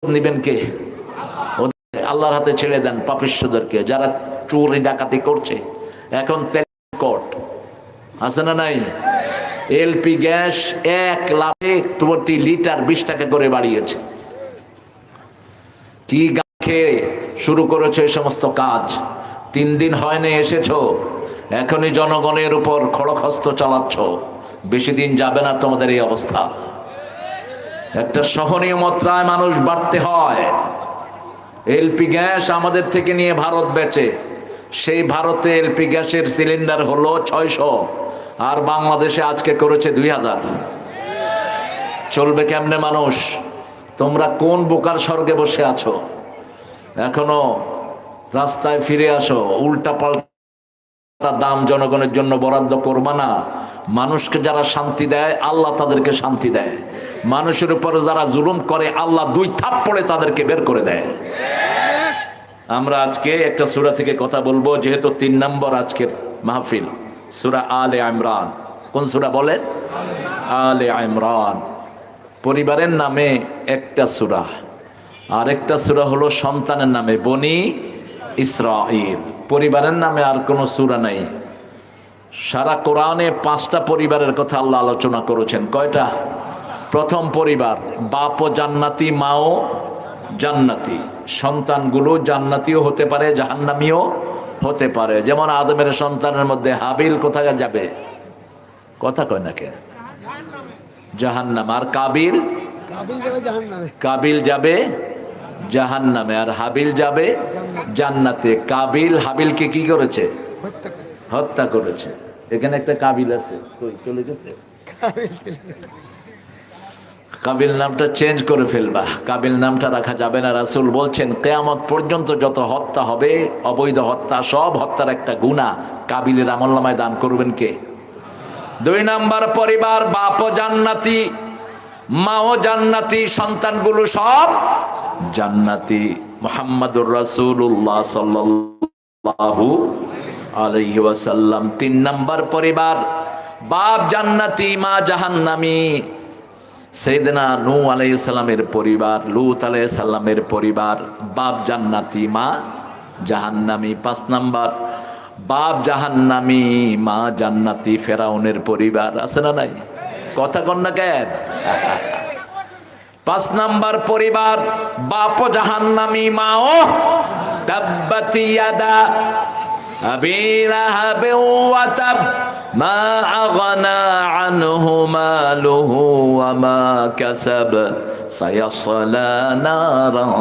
নিবেন কে? আল্লাহর হাতে ছেড়ে দেন পাপিষ্ঠদেরকে, যারা চুরি ডাকাতি করছে। এখন তেল কট আছে না নাই? এলপি গ্যাস 1 লাখে 20 লিটার 20 টাকা করে বাড়িয়েছে। কি খেয়ে শুরু করেছে এই সমস্ত কাজ? 3 দিন হয়নি এসেছো, এখনই জনগণের উপর খড়গহস্ত চালাচ্ছ। বেশি দিন যাবে না তোমাদের এই অবস্থা। একটা সহনীয় মাত্রায় মানুষ বাড়তে হয়। এলপি গ্যাস আমাদের থেকে নিয়ে ভারত বেচে, সেই ভারতে এলপি গ্যাসের সিলিন্ডার হলো 600, আর বাংলাদেশে আজকে করেছে 2000। চলবে কেমনে মানুষ? তোমরা কোন বোকার স্বর্গে বসে আছো? এখনো রাস্তায় ফিরে আসো। উল্টা পাল্টা দাম জনগণের জন্য বরাদ্দ করবা না। মানুষকে যারা শান্তি দেয় আল্লাহ তাদেরকে শান্তি দেয়, মানুষের উপর যারা জুলুম করে আল্লাহ 2 থাপ্পড়ে তাদেরকে বের করে দেয়। আমরা আজকে একটা সূরা থেকে কথা বলবো, যেহেতু 3 নম্বর আজকের মাহফিল। সূরা আলে ইমরান। কোন সূরা বলেন? আলে ইমরান। পরিবারের নামে একটা সূরা, আর একটা সূরা হলো সন্তানের নামে, বনি ইসরাঈল। পরিবারের নামে আর কোনো সূরা নাই। সারা কোরআনে 5টা পরিবারের কথা আল্লাহ আলোচনা করেছেন। কয়টা? প্রথম পরিবার, বাপও জান্নাতি মাও জান্নাতি। সন্তানগুলো জান্নাতিও হতে পারে জাহান্নামীও হতে পারে। যেমন আদমের সন্তানের মধ্যে হাবিল কোথায় যাবে? কথা কয় না কেন? জাহান্নাম। আর কাবিল যাবে জাহান্নামে, আর হাবিল যাবে জান্নাতে। কাবিল হাবিলকে কি করেছে? হত্যা করেছে। এখানে একটা কাবিল আছে, কই চলে গেছে? কাবিল নামটা চেঞ্জ করে ফেলবা, কাবিল নামটা রাখা যাবে না। রাসূল বলছেন কিয়ামত পর্যন্ত যত হত্যা হবে, অবৈধ হত্যা, সব হত্যার একটা গুনাহ কাবিলের আমলনামায় দান করবেন কে? 2 নাম্বার পরিবার, বাপও জান্নাতি মাও জান্নাতি, সন্তানগুলো সব জান্নাতি। মুহাম্মাদুর রাসূলুল্লাহ সাল্লাল্লাহু আলাইহি ওয়াসাল্লাম। 3 নাম্বার পরিবার, বাপ জান্নাতি মা জাহান্নামী। সাইয়েদনা নূহ আলাইহিস সালামের পরিবার, লূত আলাইহিস সালামের পরিবার, বাপ জান্নাতি মা জাহান্নামী। 5 নাম্বার, বাপ জাহান্নামী মা জান্নাতি, ফেরাউনের পরিবার। আছে না নাই? কথা কন না কেন? 5 নাম্বার পরিবার, বাপও জাহান্নামী মাও। তাব্বাত ইয়াদা আবি লাহাব ওয়া তাব মা আগনা আনহু মালুহু ওয়া মা কাসাব সায়াসলা নারান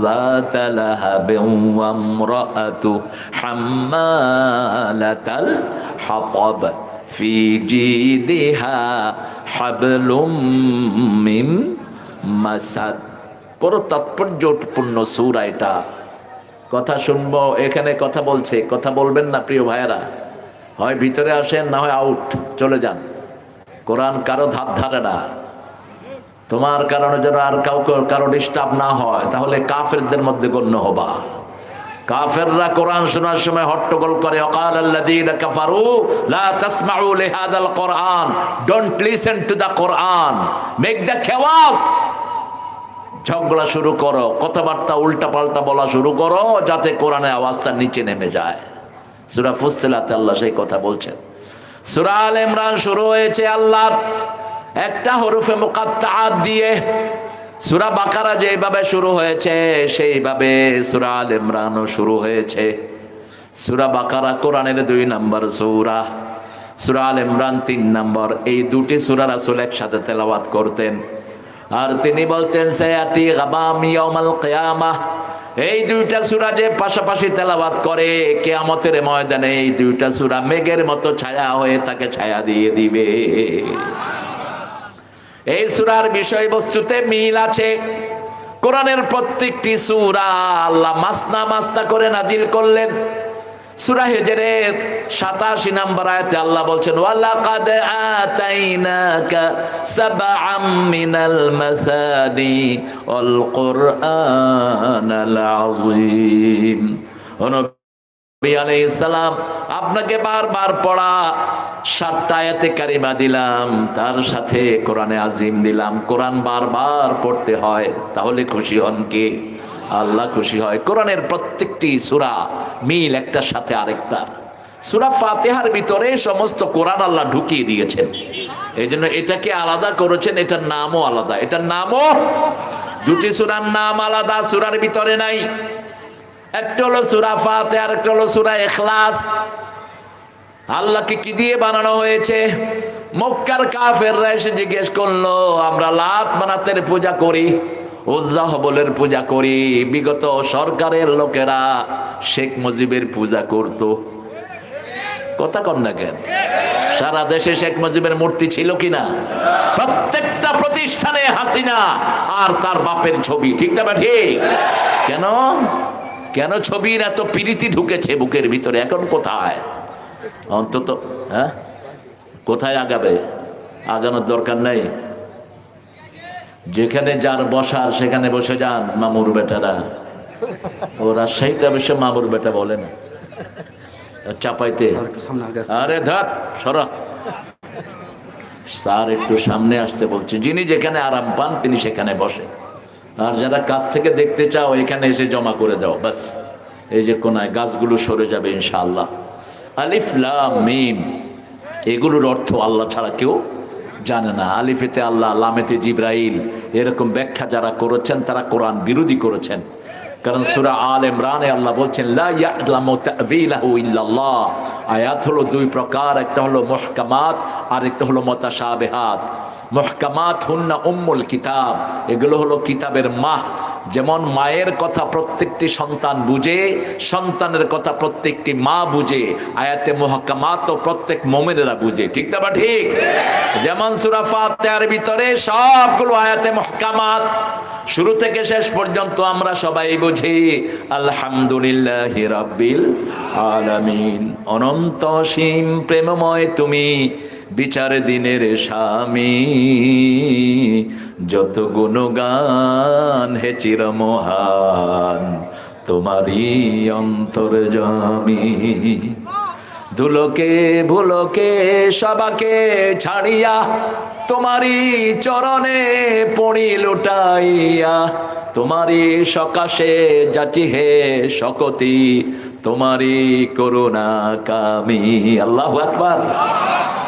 যাতা লাহাব ওয়া ইমরাআতু হাম্মালাতাল হাতাব ফি জিদিহা হাবলুম মিন মাসাদ। বড় তাৎপর্যপূর্ণ সূরা এটা। কথা শুনবো, এখানে কথা বলছে, কথা বলবেন না প্রিয় ভাইয়েরা। হয় ভিতরে আসেন, না হয় আউট চলে যান। কোরআন কারো ধার ধারে না। তোমার কারণে যেন আর কারো ডিস্টার্ব না হয়, তাহলে কাফেরদের মধ্যে গণ্য হবা। কাফেররা কোরআন শোনার সময় হট্টগোল করে, ওয়াকাল আল্লাযীনা কাফারু লা তাসমাউ লিহাযাল কোরআন, don't listen to the Quran, make the খেওয়াস। ঝগড়া শুরু করো, কথাবার্তা উল্টা পাল্টা বলা শুরু করো, যাতে কোরআনের আওয়াজটা নিচে নেমে যায়। সূরা ফুসসিলাতে আল্লাহ সেই কথা বলছেন। সূরা আলে ইমরান শুরু হয়েছে আল্লাহর একটা হরফে মুকাত্তাআত দিয়ে। সূরা বাকারা যেভাবে শুরু হয়েছে সেইভাবে সূরা আলে ইমরানও শুরু হয়েছে। সূরা বাকারা কোরআনের 2 নম্বর সূরা, সূরা আলে ইমরান 3 নম্বর। এই 2টি সূরা রাসূল একসাথে তেলাওয়াত করতেন, আর তিনি বলতেন সায়াতি গামাম ইয়াউমাল কিয়ামাহ। এই 2টা সূরা যে পাশাপাশি তেলাওয়াত করে, কিয়ামতের ময়দানে এই 2টা সূরা মেঘের মতো ছায়া হয়ে তাকে ছায়া দিয়ে দিবে। এই সূরার বিষয়বস্তুতে মিল আছে। কোরআনের প্রত্যেকটি সূরা আল্লাহ মাসনা মাসনা করে নাজিল করলেন। সূরা হিজরের 87 নম্বর আয়াতে আল্লাহ বলছেন, ওয়ালাকাদ আতাইনাকা সাবআম মিনাল মাসানি ওয়াল কুরআনাল আযীম। ও নবী আলাইহিস সালাম, আপনাকে বারবার পড়া 7টা আয়াতে কারিমা দিলাম, তার সাথে কোরআনে আজিম দিলাম। কোরআন বারবার পড়তে হয়, তাহলে খুশি হন কে? আল্লাহ খুশি হয়। কোরআনের প্রত্যেকটি সূরা মিল একটার সাথে আরেকটার। সূরা ফাতিহার ভিতরে সমস্ত কোরআন আল্লাহ ঢুকিয়ে দিয়েছেন, এই জন্য এটাকে আলাদা করেছেন। এটার নামও আলাদা, এটার নামও, দুটি সূরার নাম আলাদা, সূরার ভিতরে নাই। একটা হলো সূরা ফাতিহা, আর একটা হলো সূরা ইখলাস। আল্লাহকে কি দিয়ে বানানো হয়েছে? মক্কার কাফেররা এসে জিজ্ঞেস করলো, আমরা লাত মানাতের পূজা করি, উজ্জা হবলের পূজা করি। বিগত সরকারের লোকেরা শেখ মুজিবের পূজা করত। কথা কন না কেন? সারা দেশে শেখ মুজিবের মূর্তি ছিল কিনা? প্রত্যেকটা প্রতিষ্ঠানে হাসিনা আর তার বাপের ছবি, ঠিক না বা ঠিক? কেন কেন ছবির এত প্রীতি ঢুকেছে বুকের ভিতরে? এখন কোথায়? অন্তত হ্যাঁ, কোথায় আগাবে? আগানোর দরকার নেই। যেখানে যার বসার সেখানে বসে যান মামুর বেটারা। ও রাজশাহীতে অবশ্য মামুর বেটা বলে না, চাপাইতে আরে ধাত সরা স্যার একটু সামনে আসতে বলছে। যিনি যেখানে আরাম পান তিনি সেখানে বসেন, আর যারা কাছ থেকে দেখতে চাও এখানে এসে জমা করে দাও, বাস। এই যে কোনায় গাছগুলো সরে যাবে ইনশাআল্লাহ। আলিফ লাম মিম, এগুলোর অর্থ আল্লাহ ছাড়া কেউ জানে না। আলিফেতে আল্লাহ, লামেতে জিব্রাইল, এরকম ব্যাখ্যা যারা করেছেন তারা কোরআন বিরোধী করেছেন। কারণ সূরা আল ইমরানে আল্লাহ বলছেন লা ইয়ালামু তা'ওয়িলাহু ইল্লাল্লাহ। আয়াত হলো দুই প্রকার, একটা হলো মুহকামাত আর একটা হলো মুতাশাবিহাত। মুহকামাত হুন্না উম্মুল কিতাব, এগুলো হলো কিতাবের মা। যেমন মায়ের কথা প্রত্যেকটি সন্তান বুঝে, সন্তানের কথা প্রত্যেকটি মা বুঝে, আয়াতে মুহকামাত তো প্রত্যেক মুমিনেরা বুঝে, ঠিক না বা ঠিক? যেমন সূরা ফাতিহার ভিতরে সবগুলো আয়াতে মুহকামাত, শুরু থেকে শেষ পর্যন্ত আমরা সবাই বুঝি আলহামদুলিল্লাহি রাব্বিল আলামিন। অনন্ত অসীম প্রেমময় তুমি, বিচার দিনের স্বামী, যত গুণগান হে চিরমহান, তোমারই অন্তর্যামী। ধুলোকে ভুলোকে সবাকে ছাড়িয়া, তোমারই চরণে পড়ি লুটাইয়া, তোমারই সকাশে যাচি হে শকতি, তোমারই করুণা কামি। আল্লাহু আকবার।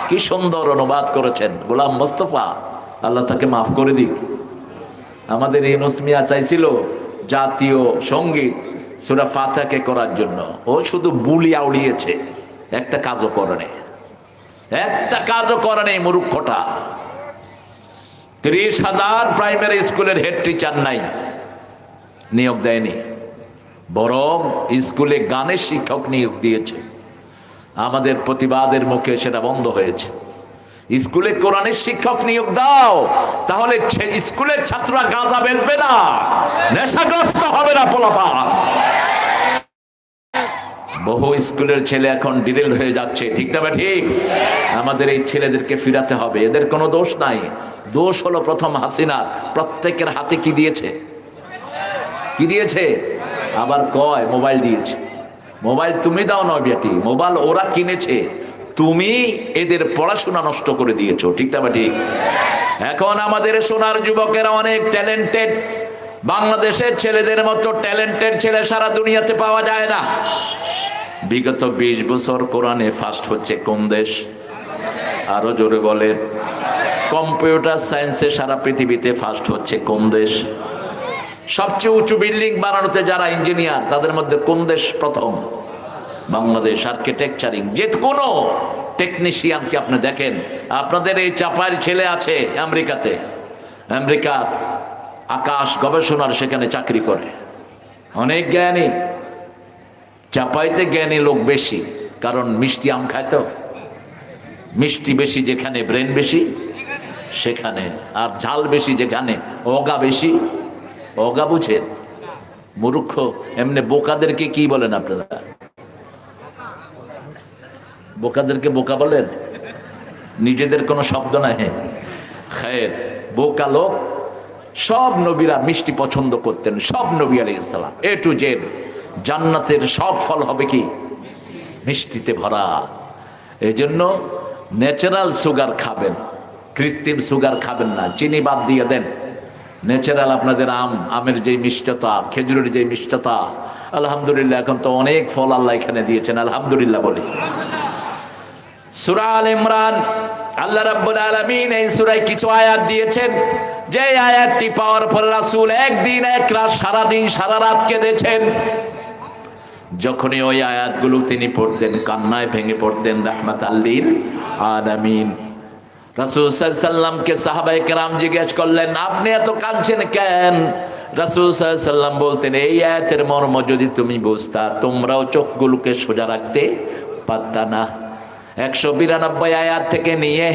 কি সুন্দর অনুবাদ করেছেন গোলাম মোস্তফা, আল্লাহ তাকে মাফ করে দিক। আমাদের এই নসমিয়া চাইছিল জাতীয় সঙ্গীত সূরা ফাতিহাকে করার জন্য, ও শুধু বুলি আউড়িয়েছে, একটা কাজও করেনি, একটা কাজও করেনি মূর্খটা। 30,000 প্রাইমারি স্কুলের হেড টিচার নাই, নিয়োগ দেয়নি, বরং স্কুলে গানের শিক্ষক নিয়োগ দিয়েছে। আমাদের প্রতিবাদের মুখে সেটা বন্ধ হয়েছে। স্কুলে কোরআনের শিক্ষক নিয়োগ দাও, তাহলে স্কুলের ছাত্ররা গাঁজা বেচবে না, নেশাগ্রস্ত হবে না পোলাপান। বহু স্কুলের ছেলে এখন ডিরেল হয়ে যাচ্ছে, ঠিক না ঠিক? আমাদের এই ছেলেদেরকে ফিরাতে হবে, এদের কোনো দোষ নাই। দোষ হলো প্রথম হাসিনার। প্রত্যেকের হাতে কি দিয়েছে? কি দিয়েছে? আবার কয় মোবাইল দিয়েছে। মোবাইল তুমি দাও না বেটি, মোবাইল ওরা কিনেছে, তুমি এদের পড়াশোনা নষ্ট করে দিয়েছো, ঠিক না ঠিক? এখন আমাদের সোনার যুবকেরা অনেক ট্যালেন্টেড, বাংলাদেশের ছেলেদের মতো ট্যালেন্টেড ছেলে সারা দুনিয়াতে পাওয়া যায় না। বিগত 20 বছর কোরআনে ফার্স্ট হচ্ছে কোন দেশ? আরো জোরে বলে। কম্পিউটার সায়েন্সে সারা পৃথিবীতে ফার্স্ট হচ্ছে কোন দেশ? সবচেয়ে উঁচু বিল্ডিং বানানোতে যারা ইঞ্জিনিয়ার, তাদের মধ্যে কোন দেশ প্রথম? বাংলাদেশ। আর্কিটেকচারিং, যে কোনো টেকনিশিয়ানকে আপনি দেখেন। আপনাদের এই চাপার ছেলে আছে আমেরিকাতে, আমেরিকার আকাশ গবেষণার সেখানে চাকরি করে, অনেক জ্ঞানী। চাপাইতে জ্ঞানী লোক বেশি, কারণ মিষ্টি আম খায় তো, মিষ্টি বেশি যেখানে ব্রেন বেশি সেখানে, আর ঝাল বেশি যেখানে অগা বেশি। অগা বুঝেন? মূর্খ। এমনি বোকাদেরকে কি বলেন আপনারা? বোকাদেরকে বোকা বলেন? নিজেদের কোনো শব্দ নাই। খায়ের, বোকা লোক। সব নবীরা মিষ্টি পছন্দ করতেন, সব নবী আলাইহিস সালাম, এ টু জেড। জান্নাতের সব ফল হবে কি? মিষ্টিতে ভরা। এই জন্য ন্যাচারাল সুগার খাবেন, কৃত্রিম সুগার খাবেন না, চিনি বাদ দিয়ে দেন। ন্যাচারাল আপনাদের আমের যে মিষ্টতা, খেজুরের যে মিষ্টতা, আলহামদুলিল্লাহ এখন তো অনেক ফল আল্লাহ এখানে দিয়েছেন, আলহামদুলিল্লাহ বলি। সূরা আল ইমরান, আল্লাহ রাব্বুল আলামিন এই সূরায় কিছু আয়াত দিয়েছেন, যে আয়াতটি পাওয়ার পর রাসূল একদিন এক রাত, সারাদিন সারা রাত কেঁদেছেন। যখনই ওই আয়াতগুলো তিনি পড়তেন কান্নায় ভেঙে পড়তেন রাহমাতাল লিল আলামিন। রাসূল সাল্লাল্লাহু আলাইহি সাল্লামকে সাহাবায়ে কেরাম জিজ্ঞেস করলেন, আপনি এত কাঁদছেন কেন? রাসূল সাল্লাল্লাহু আলাইহি সাল্লাম বলতেন, এই আয়াতের মর্ম যদি তুমি বুঝতা তোমরাও চোখগুলোকে সোজা রাখতে পারতা না। 192 আয়াত থেকে নিয়ে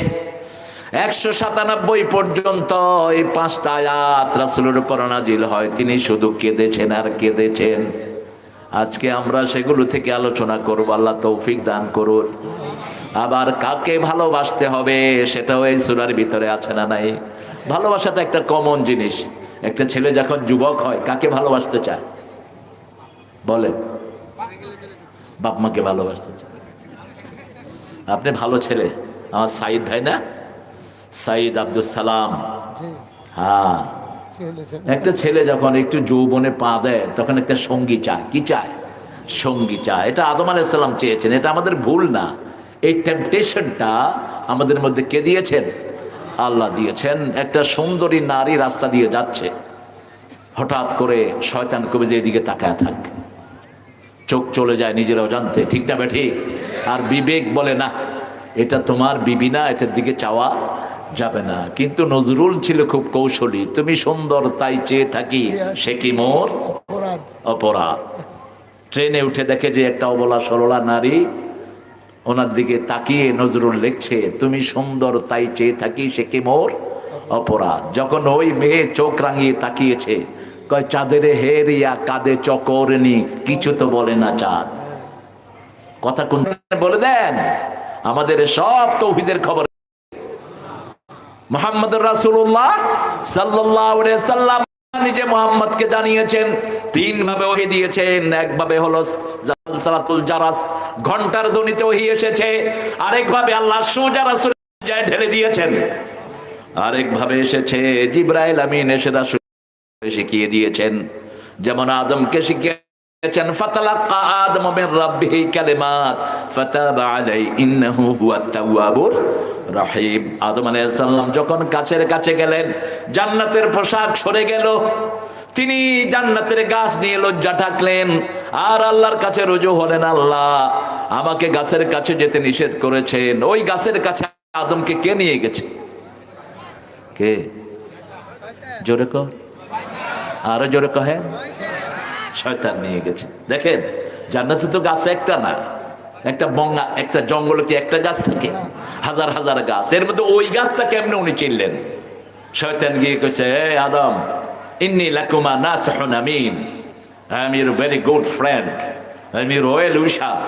197 পর্যন্ত এই 5টা আয়াত রাসূলের উপর নাজিল হয়, তিনি শুধু কেঁদেছেন আর কেঁদেছেন। আজকে আমরা সেগুলো থেকে আলোচনা করব, আল্লাহ তৌফিক দান করুন। আবার কাকে ভালোবাসতে হবে সেটাও এই সূরার ভিতরে আছে না নাই? ভালোবাসাটা একটা কমন জিনিস। একটা ছেলে যখন যুবক হয় কাকে ভালোবাসতে চায় বলেন? বাপ মাকে ভালোবাসতে চায়। আপনি ভালো ছেলে, আমার সাইদ ভাই না, সাইদ আব্দুল সালাম, হ্যাঁ, একটা ছেলে যখন একটু যৌবনে পা দেয় তখন একটা সঙ্গী চায়। কি চায়? সঙ্গী চায়। এটা আদম আলাইহিস সালাম চেয়েছেন, এটা আমাদের ভুল না। এই টেম্পটেশনটা আমাদের মধ্যে কে দিয়েছেন? আল্লাহ দিয়েছেন। একটা সুন্দরী নারী রাস্তা দিয়ে যাচ্ছে, হঠাৎ করে শয়তান কবে যে এদিকে তাকায় থাক, চোখ চলে যায় নিজের অজান্তে, ঠিক না ঠিক? আর বিবেক বলে না, এটা তোমার বিবি না, এটার দিকে চাওয়া যাবে না। কিন্তু নজরুল ছিল খুব কৌশলী, তুমি সুন্দর তাই চেয়ে থাকি, সে কি মোর অপরাধ। ট্রেনে উঠে দেখে যে একটা অবলা সরলা নারী, ওনার দিকে তাকিয়ে নজরুল লিখছে, তুমি সুন্দর তাই চেয়ে থাকি, সে কি মোর অপরাধ। যখন ওই মেয়ে চোখ রাঙিয়ে তাকিয়েছে, কয় চাঁদের হেরিয়া কাঁদে চকরনি, কিছু তো বলে না চাঁদ। কথা কোন বলে দেন? আমাদের সব তৌহিদের খবর মুহাম্মদুর রাসূলুল্লাহ সাল্লাল্লাহু আলাইহি সাল্লাম নিজে মুহাম্মদকে জানিয়েছেন। 3 ভাবে ওহী দিয়েছেন। একভাবে হলো সালাতুল জারাস, ঘন্টার ধ্বনিতে ওহী এসেছে। আরেকভাবে আল্লাহ সোজা রাসূল যায় ঢেলে দিয়েছেন। আরেকভাবে এসেছে জিবরাইল আমিন এসে রাসূল শিখিয়ে দিয়েছেন। যেমন আদমকে শিখিয়েছেন, ফাতালাক্কা আদম মির রাব্বিহি কালিমাত ফাতাবা আলাইহি ইন্নাহু হুয়াত তাওয়াবুর রহিম। আদম আলাইহিস সালাম যখন কাছের কাছে গেলেন, জান্নাতের পোশাক সরে গেল, তিনি জান্নাতের গাছ নিয়ে লজ্জা ঢাকলেন আর আল্লাহর কাছে রুজু হলেন, আল্লাহ আমাকে গাছের কাছে যেতে নিষেধ করেছেন। ওই গাছের কাছে আদমকে কে নিয়ে গেছে? কে? জোরে কর, আরো জোরে কহে। শয়তান নিয়ে গেছে। দেখেন, জান্নাতে তো গাছ একটা না, একটা বঙ্গা, একটা জঙ্গলে কি একটা গাছ থাকে? হাজার হাজার গাছ, এর মধ্যে ওই গাছটা কেমনে উনি চিনলেন? শয়তান গিয়ে কইছে, হে আদম, ইন্নী লাকুমা নাসিহুন আমিন, I am your very good friend, I am your well wisher,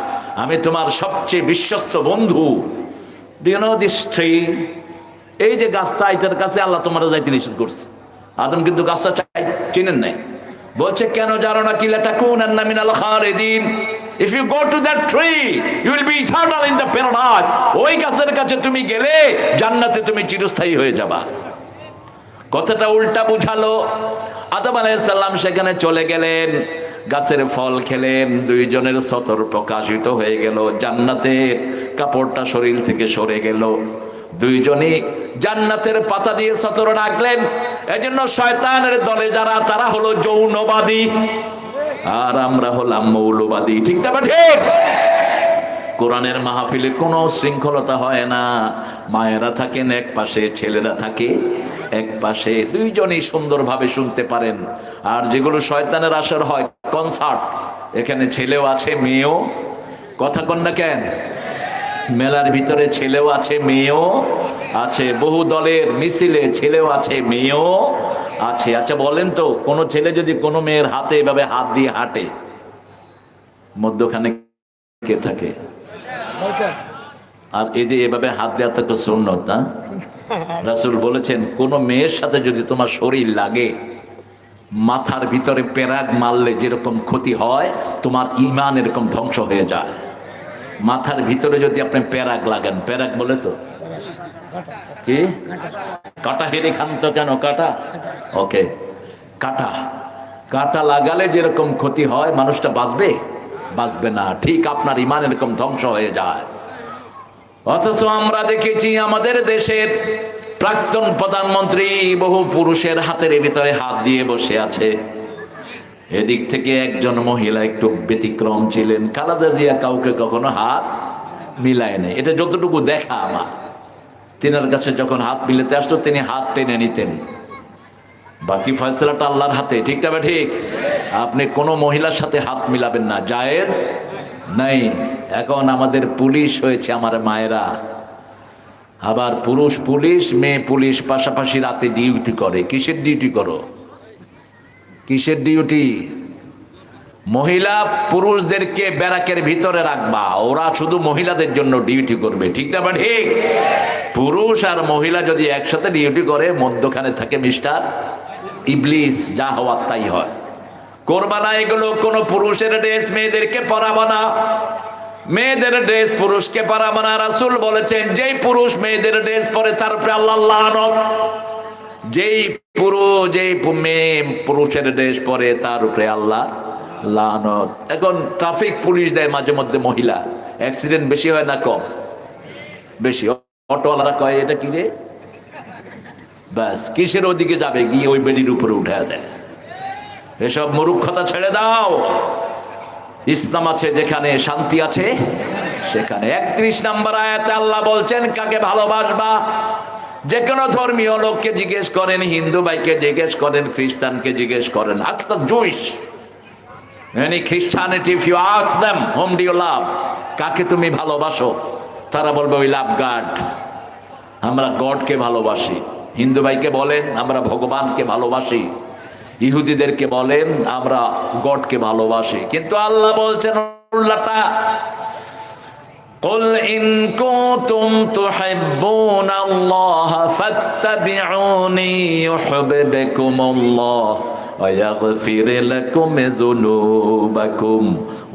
আমি তোমার সবচেয়ে বিশ্বস্ত বন্ধু। Do you know this tree? এই যে গাছটা, এটার কাছে আল্লাহ তোমার যাইতে নিষেধ করছে। আদম কিন্তু গাছটা চিনেন নাই। বলছে, কেন জানো না? কি লাতাকুনান্না মিনাল খালিদিন, if you go to that tree you will be eternal in the paradise. ওই গাছের কাছে তুমি গেলে জান্নাতে তুমি চিরস্থায়ী হয়ে যাবা। কথাটা উল্টা বুঝালো। আদম আলাইহিস সালাম সেখানে চলে গেলেন, গাছের ফল খেলেন, দুইজনের সতর প্রকাশিত হয়ে গেল, জান্নাতের কাপড়টা শরীর থেকে সরে গেল, দুইজনই জান্নাতের পাতা দিয়ে সতর রাখলেন। এজন্য শয়তানের দলে যারা, তারা হলো যৌনবাদী আর আমরা হলাম মৌলবাদী, ঠিক না ঠিক? কোরআনের মাহফিলে কোনো শৃঙ্খলতা হয় না। মায়েরা থাকেন এক পাশে, ছেলেরা থাকে এক পাশে, দুইজনই সুন্দরভাবে শুনতে পারেন। আর যেগুলো শয়তানের আসর হয়, কনসার্ট, এখানে ছেলেও আছে মেয়েও, কথা কন না কেন? মেলার ভিতরে ছেলেও আছে মেয়েও আছে, বহু দলের মিছিলে ছেলেও আছে মেয়েও আছে। আচ্ছা বলেন তো, কোন ছেলে যদি কোনো মেয়ের হাতে এভাবে হাত দিয়ে হাঁটে, মধ্যখানে কে থাকে? আর এই যে এভাবে হাত দেওয়া তো সুন্নত না? রাসূল বলেছেন, কোন মেয়ের সাথে যদি তোমার শরীর লাগে, মাথার ভিতরে পেরাগ মারলে যেরকম ক্ষতি হয়, তোমার ঈমান এরকম ধ্বংস হয়ে যায়। মাথার ভিতরে যদি আপনি প্যারাক লাগান, প্যারাক বলে তো কি, কাটা হেরে খান তো কেন কাটা, ওকে কাটা, কাটা লাগালে যেরকম ক্ষতি হয় মানুষটা বাঁচবে, বাঁচবে না, ঠিক আপনার ইমান এরকম ধ্বংস হয়ে যায়। অথচ আমরা দেখেছি আমাদের দেশের প্রাক্তন প্রধানমন্ত্রী বহু পুরুষের হাতের ভিতরে হাত দিয়ে বসে আছে। এদিক থেকে একজন মহিলা একটু ব্যতিক্রম ছিলেন, খালেদা জিয়া কাউকে কখনো হাত মিলায় নেই, এটা যতটুকু দেখা আমার। তিনার কাছে যখন হাত মিলাতে আসতো তিনি হাত টেনে নিতেন, বাকি ফয়সালাটা আল্লাহর হাতে, ঠিক না ঠিক? আপনি কোনো মহিলার সাথে হাত মিলাবেন না, জায়েজ নাই। এখন আমাদের পুলিশ হয়েছে আমার মায়েরা, আবার পুরুষ পুলিশ মেয়ে পুলিশ পাশাপাশি রাতে ডিউটি করে। কিসের ডিউটি করো, কিসের ডিউটি? মহিলা পুরুষদেরকে ব্যারাকের ভিতরে রাখবা, ওরা শুধু মহিলাদের জন্য ডিউটি করবে, ঠিক না ঠিক? পুরুষ আর মহিলা যদি একসাথে ডিউটি করে মধ্যখানে থাকে মিস্টার ইবলিস, যা হওয়ার তাই হয়। করবা না এগুলো, কোন পুরুষের ড্রেস মেয়েদেরকে পরাবো না, মেয়েদের ড্রেস পুরুষকে পরাবো না। রাসূল বলেছেন যেই পুরুষ মেয়েদের ড্রেস পরে তার উপরে আল্লাহর লানত, যেই মেয়ে পুরুষের ড্রেস পরে তার উপরে আল্লাহ লানত। এখন ট্রাফিক পুলিশ দেয় মাঝে মধ্যে মহিলা, অ্যাক্সিডেন্ট বেশি হয় না কম? বেশি। অটোওয়ালারা কয় এটা কি রে, ব্যাস কিসের ওদিকে যাবে, গিয়ে ওই বেডির উপরে উঠে দেয়। এসব মূর্খতা ছেড়ে দাও। ইসলাম আছে যেখানে, শান্তি আছে সেখানে। 31 নম্বর আয়াতে আল্লাহ বলছেন কাকে ভালোবাসবা। যে কোনো ধর্মীয় লোককে জিজ্ঞেস করেন, হিন্দু ভাইকে জিজ্ঞেস করেন, খ্রিস্টানকে জিজ্ঞেস করেন, ask the Jewish, any Christianity, if you ask them whom do you love, কাকে তুমি ভালোবাসো, তারা বলবে we love God, আমরা গডকে ভালোবাসি। হিন্দু ভাইকে বলেন আমরা ভগবানকে ভালোবাসি, ইহুদিদেরকে বলেন আমরা গডকে ভালোবাসি। কিন্তু আল্লাহ বলছেন উল্লাটা, قل إن كنتم تحبون الله فاتبعوني يحببكم الله ويغفر لكم ذنوبكم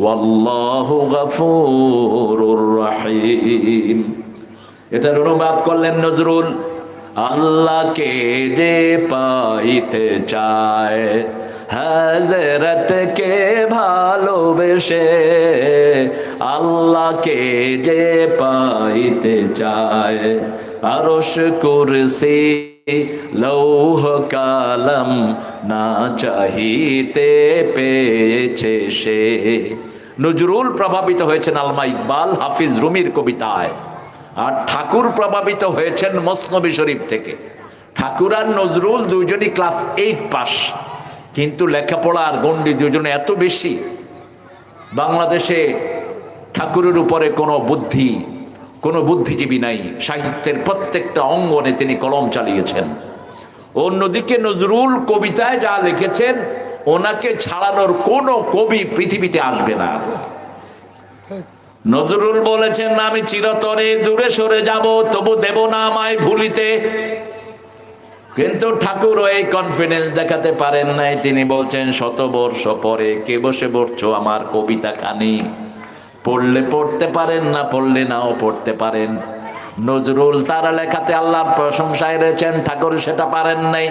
والله غفور رحيم। এটার অনুবাদ করলেন নজরুল, আল্লাহকে যে পাইতে চায় হযরতকে ভালোবেসে, আল্লাহকে যে পাইতে চায় আরশ কুরসি লৌহ কালাম না চাহিতে পেয়েছে সে। নজরুল প্রভাবিত হয়েছেন আল্লামা ইকবাল হাফিজ রুমির কবিতায়, আর ঠাকুর প্রভাবিত হয়েছেন মসনবী শরীফ থেকে। ঠাকুর আর নজরুল দুইজনই ক্লাস 8 পাস, কিন্তু লেখাপড়া আর গণ্ডি দুজনে এত বেশি। বাংলাদেশে ঠাকুরের উপরে কোনো বুদ্ধিজীবী নাই, সাহিত্যের প্রত্যেকটা অঙ্গনে তিনি কলম চালিয়েছেন। অন্যদিকে নজরুল কবিতায় যা লিখেছেন, ওনাকে ছাড়ানোর কোনো কবি পৃথিবীতে আসবে না। নজরুল বলেছেন আমি চিরতরে দূরে সরে যাব, তবু দেব না আমায় ভুলিতে। কিন্তু ঠাকুর এই কনফিডেন্স দেখাতে পারেন নাই, তিনি বলছেন শত বর্ষ পরে কে বসে পড়ছো আমার কবিতা খানি, পড়লে পড়তে পারেন, না পড়লে নাও পড়তে পারেন। নজরুল তার লেখাতে আল্লাহর প্রশংসায় রয়েছেন, ঠাকুর সেটা পারেন নাই।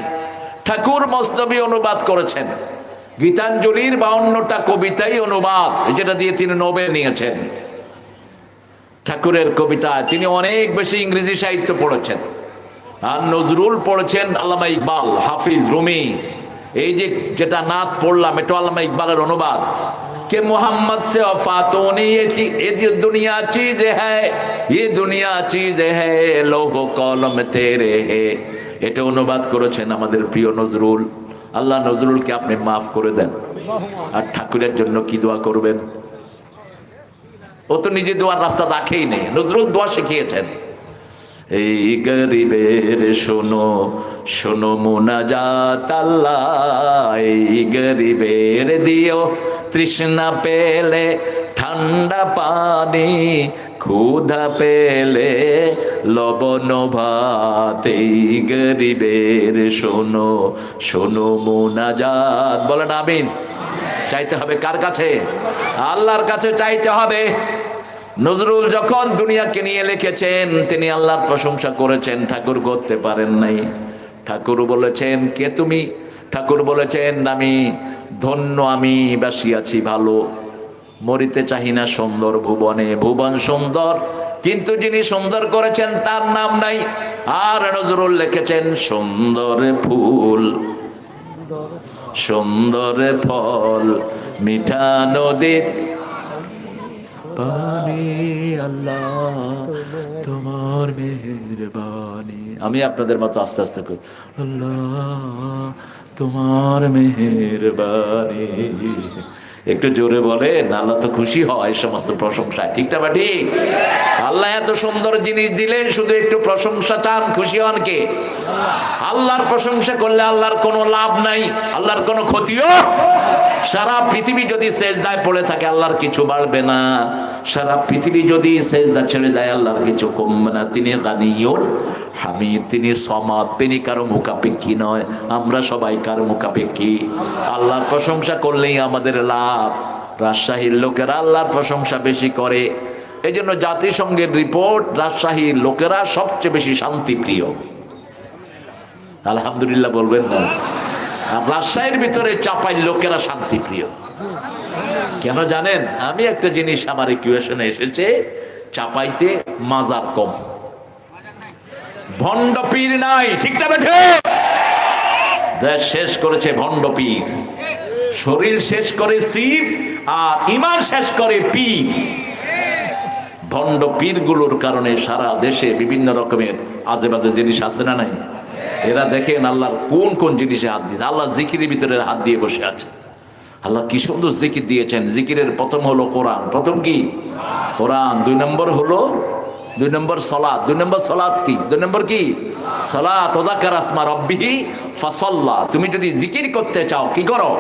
ঠাকুর মসনবী অনুবাদ করেছেন, গীতাঞ্জলির 52টা কবিতাই অনুবাদ, যেটা দিয়ে তিনি নোবেল নিয়েছেন। ঠাকুরের কবিতা তিনি অনেক বেশি ইংরেজি সাহিত্য পড়েছেন, আর নজরুল পড়েছেন আল্লামা ইকবাল হাফিজ রুমি। এই যেটা নাত পড়লাম এটা আল্লামা ইকবালের অনুবাদ, कि मोहम्मद से वफातो नहीं ये दुनिया चीज है, ये दुनिया चीज है, लोहो कलम तेरे है। এটা অনুবাদ করেছেন আমাদের প্রিয় নজরুল। আল্লাহ নজরুলকে আপনি মাফ করে দেন। আর ঠাকুরের জন্য কি দোয়া করবেন? ও তো নিজে দোয়ার রাস্তা দেখেই নেই, নজরুল দোয়া শিখিয়েছেন। এই গরিবের শোনো শোনো মুনাজাত আল্লাহ, এই গরিবের দিও তৃষ্ণা পেলে ঠান্ডা পানি, ক্ষুধা পেলে লবণ ভাত, এই গরিবের শোনো শোনো মুনাজাত। বলেন আমিন। চাইতে হবে কার কাছে? আল্লাহর কাছে চাইতে হবে। নজরুল যখন দুনিয়াকে নিয়ে লিখেছেন তিনি আল্লাহর প্রশংসা করেছেন, ঠাকুর করতে পারেন নাই। ঠাকুর বলেছেন কে তুমি? ঠাকুর বলেছেন আমি ধন্য, আমি বাসিয়াছি ভালো, মরিতে চাহি না সুন্দর ভুবনে, ভুবন সুন্দর কিন্তু যিনি সুন্দর করেছেন তার নাম নাই। আর নজরুল লিখেছেন সুন্দর ফুল সুন্দর ফল মিঠা নদীর পানি, আল্লাহ তোমার মেহেরবানি। আমি আপনাদের মতো আস্তে আস্তে কই আল্লাহ তোমার মেহেরবানি। একটু জোরে বলেন, আল্লাহ তো খুশি হয় সমস্ত প্রশংসায়, ঠিক না? ঠিক। আল্লাহ এত সুন্দর জিনিস দিলেন, শুধু একটু প্রশংসা চান, খুশি হন কে? আল্লাহর প্রশংসা করলে আল্লাহর কোনো লাভ নাই, আল্লাহর কোনো ক্ষতিও। সারা পৃথিবী যদি সেজদায় পড়ে থাকে আল্লাহর কিছু বাড়বে না, সারা পৃথিবী যদি সেজদা ছেড়ে দেয় আল্লাহর কিছু কমবে না। তিনি গানিয়ুন হামিদ, তিনি সমাদ, তিনি কারো মুখাপেক্ষী নয়। আমরা সবাই কার মুখাপেক্ষী? আল্লাহর প্রশংসা করলেই আমাদের লাভ। রাজশাহীর লোকেরা আল্লাহর প্রশংসা বেশি করে, এই জন্য জাতিসংঘের রিপোর্ট রাজশাহীর লোকেরা সবচেয়ে বেশি শান্তিপ্রিয়। আলহামদুলিল্লাহ বলবেন না? রাজশাহীর ভিতরে চাপাইর লোকেরা শান্তিপ্রিয় কেন জানেন? আমি একটা জিনিস আমার ইকুয়েশনে এসেছে, চাপাইতে মাজার কম, ভণ্ড পীর নাই, ঠিক না বেঠে? দেশ শেষ করেছে ভণ্ড পীর, শরীর শেষ করে শিব, আর ইমান শেষ করে পীর। ভণ্ড পীরগুলোর কারণে সারা দেশে বিভিন্ন রকমের আজে বাজে জিনিস আছে না নাই? এরা দেখেন আল্লাহর কোন কোন জিনিসে হাত দিয়েছে। আল্লাহ জিকিরের ভিতরে হাত দিয়ে বসে আছে। আল্লাহ কি সুন্দর জিকির দিয়েছেন। জিকিরের প্রথম হলো কোরআন, প্রথম কি? কোরআন। 2 নম্বর হলো 2 নম্বর সালাত। 2 নম্বর সালাত কি? 2 নম্বর কি? সালাত। ওযাকার আসমা রাব্বিহি ফাসাল্লা। তুমি যদি জিকির করতে চাও কি করো?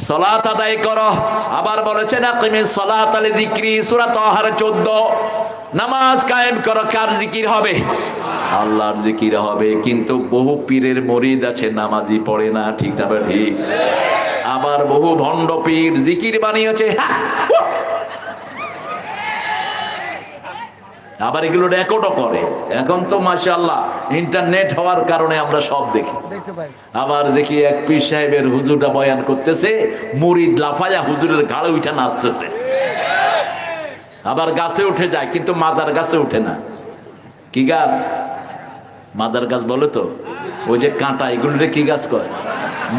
সালাত আদায় করো। আবার বলেছেন আকিমিস সালাতা লিযিকরি, সূরা তাহার 14। নামাজ কায়েম করো। কার জিকির হবে? আল্লাহর জিকির হবে। কিন্তু বহু পীরের মুরিদ আছে নামাজই পড়ে না, ঠিক না? ঠিক। আবার বহু ভণ্ড পীর জিকির বানিয়েছে, আবার এগুলো রেকর্ডও করে। এখন তো মাশাআল্লাহ ইন্টারনেট হওয়ার কারণে আমরা সব দেখি। আবার দেখি এক পীর সাহেবের হুজুরটা বয়ান করতেছে, মুরিদ লাফায়া হুজুরের ঘাড়ে উঠে নাচতেছে। আবার গাছে উঠে যায়, কিন্তু মাদার গাছে উঠে না। কি গাছ? মাদার গাছ বলে তো, ওই যে কাঁটা, এগুলো কি গাছ কয়?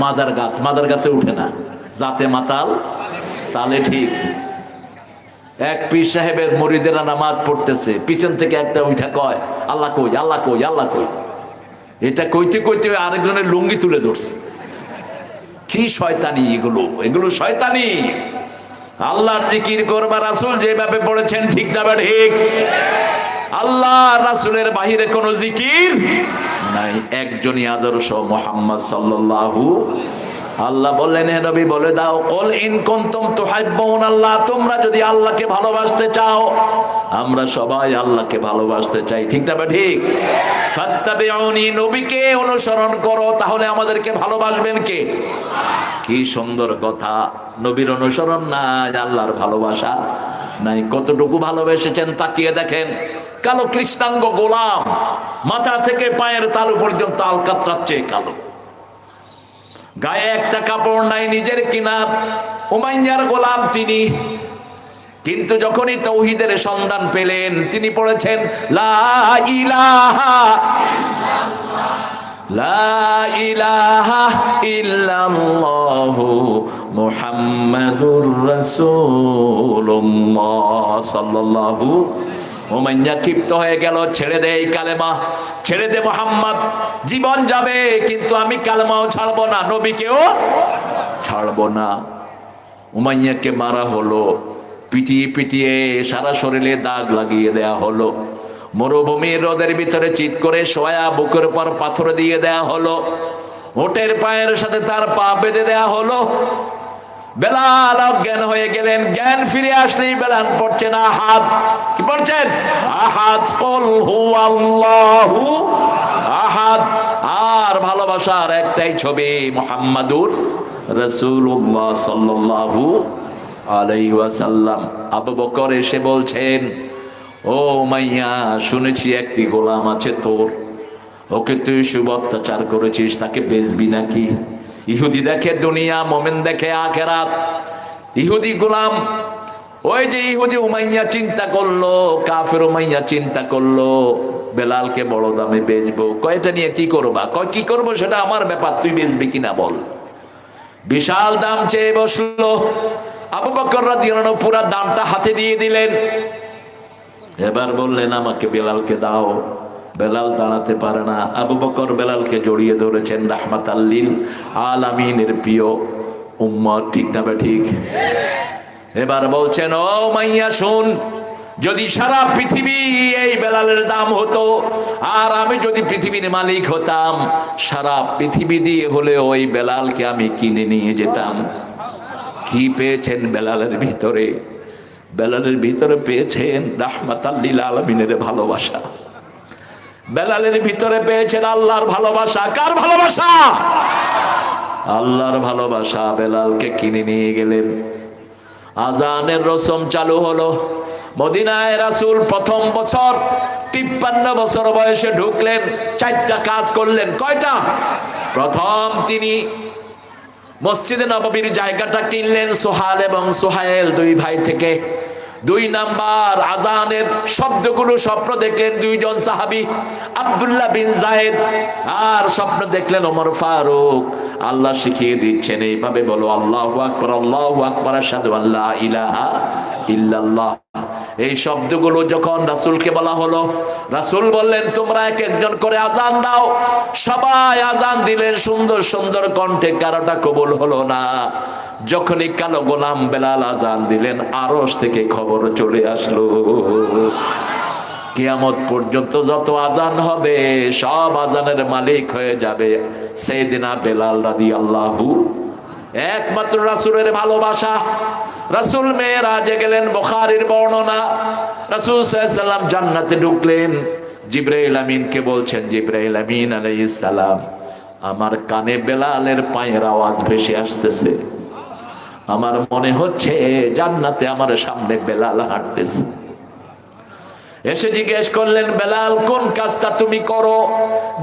মাদার গাছ। মাদার গাছে উঠে না, যাতে মাতাল তালে ঠিক। এক পীর সাহেবের মুরিদেরা নামাজ পড়তেছে, পিছন থেকে একটা উঠা কয় আল্লাহ কই, আল্লাহ কই, আল্লাহ কই। এটা কইতে কইতে আরেকজনের লুঙ্গি তুলে ধরছে। কি শয়তানি এগুলো, এগুলো শয়তানি। আল্লাহর জিকির করবা রাসূল যেভাবে বলেছেন, ঠিক না? ঠিক। আল্লাহ রাসূলের বাহিরে কোনো জিকির নাই, একজনই আদর্শ, মুহাম্মদ সাল্লাল্লাহু। আল্লাহ বললেন হে নবী বলে দাও, কুল ইন কুনতুম তুহিব্বুনাল্লাহ, তোমরা যদি আল্লাহকে ভালোবাসতে চাও, আমরা সবাই আল্লাহকে ভালোবাসতে চাই, ঠিক না? ঠিক। ফাত্তাবিউনি, নবীকে অনুসরণ করো, তাহলে আমাদেরকে ভালোবাসবেন কে? কি সুন্দর কথা। নবীর অনুসরণ নাই, আল্লাহর ভালোবাসা নাই। কতটুকু ভালোবেসেছেন তাকিয়ে দেখেন। কালো কৃষ্ণাঙ্গ গোলাম, মাথা থেকে পায়ের তালু পর্যন্ত আলকাতরার চেয়ে কালো, গায়ে একটা কাপড় নাই, নিজের কিনার, উমাইয়ার গোলাম তিনি। কিন্তু যখনই তাওহীদের সন্ধান পেলেন, তিনি পড়েছেন লা ইলাহা ইল্লাল্লাহ, লা ইলাহা ইল্লাল্লাহু মুহাম্মাদুর রাসূলুল্লাহ সাল্লাল্লাহু। উমাইয়া ক্ষিপ্ত হয়ে গেল, ছেড়ে দে এই কালেমা, ছেড়ে দে মুহাম্মদ, জীবন যাবে কিন্তু আমি কালেমাও ছাড়বো না, নবীকেও ছাড়বো না। উমাইয়াকে মারা হলো, পিটিয়ে পিটিয়ে সারা শরীরে দাগ লাগিয়ে দেয়া হলো। মরুভূমির রোদের ভিতরে চিৎ করে শোয়া, বুকের উপর পাথর দিয়ে দেয়া হলো। ওটের পায়ের সাথে তার পা বেঁধে দেয়া হলো। বেলাল অজ্ঞান হয়ে গেলেন। জ্ঞান ফিরে আসলেই বেলাল পড়ছেন আহাদ। কি পড়ছেন? আহাদ, কুল হুয়াল্লাহু আহাদ। আর ভালোবাসার একটাই ছবি, মুহাম্মাদুর রাসূলুল্লাহ সাল্লাল্লাহু আলাইহি ওয়াসাল্লাম। আবু বকর এসে বলছেন, ও মাইয়া, শুনেছি একটি গোলাম আছে তোর, ওকে তুই শুভ অত্যাচার করেছিস, তাকে বেচবি নাকি? ইহুদি দেখে দুনিয়া, মোমেন দেখে আখেরাত। ইহুদি গোলাম, ওই যে ইহুদি উমাইয়া চিন্তা করলো, কাফের উমাইয়া চিন্তা করলো বেলালকে বড় দামে বেচবো। কয়টা নিয়ে কি করবা? কয় কি করবো সেটা আমার ব্যাপার, তুই বেচবি কিনা বল। বিশাল দাম চেয়ে বসলো। আবু বকর রাদিয়াল্লাহু আনহু পুরা দামটা হাতে দিয়ে দিলেন। এবার বললেন, আমাকে বেলালকে দাও। বেলাল দাঁড়াতে পারে না। আবু বকর বেলালকে জড়িয়ে ধরেছেন, রাহমাতাল লিল আলামিনের প্রিয় উম্মত, ঠিক না ঠিক? এবার বলছেন, ও মাইয়া শুন, যদি সারা পৃথিবী এই বেলালের দাম হতো, আর আমি যদি পৃথিবীর মালিক হতাম, সারা পৃথিবী দিয়ে হলে ওই বেলালকে আমি কিনে নিয়ে যেতাম। কি পেয়েছেন বেলালের ভিতরে? বেলালের ভিতরে পেয়েছেন রাহমাতাল লিল আলামিনের ভালোবাসা। বেলালের ভিতরে পেয়েছেন আল্লাহর ভালোবাসা। কার ভালোবাসা? আল্লাহর ভালোবাসা। বেলালকে কিনে নিয়ে গেলেন। আজানের রসম চালু হলো। মদিনায় রাসূল প্রথম বছর 53 বছর বয়সে ঢুকলেন। 4টা কাজ করলেন। কয়টা? প্রথম, তিনি মসজিদে নববীর জায়গাটা কিনলেন সোহাল এবং সোহাইল, দুই ভাই থেকে। 2 নাম্বার, আজানের শব্দগুলো স্বপ্ন দেখলেন 2 জন সাহাবী, আব্দুল্লাহ বিন যায়েদ, আর স্বপ্ন দেখলেন ওমর ফারুক। আল্লাহ শিখিয়ে দিচ্ছেন, এইভাবে বলো, আল্লাহু আকবার, আল্লাহু আকবার, আশহাদু আল্লা ইলাহা ইল্লাল্লাহ। এই শব্দগুলো যখন রাসূলকে বলা হলো, রাসূল বললেন, তোমরা এক একজন করে আজান দাও। সবাই আজান দিলেন সুন্দর সুন্দর কণ্ঠে, কারোটা কবুল হলো না। যখনই কালো গোলাম বেলাল আজান দিলেন, আরশ থেকে খবর চলে আসলো, কিয়ামত পর্যন্ত যত আজান হবে সব আজানের মালিক হয়ে যাবে সাইয়েদনা বেলাল রাদিয়াল্লাহু। একমাত্র রাসূলের ভালোবাসা। রাসূল মেরাজে গেলেন, বুখারীর বর্ণনা। রাসূল সাল্লাল্লাহু আলাইহি সাল্লাম জান্নাতে ঢুকলেন। জিবরাইল আমিনকে বলছেন, জিবরাইল আমিন আলাইহিস সালাম, আমার কানে বেলালের পায়ের আওয়াজ ভেসে আসতেছে। আমার মনে হচ্ছে জান্নাতে আমার সামনে বেলাল হাঁটতেছে। এসে জিজ্ঞেস করলেন, বেলাল, কোন কাজটা তুমি করো?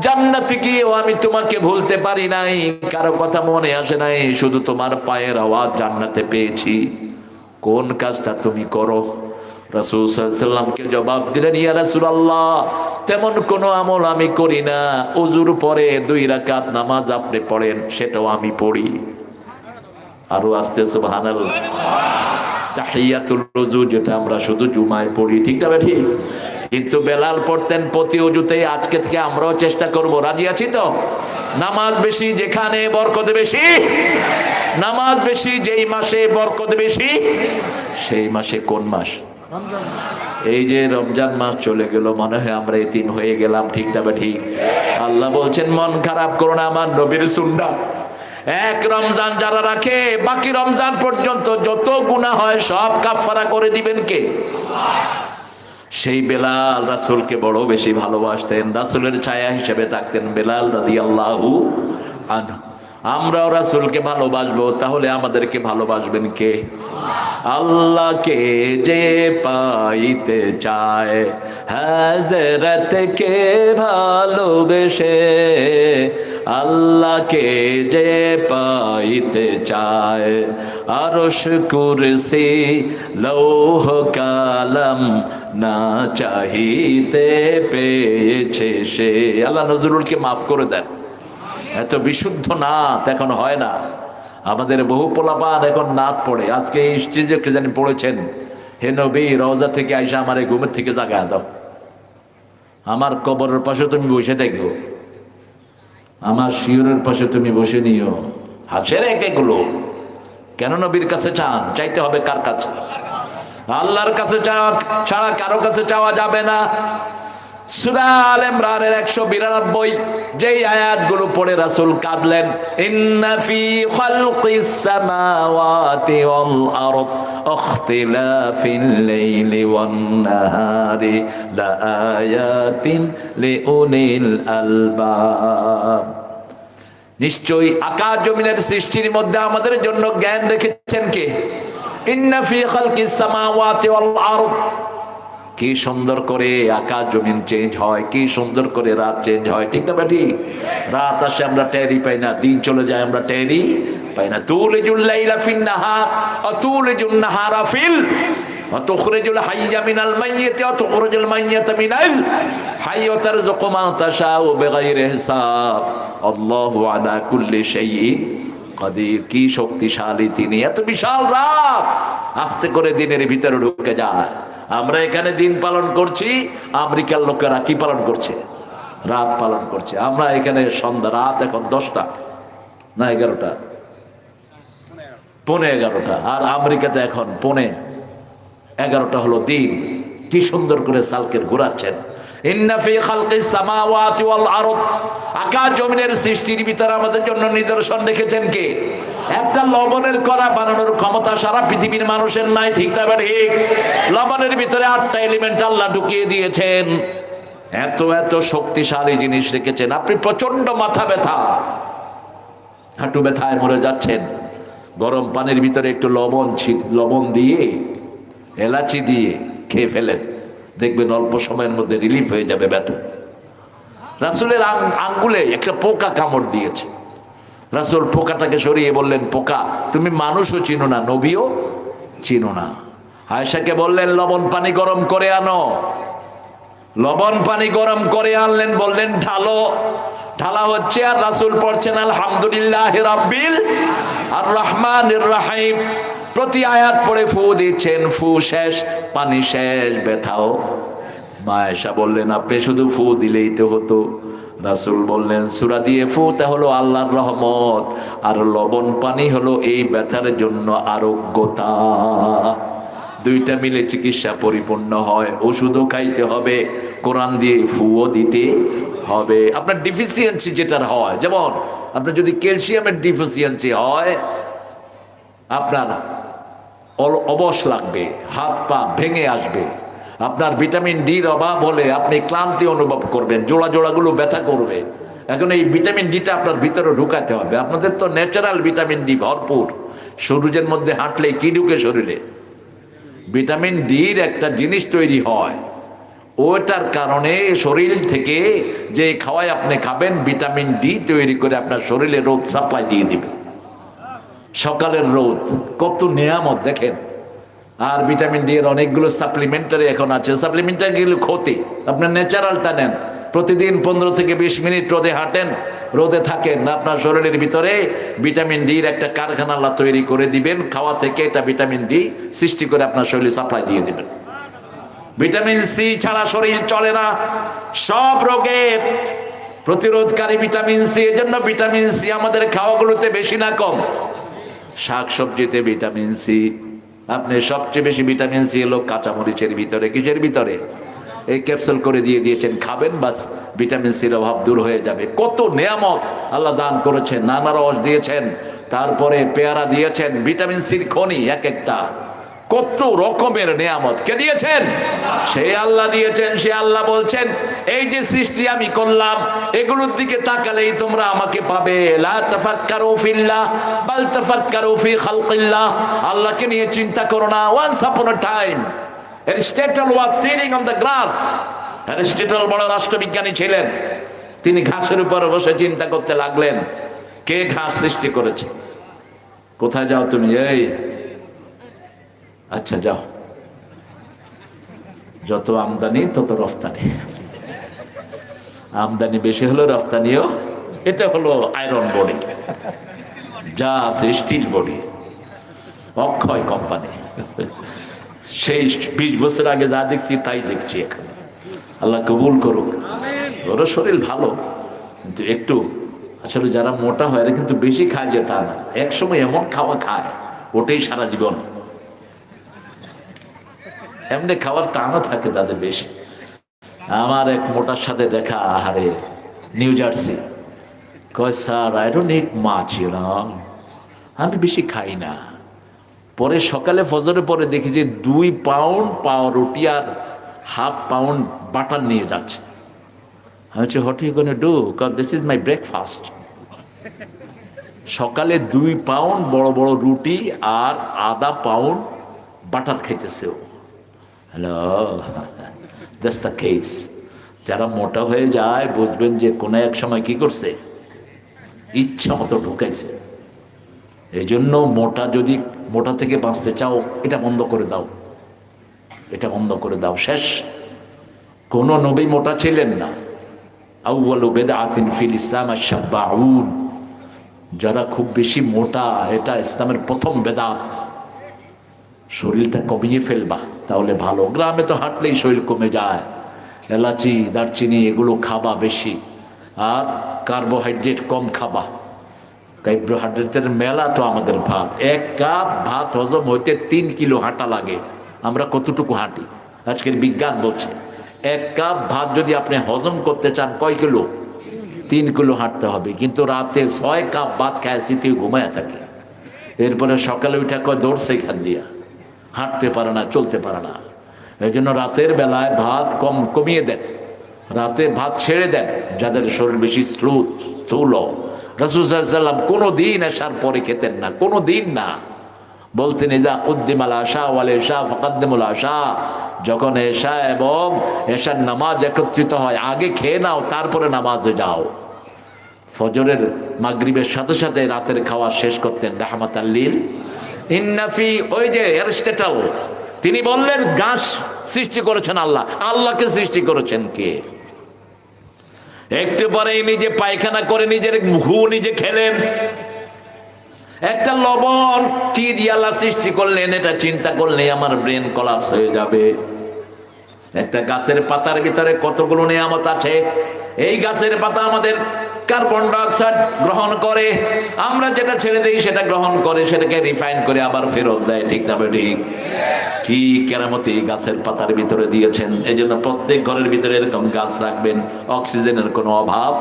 জান্নাতে গিয়েও আমি তোমাকে ভুলতে পারি নাই, কারো কথা মনে আসে নাই, শুধু তোমার পায়ের আওয়াজ জান্নাতে পেয়েছি। কোন কাজটা তুমি করো? রাসূল সাল্লাল্লাহু আলাইহি ওয়াসাল্লামকে জবাব দিলেন, ইয়া রাসূলুল্লাহ, তেমন কোনো আমল আমি করি না। ওযুর পরে 2 রাকাত নামাজ আপনি পড়েন, সেটাও আমি পড়ি। আরো আস্তে সুবহানাল্লাহ। তাহিয়াতুল ওযু, যেটা আমরা শুধু জুমায় পড়ি, ঠিক না ঠিক? কিন্তু বেলাল পড়তেন প্রতি ওযুতে। আজকে থেকে আমরাও চেষ্টা করব। রাজি আছি তো? নামাজ বেশি যেখানে বরকত বেশি। নামাজ বেশি যেই মাসে বরকত বেশি। সেই মাসে কোন মাস? এই যে রমজান মাস চলে গেল, মনে হয় আমরা এতিম হয়ে গেলাম, ঠিক না ঠিক? আল্লাহ বলছেন, মন খারাপ করো না, আমার নবীর সুন্নাত। এক রমজান যারা রাখে, বাকি রমজান পর্যন্ত যত গুনাহ হয় সব কাফারা করে দিবেন কে? সেই বেলাল রাসূলকে বড় বেশি ভালোবাসতেন, রাসূলের ছায়া হিসেবে থাকতেন বেলাল রাদিয়াল্লাহু আনহু। আমরাও রাসূলকে ভালোবাসবো, তাহলে আমাদেরকে ভালোবাসবেন কে? আল্লাহকে যে পাইতে চায় হযরতকে ভালোবেসে, আল্লাহকে যে পাইতে চায় আরশ কুরসি লৌহ কালাম না চাহিতে পেয়েছে সে। আল্লাহ নজরুলকে মাফ করে দেন। এত বিশুদ্ধ নাত এখন হয় না। আমাদের বহু পোলাপান এখন নাত পড়ে। আজকে এই স্টেজে কে জানি পড়েছেন, হে নবী, রওজা থেকে আইসা আমার এই ঘুমের থেকে জাগায় দাও, আমার কবরের পাশে তুমি বসে দেখো, আমার শিয়রের পাশে তুমি বসে নিও। হাসের এগুলো কেন নবীর কাছে চান? চাইতে হবে কার কাছে? আল্লাহর কাছে চাওয়া ছাড়া কারো কাছে চাওয়া যাবে না। সূরা আলে ইমরানের 192 যেই আয়াতগুলো পড়ে রাসূল কাঁদলেন, ইন্না ফি খালকিস সামাওয়াতি ওয়াল আরদ ইখতিলাফিল লাইলি ওয়ান নাহারি লাআয়াতিন লিউলিল আলবাব। নিশ্চয়ই আকাশ জমিনের সৃষ্টির মধ্যে আমাদের জন্য জ্ঞান রেখেছেন কে? ইন্না ফি খালকিস সামাওয়াতি ওয়াল আরদ, কি সুন্দর করে আকাশ জমিন চেঞ্জ হয়, কি সুন্দর করে রাত চেঞ্জ হয়, ঠিক না বেটি? রাত আসে আমরা টেরি পাই না, দিন চলে যায় আমরা টেরি পাই না। তুলিজুল লাইলা ফিন নাহার ওয়া তুলিজুন নাহারা ফিল ওয়া তুখরিজুল হাইয়া মিনাল মাইয়িতি ওয়া তুখরিজুল মাইয়িতা মিনাল হাইয়্যি ওয়া তারযুকু মান তাশাউ বিগাইরি হিসাব, আল্লাহু আলা কুল্লি শাইইন কাদির। কি শক্তিশালী তিনি! এত বিশাল রাত আস্তে করে দিনের ভিতরে ঢুকে যায়। আমরা এখানে দিন পালন করছি, আমেরিকার লোকেরা কি পালন করছে? রাত পালন করছে। আমরা এখানে সন্ধ্যা, রাত এখন 10টা না 11টা, পৌনে 11টা, আর আমেরিকাতে এখন পৌনে 11টা হলো দিন। কি সুন্দর করে সালকের ঘোরাচ্ছেন। ইন্না ফি খালকিস সামাওয়াতি ওয়াল আরদ, আকাশ জমিনের সৃষ্টির ভিতরে আমাদের জন্য নিদর্শন রেখেছেন কে? একটা লবণের কড়া বানানোর ক্ষমতা সারা পৃথিবীর মানুষের নাই, ঠিক না ঠিক? লবণের ভিতরে 8টা এলিমেন্ট আল্লাহ ঢুকিয়ে দিয়েছেন। এত এত শক্তিশালী জিনিস রেখেছেন। আপনি প্রচন্ড মাথা ব্যথা, হাঁটু ব্যথায় মরে যাচ্ছেন, গরম পানির ভিতরে একটু লবণ দিয়ে, এলাচি দিয়ে খেয়ে ফেলেন, দেখবেন অল্প সময়ের মধ্যে রিলিফ হয়ে যাবে ব্যথা। রাসূলের আঙ্গুলে একটা পোকা কামড় দিয়েছে। রাসূল পোকাটাকে সরিয়ে বললেন, পোকা তুমি মানুষও চিনো না, নবীও চিনো না। আয়েশাকে বললেন, লবণ পানি গরম করে আনো। লবণ পানি গরম করে আনলেন, বললেন ঢালো। ঢালা হচ্ছে, আর রাসূল পড়ছেন আলহামদুলিল্লাহি রাব্বিল আর রহমানির রহিম। প্রতি আয়াত পড়ে ফু দিচ্ছেন, ফু শেষ, পানি শেষ, ব্যথাও। মা আয়েশা বললেন, আপনি শুধু ফু দিলেই তো হতো। রাসূল বললেন, সূরা দিয়ে ফু তা হলো আল্লাহর রহমত, আর লবণ পানি হলো এই ব্যথার জন্য আরোগ্যতা। দুইটা মিলে চিকিৎসা পরিপূর্ণ হয়। ওষুধও খাইতে হবে, কোরআন দিয়ে ফুও দিতে হবে। আপনার ডিফিসিয়েন্সি যেটার হয়, যেমন আপনার যদি ক্যালসিয়ামের ডিফিসিয়েন্সি হয়, আপনার অবশ লাগবে, হাত পা ভেঙে আসবে। আপনার ভিটামিন ডির অভাব হলে আপনি ক্লান্তি অনুভব করবেন, জোড়া জোড়াগুলো ব্যথা করবে। এখন এই ভিটামিন ডিটা আপনার ভিতরে ঢুকাতে হবে। আপনাদের তো ন্যাচারাল ভিটামিন ডি ভরপুর। সূর্যের মধ্যে হাঁটলে কি ঢুকে শরীরে? ভিটামিন ডির একটা জিনিস তৈরি হয়, ওটার কারণে শরীর থেকে যে খাওয়াই আপনি খাবেন, ভিটামিন ডি তৈরি করে আপনার শরীরে রোদ সাপ্লাই দিয়ে দিবে। সকালের রোদ কত নেয়ামত দেখেন। আর ভিটামিন ডি এর অনেকগুলো সাপ্লিমেন্টারি এখন আছে। সাপ্লিমেন্টারি গুলো ক্ষতি, আপনার ন্যাচারালটা নেন। প্রতিদিন 15 থেকে 20 মিনিট রোদে হাঁটেন, রোদে থাকেন, আপনার শরীরের ভিতরে ভিটামিন ডির একটা কারখানা আল্লাহ তৈরি করে দিবেন। খাওয়া থেকে এটা ভিটামিন ডি সৃষ্টি করে আপনার শরীরে সাপ্লাই দিয়ে দিবেন। ভিটামিন সি ছাড়া শরীর চলে না। সব রোগের প্রতিরোধকারী ভিটামিন সি। এজন্য ভিটামিন সি আমাদের খাওয়াগুলোতে বেশি না কম? শাক সবজিতে ভিটামিন সি। আপনি সবচেয়ে বেশি ভিটামিন সি হলো কাঁচামরিচের ভিতরে। কিসের ভিতরে? এই ক্যাপসুল করে দিয়ে দিয়েছেন, খাবেন, বাস ভিটামিন সির অভাব দূর হয়ে যাবে। কত নেয়ামত আল্লাহ দান করেছেন। নানা রস দিয়েছেন, তারপরে পেয়ারা দিয়েছেন, ভিটামিন সির খনি এক একটা। কত রকমের নেয়ামত কে দিয়েছেন? সে আল্লাহ দিয়েছেন। সে আল্লাহ বলছেন, এই যে সৃষ্টি আমি করলাম, এগুলোর দিকে তাকালেই তোমরা আমাকে পাবে। লা তাফাক্কারু ফিল্লাহ বাল তাফাক্কারু ফি খালকিল্লাহ। আল্লাহকে নিয়ে চিন্তা করো না। Once upon a time Aristotle was sitting on the grass. Aristotle বড় রাষ্ট্রবিজ্ঞানী ছিলেন। তিনি ঘাসের উপর বসে চিন্তা করতে লাগলেন, কে ঘাস সৃষ্টি করেছে? কোথায় যাও তুমি? এই আচ্ছা যাও, যত আমদানি তত রফতানি। আমদানি বেশি হলো, রফতানিও। এটা হলো আয়রন বডি, যা আছে স্টিল বডি, অক্ষয় কোম্পানি। সেই 20 বছর আগে যা দেখছি তাই দেখছি এখন। আল্লাহ কবুল করুক। ওর শরীর ভালো, কিন্তু একটু আসলে যারা মোটা হয় এরা কিন্তু বেশি খায় যে তা না। এক সময় এমন খাওয়া খায়, ওটাই সারা জীবন। এমনি খাওয়ার টানও থাকে তাদের বেশি। আমার এক মোটার সাথে দেখা, আহারে, নিউ জার্সি। কয়, sir I don't it much, আমি বেশি খাই না। পরে সকালে ফজরের পরে দেখি যে 2 পাউন্ড পাউরুটি আর ½ পাউন্ড বাটার নিয়ে যাচ্ছে। আমি বলছি, what you gonna do? Cause this is my breakfast. সকালে 2 পাউন্ড বড় বড় রুটি আর আধা পাউন্ড বাটার খাইতেছে ও। Hello, that's the case. যারা মোটা হয়ে যায় বুঝবেন যে কোনো এক সময় কি করছে, ইচ্ছা মতো ঢুকাইছে। এই জন্য মোটা থেকে বাঁচতে চাও, এটা বন্ধ করে দাও, এটা বন্ধ করে দাও, শেষ। কোন নবী মোটা ছিলেন না। আউয়ালু বিদআতিন ফিল ইসলাম আশ-শাব্বাউন, যারা খুব বেশি মোটা, এটা ইসলামের প্রথম বেদাত। শরীরটা কমিয়ে ফেলবা তাহলে ভালো। গ্রামে তো হাঁটলেই শরীর কমে যায়। এলাচি, দারচিনি এগুলো খাবা বেশি, আর কার্বোহাইড্রেট কম খাবা। কার্বোহাইড্রেটের মেলা তো আমাদের ভাত। 1 কাপ ভাত হজম হইতে 3 কিলো হাঁটা লাগে। আমরা কতটুকু হাঁটি? আজকের বিজ্ঞান বলছে 1 কাপ ভাত যদি আপনি হজম করতে চান কয় কিলো? 3 কিলো হাঁটতে হবে। কিন্তু রাতে 6 কাপ ভাত খায় শীতে ঘুমায় থাকে। এরপরে সকালে উঠে কয় দৌড়ছে এখান দিয়া, হাঁটতে পারে না, চলতে পারে না। এই জন্য রাতের বেলায় ভাত কমিয়ে দেন, রাতে ভাত ছেড়ে দেন যাদের শরীর বেশি স্থূল। রাসূল সাল্লাল্লাহু আলাইহি ওয়াসাল্লাম কোনো দিন এশার পরে খেতেন না, কোনো দিন না। বলতেন ইযা কুদ্দিমাল আশা ওয়াল ইশা ফাকাদ্দিমুল আশা, যখন এশা এবং এশার নামাজ একত্রিত হয় আগে খেয়ে নাও, তারপরে নামাজে যাও। ফজরের মাগরিবের সাথে সাথে রাতের খাওয়া শেষ করতেন রাহমাতাল লিল ইন্নাফি। ওই যে অ্যারিস্টটল, তিনি বললেন ঘাস সৃষ্টি করেছেন আল্লাহ। আল্লাহকে সৃষ্টি করেছেন কে? একটু পরেই নিজে পায়খানা করে নিজের ঘু নিজে খেলেন। একটা লবণ কি দিয়ে আল্লাহ সৃষ্টি করলেন, এটা চিন্তা করলে আমার ব্রেন কলাপস হয়ে যাবে। একটা গাছের পাতার ভিতরে কতগুলো নিয়ামত আছে। এই গাছের পাতা আমাদের কার্বন ডাইঅক্সাইড গ্রহণ করে, আমরা যেটা ছেড়ে দিই সেটা গ্রহণ করে, সেটাকে রিফাইন করে আবার ফেরত দেয়। ঠিক না ঠিক? কি কেরামতি গাছের পাতার ভিতরে দিয়েছেন। এই জন্য প্রত্যেক ঘরের ভিতরে এরকম গাছ রাখবেন, অক্সিজেনের কোনো অভাব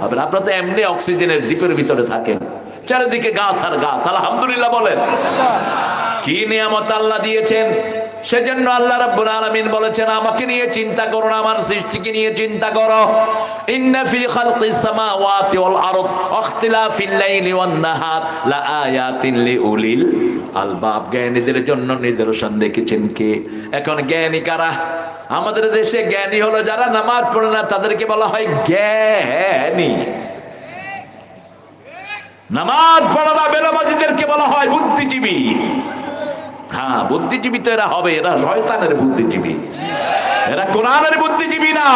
হবে না। আপনারা তো এমনি অক্সিজেনের দ্বীপের ভিতরে থাকেন, চারিদিকে গাছ আর গাছ। আলহামদুলিল্লাহ বলেন। কি নিয়ামত আল্লাহ দিয়েছেন। সেজন্য আল্লাহ রাব্বুল আলামিন বলেছেন আমাকে নিয়ে চিন্তা করো না, আমার সৃষ্টিকে নিয়ে চিন্তা করো। ইন্না ফি খালকিস সামাওয়াতি ওয়াল আরদ ওয়াখতিলাফিল লাইলি ওয়ান নাহার লাআয়াতিন লিউলিল আলবাব। জ্ঞানীদের জন্য নিদর্শন দেখেছেন কে? এখন জ্ঞানী কারা? আমাদের দেশে জ্ঞানী হলো যারা নামাজ পড়ে না, তাদেরকে বলা হয় জ্ঞানী। নামাজ পড়া না বেনামাজিদেরকে বলা হয় বুদ্ধিজীবী। হ্যাঁ, বুদ্ধিজীবী তো এরা হবে, এরা শয়তানের বুদ্ধিজীবী, এরা কোরআনের বুদ্ধিজীবী না।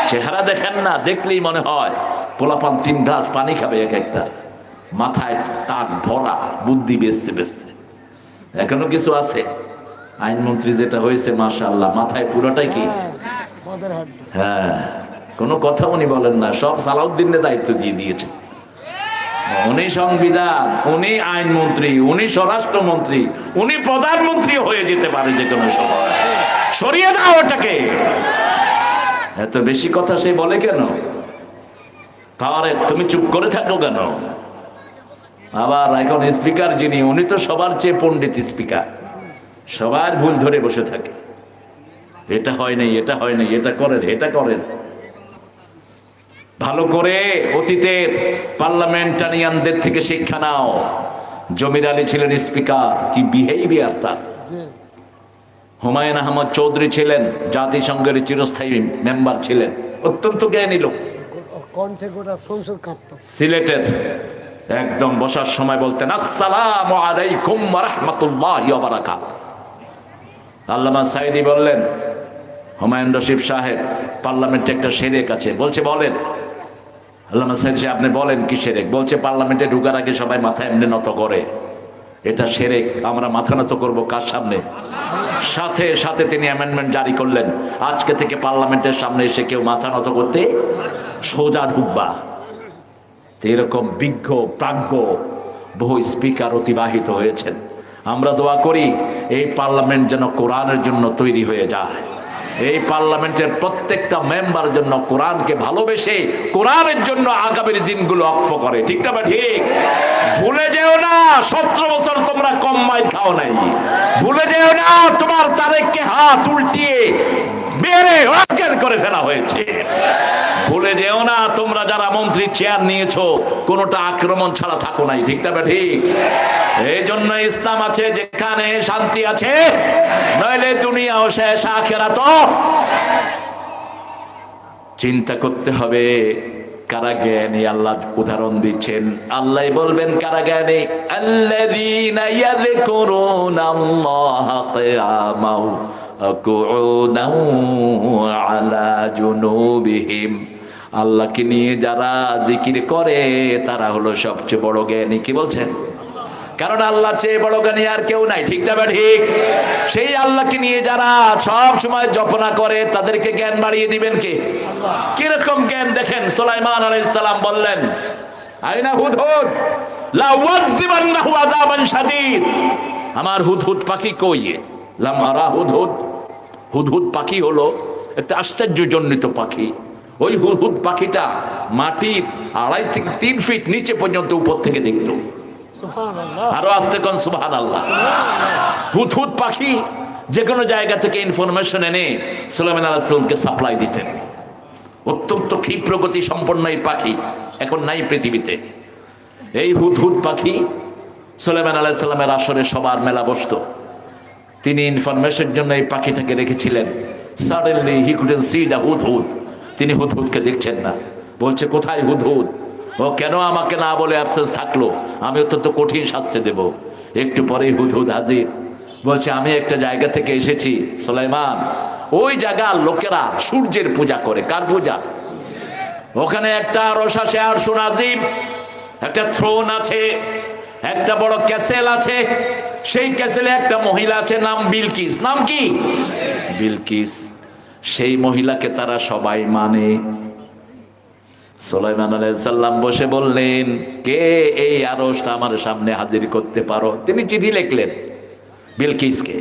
চেহারা দেখেন না, দেখলেই মনে হয় পোলাপান 3 গ্লাস পানি খাবে এক একটা, মাথায় টাক ভরা, বুদ্ধি বেচতে বেচতে। এখনো কিছু আছে। আইনমন্ত্রী যেটা হয়েছে মাশাআল্লাহ, মাথায় পুরোটাই কি, হ্যাঁ, কোনো কথা উনি বলেন না, সব সালাউদ্দিনের দায়িত্ব দিয়ে দিয়েছে। উনি সংবিধান, উনি আইনমন্ত্রী, উনি স্বরাষ্ট্রমন্ত্রী, উনি প্রধানমন্ত্রী হয়ে যেতে পারে যে কোনো সময়। সরিয়ে দাও ওটাকে। এত বেশি কথা সে বলে কেন? তাহলে তুমি চুপ করে থাকো কেন? আবার এখন স্পিকার যিনি, উনি তো সবার চেয়ে পণ্ডিত স্পিকার, সবার ভুল ধরে বসে থাকে। এটা হয় নাই, এটা হয় নাই, এটা করেন, এটা করেন। ভালো করে অতীতের পার্লামেন্টারিয়ানদের থেকে শিক্ষা নাও। জমির আলী ছিলেন স্পিকার, কি বিহেভিয়ার তার। হুমায়ুন আহমদ চৌধুরী ছিলেন জাতিসংঘের চিরস্থায়ী মেম্বার ছিলেন, অত্যন্ত জ্ঞানী লোক। সিলেটের একদম বসার সময় বলতেন আসসালামু আলাইকুম ওয়া রাহমাতুল্লাহি ওয়া বারাকাতুহু। আল্লামা সাঈদী বললেন হুমায়ুন রশিদ সাহেব পার্লামেন্টে একটা সেরেক আছে, বলছে বলেন। আল্লামা সাঈদী সাহেব আপনি বলেন কি সেরেক? বলছে পার্লামেন্টে ঢোকার আগে সবাই মাথা এমনি নত করে, এটা সেরেক। আমরা মাথা নত করবো কার সামনে? সাথে সাথে তিনি অ্যামেন্ডমেন্ট জারি করলেন, আজকে থেকে পার্লামেন্টের সামনে এসে কেউ মাথা নত করতে সোজা ঢুকবা। এরকম বিজ্ঞ প্রাজ্ঞ বহু স্পিকার অতিবাহিত হয়েছেন। আমরা দোয়া করি এই পার্লামেন্ট যেন কোরআনের জন্য তৈরি হয়ে যায়। এই পার্লামেন্টের প্রত্যেকটা মেম্বার জন্য কোরআনকে ভালোবেসে কোরআনের জন্য আগামীর দিনগুলো অক্ষ করে। ঠিক না? ঠিক। ভুলে যেও না 17 বছর তোমরা কম মাইর খাও নাই। ভুলে যেও না তোমার তারেককে হাত উল্টিয়ে মেরে অজ্ঞান করে ফেলা হয়েছে। ভুলে যেও না, তোমরা যারা মন্ত্রী চেয়ার নিয়েছো কোনোটা আক্রমণ ছাড়া থাকো নাই, ঠিক না ঠিক? এই জন্য ইসলাম আছে, যেখানে শান্তি আছে, নইলে দুনিয়াও শেষ, আখিরাতও। চিন্তা করতে হবে কারা জ্ঞানী। আল্লাহ উদাহরণ দিচ্ছেন, আল্লাহ বলবেন কারা জ্ঞানী, আল্লাযীনা ইয়াযকুরুনাল্লাহা কিয়ামান ওয়া কুউদান ওয়া আলা জুনুবিহিম। আল্লাহকে নিয়ে যারা জিকির করে তারা হলো সবচেয়ে বড় জ্ঞানী। কি বলছেন? কারণ আল্লাহ চেয়ে বড় জ্ঞানী আর কেউ নাই, ঠিক না ঠিক? সেই আল্লাহকে নিয়ে যারা সব সময় জপনা করে তাদেরকে জ্ঞান বাড়িয়ে দিবেন কে? কিরকম জ্ঞান দেখেন, সুলাইমান আলাইহিস সালাম বললেন, আইনা হুদহুদ লা ওয়াযিবান্নাহু আযাবান শাদীদ। আমার হুদহুদ পাখি কই? লাম আরা হুদহুদ। হুদহুদ পাখি হলো একটা আশ্চর্যজনিত পাখি। ওই হুদহুদ পাখিটা মাটির 2.5 থেকে 3 ফিট নিচে পর্যন্ত উপর থেকে দেখতো। আরো আস্তে কোন সুবহানাল্লাহ। হুদহুদ পাখি যে কোনো জায়গা থেকে ইনফরমেশন এনে সুলাইমান আলাইহিস সালামকে সাপ্লাই দিতেন। অত্যন্ত ক্ষিপ্র গতি সম্পন্ন এই পাখি এখন নাই পৃথিবীতে। এই হুদহুদ পাখি সুলাইমান আলাইহিস সালামের আসরে সবার মেলা বসতো। তিনি ইনফরমেশনের জন্য এই পাখিটাকে রেখেছিলেন। Suddenly he couldn't see the হুদহুদ। তিনি হুদহুদকে দেখছেন না। বলছে, কোথায় হুদহুদ? ও কেন আমাকে না বলে অ্যাবসেন্স থাকলো? আমি অত্যন্ত কঠিন শাস্তি দেব। একটু পরেই হুদহুদ হাজির। বলছে, আমি একটা জায়গা থেকে এসেছি সুলাইমান। ওই জায়গার লোকেরা সূর্যের পূজা করে। কার পূজা? ওখানে একটা আরশ আছে, আরশুন আযীম, একটা থ্রোন আছে, একটা বড় ক্যাসেল আছে। সেই ক্যাসেলে একটা মহিলা আছে, নাম বিলকিস। নাম কি? বিলকিস। সেই মহিলাকে তারা সবাই মানে। সুলাইমান আলাইহিস সালাম বসে বললেন, কে এই আরশটা আমার সামনে হাজির করতে পারো? তিনি চিঠি লিখলেন বিলকিসকে।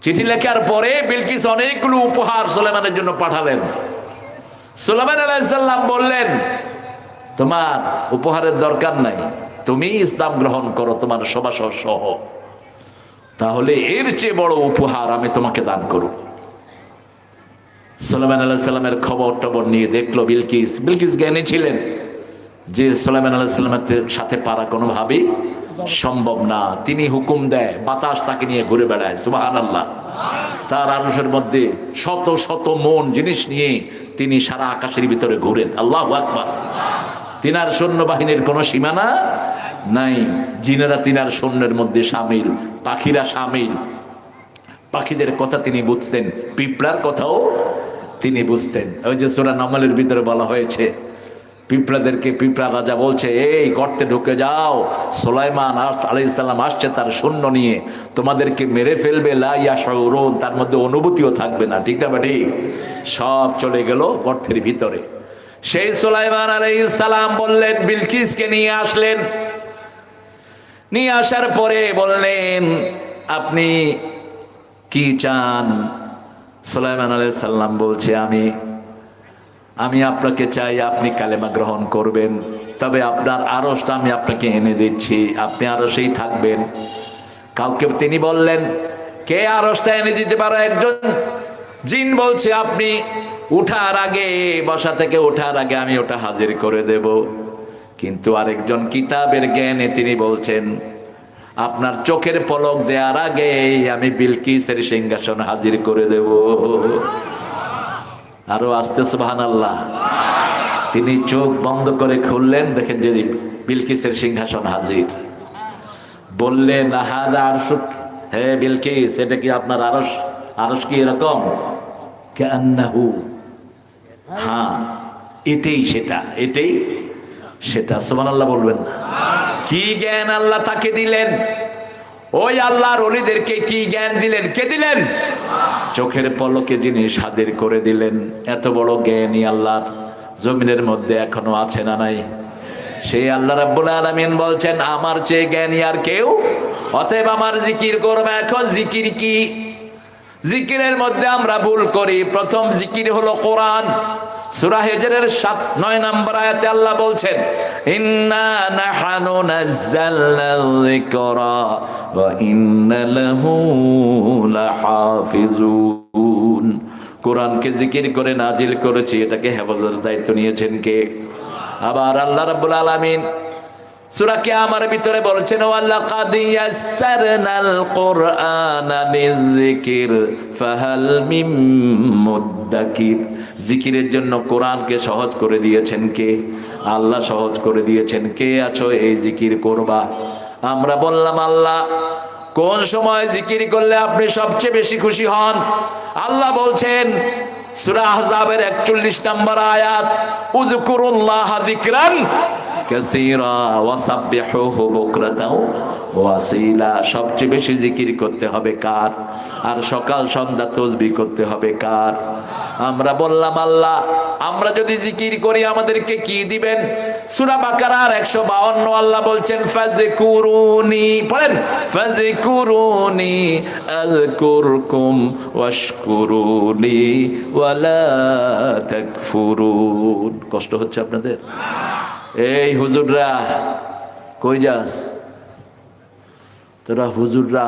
চিঠি লেখার পরে বিলকিস অনেকগুলো উপহার সুলাইমানের জন্য পাঠালেন। সুলাইমান আলাইহিস সালাম বললেন, তোমার উপহারের দরকার নাই, তুমি ইসলাম গ্রহণ করো তোমার সভাসদ সহ, তাহলে এর চেয়ে বড় উপহার আমি তোমাকে দান করব। সুলাইমান আলাইহিস সালামের খবর টবর নিয়ে দেখলো বিলকিস। বিলকিস জ্ঞানী ছিলেন যে সুলাইমান আলাইহিস সালামের সাথে পারা কোনোভাবেই সম্ভব না। তিনি হুকুম দেয়, বাতাস তাকে নিয়ে ঘুরে বেড়ায়। সুবহানাল্লাহ। তার আরশের মধ্যে শত শত মন জিনিস নিয়ে তিনি সারা আকাশের ভিতরে ঘুরেন। আল্লাহু আকবার। তিনার সৈন্যবাহিনীর কোনো সীমানা নাই। জিনেরা তিনার সৈন্যের মধ্যে সামিল, পাখিরা সামিল। পাখিদের কথা তিনি বুঝতেন, পিঁপড়ার কথাও তিনি বুঝতেন। ওই যে সূরা নামলের ভিতরে বলা হয়েছে, পিঁপড়াদেরকে পিঁপড়া রাজা বলছে, এই গর্তে ঢুকে যাও, সুলাইমান আলাইহিস সালাম আসছে তার সৈন্য নিয়ে, তোমাদেরকে মেরে ফেলবে। লা ইয়াশউরুন, তার মধ্যে অনুভূতিও থাকবে না, ঠিক না ঠিক? সব চলে গেল গর্তের ভিতরে। সেই সুলাইমান আলাইহিস সালাম বললেন, বিলকিসকে নিয়ে আসলেন। নিয়ে আসার পরে বললেন, আপনি কি চান? সুলাইমান আলাইহিস সালাম বলছে, আমি আপনাকে চাই আপনি কালেমা গ্রহণ করবেন, তবে আপনার আরশটা আমি আপনাকে এনে দিচ্ছি, আপনি আরশেই থাকবেন। কাউকে তিনি বললেন, কে আরশটা এনে দিতে পারো? একজন জিন বলছে, আপনি উঠার আগে, বসা থেকে ওঠার আগে আমি ওটা হাজির করে দেব। কিন্তু আরেকজন কিতাবের জ্ঞানে তিনি বলছেন, আপনার চোখের পলক দেওয়ার আগে আমি বিলকিসের সিংহাসন হাজির করে দেব। আরো আস্তে সুবহানাল্লাহ। তিনি চোখ বন্ধ করে খুললেন, দেখেন যে বিলকিসের সিংহাসন হাজির। বললেন, হাদা আরশুক, হে বিলকিস, এটা কি আপনার আরশ? আরশ কি এরকম? কান্নাহু, হ্যাঁ এটাই সেটা, এটাই সেটা। সুবহানাল্লাহ বলবেন না? কি জ্ঞান আল্লাহ তাকে দিলেন! ওই আল্লাহর ওলিদেরকে কি জ্ঞান দিলেন? কে দিলেন? চোখের পলকে জিনিস হাজির করে দিলেন। এত বড় জ্ঞানী আল্লাহর জমিনের মধ্যে এখনো আছে না নাই? সেই আল্লাহ রাব্বুল আলামিন বলছেন, আমার চেয়ে জ্ঞানী আর কেউ? অতএব আমার জিকির করবে। এখন জিকির কি? জিকিরের মধ্যে আমরা ভুল করি। প্রথম জিকির হলো কোরআন। সূরা হিজরের 7-9 নম্বর আয়াতে আল্লাহ বলছেন, ইন্না নাহনু নাযালনা যিকরা ওয়া ইন্না লাহু লাহাফিজুন। কোরআনকে জিকির করে নাজিল করেছি, এটাকে হেফাজতের দায়িত্ব নিয়েছেন কে? আবার আল্লাহ রাব্বুল আলামিন সূরা কিয়ামার ভিতরে বলছেন, ওয়ালাকাদ ইয়াসসারনাল কুরআনা লিযিকির ফাহাল মিন মুদ্দাকির। জিকিরের জন্য কোরআনকে সহজ করে দিয়েছেন কে? আল্লাহ সহজ করে দিয়েছেন। কে আছো এই জিকির করবা? আমরা বললাম, আল্লাহ কোন সময় জিকির করলে আপনি সবচেয়ে বেশি খুশি হন? আল্লাহ বলছেন সূরা আহজাবের 41 নম্বর আয়াত, উযকুরুল্লাহা যিকরান কাসীরা ওয়াসাব্বিহুহু বুকরাতাও ওয়াসীলা। সবচেয়ে বেশি জিকির করতে হবে কার? আর সকাল সন্ধ্যা তাসবিহ করতে হবে কার? আমরা বললাম, আল্লাহ আমরা যদি জিকির করি আমাদেরকে কি দিবেন? সূরা বাকারার 152 আল্লাহ বলছেন, ফাযকুরুনি, পড়েন, ফাযকুরুনি আযকুরকুম ওয়াশকুরুনি ওয়ালা তাকফুরুন। কষ্ট হচ্ছে আপনাদের? এই হুজুররা কই যাস তোরা? হুজুররা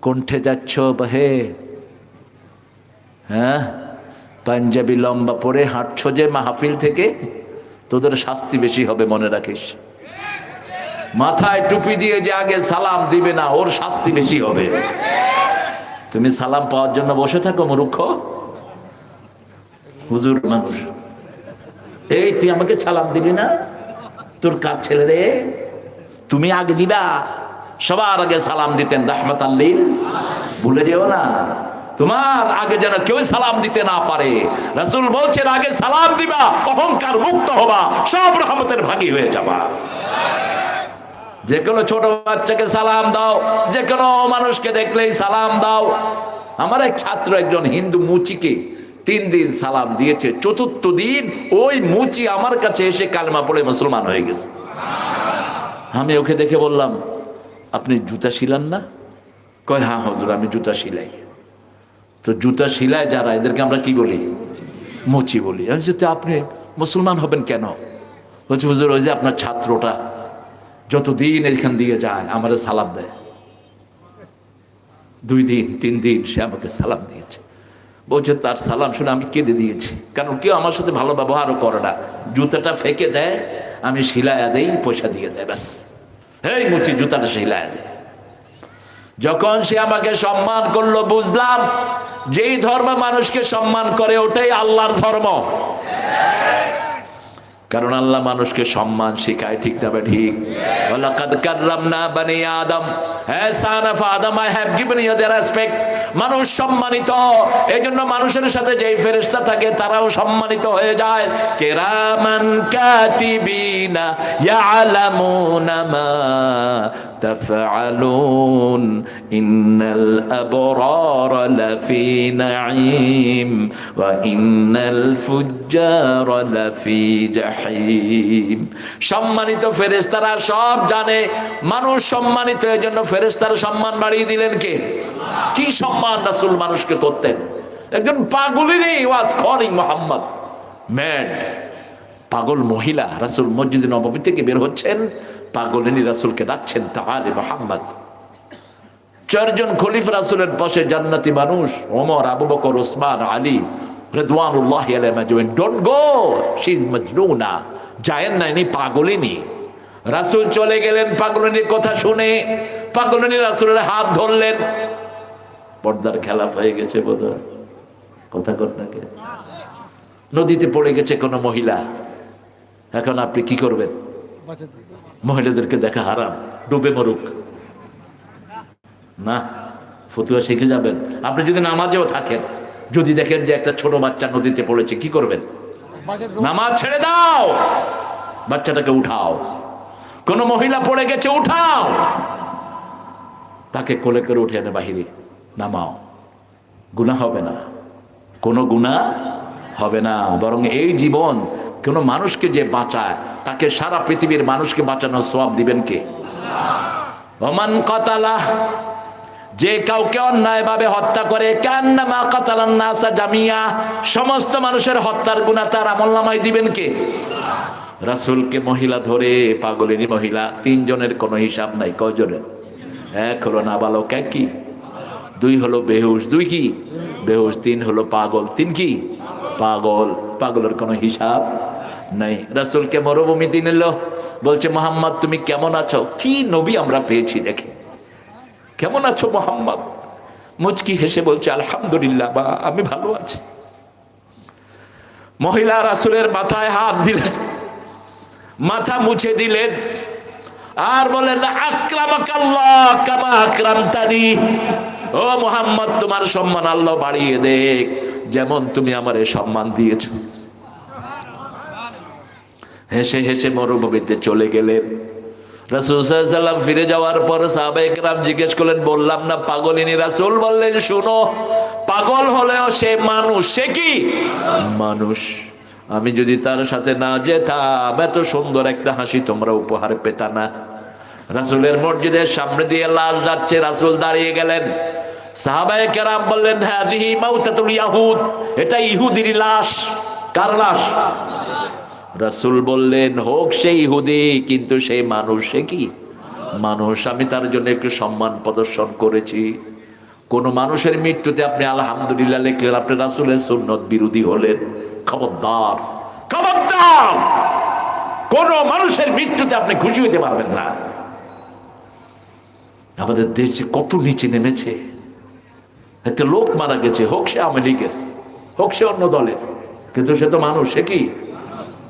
কণ্ঠে যাচ্ছ বাহে, হ্যাঁ? পাঞ্জাবি লম্বা পরে হাঁটছ যে মাহফিল থেকে, তোদের শাস্তি বেশি হবে, মনে রাখিস। মাথায় টুপি দিয়ে যে আগে সালাম দিবে না, ওর শাস্তি বেশি হবে। তুমি সালাম পাওয়ার জন্য বসে থাকো মূর্খ। হুজুর মানুষ, এই তুই আমাকে সালাম দিবি না? তোর কার ছেলে রে? তুমি আগে দিবা। সবার আগে সালাম দিতেন রাহমাতাল লিল, ভুলে যেও না। তোমার আগে যেন কেউ সালাম দিতে না পারে। রাসূল বলছেন, আগে সালাম দিবা, অহংকার মুক্ত হবা, সব রহমতের ভাগী হয়ে যাবা। যে কোনো ছোট বাচ্চাকে সালাম দাও, যে কোনো মানুষকে দেখলেই সালাম দাও। আমার এক ছাত্র একজন হিন্দু মুচিকে 3 দিন সালাম দিয়েছে, 4র্থ দিন ওই মুচি আমার কাছে এসে কালেমা পড়ে মুসলমান হয়ে গেছে। আমি ওকে দেখে বললাম, আপনি জুতা শিলান না? কয়, হ্যাঁ হুজুর আমি জুতা শিলাই। তো জুতা শিলায় যারা, এদেরকে আমরা কি বলি? মুচি বলি। আপনি মুসলমান হবেন কেন? বলছি, হুজুর ওই যে আপনার ছাত্রটা যতদিন এখান দিয়ে যায় আমার সালাম দেয়, 2 দিন 3 দিন সে আমাকে সালাম দিয়েছে। বলছে তার সালাম শুনে আমি কেঁদে দিয়েছি, কারণ কেউ আমার সাথে ভালো ব্যবহারও করে না। জুতাটা ফেঁকে দেয়, আমি শিলায়া দেই, পয়সা দিয়ে দেয়, ব্যাস। এই মুচি জুতাটা শিলায়া দেয়। যখন সে আমাকে সম্মান করলো, বুঝলাম যেই ধর্ম মানুষকে সম্মান করে ওটাই আল্লাহর ধর্ম। কারণ আল্লাহ মানুষকে সম্মান শেখায়, ঠিক না? ঠিক। ওয়ালাকাদ কাররামনা বানি আদম, হ্যাঁ son of Adam, I have given you the respect. মানুষ সম্মানিত, এই জন্য মানুষের সাথে যেই ফেরেশতা থাকে তারাও সম্মানিত হয়ে যায়। কিরামান কাতিবিনা ইয়ালামুনা মা তাফআলুন ইন্নাল আবরারা লাফি নাঈম ওয়া ইন্নাল ফুজ্জারা লাফি জাহিম। সম্মানিত ফেরেশতারা সব জানে মানুষ সম্মানিত, এই জন্য ফেরেশতারা সম্মান বাড়িয়ে দিলেন কে? কি সম্মান রাসূল মানুষকে করতেন? একজন পাগলিনী ওয়াজ কলিং মুহাম্মদ ম্যাড, পাগল মহিলা রাসূল মসজিদে নববী থেকে বের হচ্ছেন, পাগলিনী রাসূলকে ডাকছেন তাআলে মুহাম্মদ। 4 জন খলিফা রাসূলের পাশে জান্নাতি মানুষ, ওমর, আবু বকর, ওসমান, আলী রিদওয়ানুল্লাহি আলাইহিম আজমাইন। ডোন্ট গো, শি ইজ মাজনুনা, যায়েন না, ইনি পাগলিনী। রাসূল চলে গেলেন পাগলিনীর কথা শুনে। পাগলিনী রাসূলের হাত ধরলেন। পর্দার খেলাফ হয়ে গেছে বোধহয়, কথা কর নাকি? নদীতে পড়ে গেছে কোনো মহিলা, এখন আপনি কি করবেন? মহিলাদেরকে দেখা হারাম, ডুবে মরুক না, ফতুয়া শিখে যাবেন। আপনি যদি নামাজেও থাকেন, যদি দেখেন যে একটা ছোট বাচ্চা নদীতে পড়েছে, কি করবেন? নামাজ ছেড়ে দাও, বাচ্চাটাকে উঠাও। কোন মহিলা পড়ে গেছে, উঠাও, তাকে কোলে করে উঠে এনে বাহিরে নামাও। গুনাহ হবে না, কোনো গুনাহ হবে না। বরং এই জীবন কোনো মানুষকে যে বাঁচায়, তাকে সারা পৃথিবীর মানুষকে বাঁচানোর সওয়াব দিবেন কে? ওমান কাতালা, যে কাউকে অন্যায়ভাবে হত্যা করে, কান্নামা কাতালান নাসা জামিয়া, সমস্ত মানুষের হত্যার গুনাহ তার আমলনামায় দিবেন কে? রাসূলকে মহিলা ধরে, পাগলিনী মহিলা 3 জনের কোনো হিসাব নাই। কয়জনের? 1 হলো নাবালক, কি 2 হলো বেহুশ, 2 কি বেহুশ, 3 হলো পাগল, 3 কি পাগল। পাগলের কোনো হিসাব নাই। রাসূলকে মরুভূমিতে নিল, বলছে মোহাম্মদ তুমি কেমন আছো? কি নবী আমরা পেয়েছি দেখে, কেমন আছো মোহাম্মদ? মুচকি হেসে বলছে আলহামদুলিল্লাহ, বা আমি ভালো আছি। মহিলা রাসূলের মাথায় হাত দিলেন, মাথা মুছে দিলেন, আর বলেন আকরামাকাল্লাহ কামা আকরামতানি, ও মুহাম্মদ তোমার সম্মান আল্লাহ বাড়িয়ে দেখ যেমন তুমি আমারে সম্মান দিয়েছো। হেসে হেসে মরুভূমিতে চলে গেলেন। রাসূল সাল্লাল্লাহু আলাইহি ওয়াসাল্লাম ফিরে যাওয়ার পর সাহাবায়ে কেরাম জিজ্ঞেস করলেন, বললাম না পাগলিনী? রাসূল বললেন শুনো, পাগল হলেও সে মানুষ। সে কি মানুষ। আমি যদি তার সাথে না যেতাম এত সুন্দর একটা হাসি তোমরা উপহার পেতা না। রাসূলের মসজিদের সামনে দিয়ে লাশ যাচ্ছে, রাসূল দাঁড়িয়ে গেলেন। সাহাবায়ে কেরাম বললেন হাযিহি মাউতাতুল ইয়াহুদ, এটা ইহুদির লাশ। কার লাশ? রাসূল বললেন হোক সে ইহুদি, কিন্তু সেই মানুষ। সে কি মানুষ। আমি তার জন্য একটু সম্মান প্রদর্শন করেছি। কোন মানুষের মৃত্যুতে আপনি আলহামদুলিল্লাহ লিখলেন, আপনি রাসূলের সুন্নত বিরোধী হলেন। খবরদার, খবরদার, কোন মানুষের মৃত্যুতে আপনি খুশি হতে পারবেন না। আমাদের দেশে কত নিচে নেমেছে। একটা লোক মারা গেছে, হোক সে আওয়ামী লীগের, হোক সে অন্য দলের, কিন্তু সে তো মানুষ। সে কি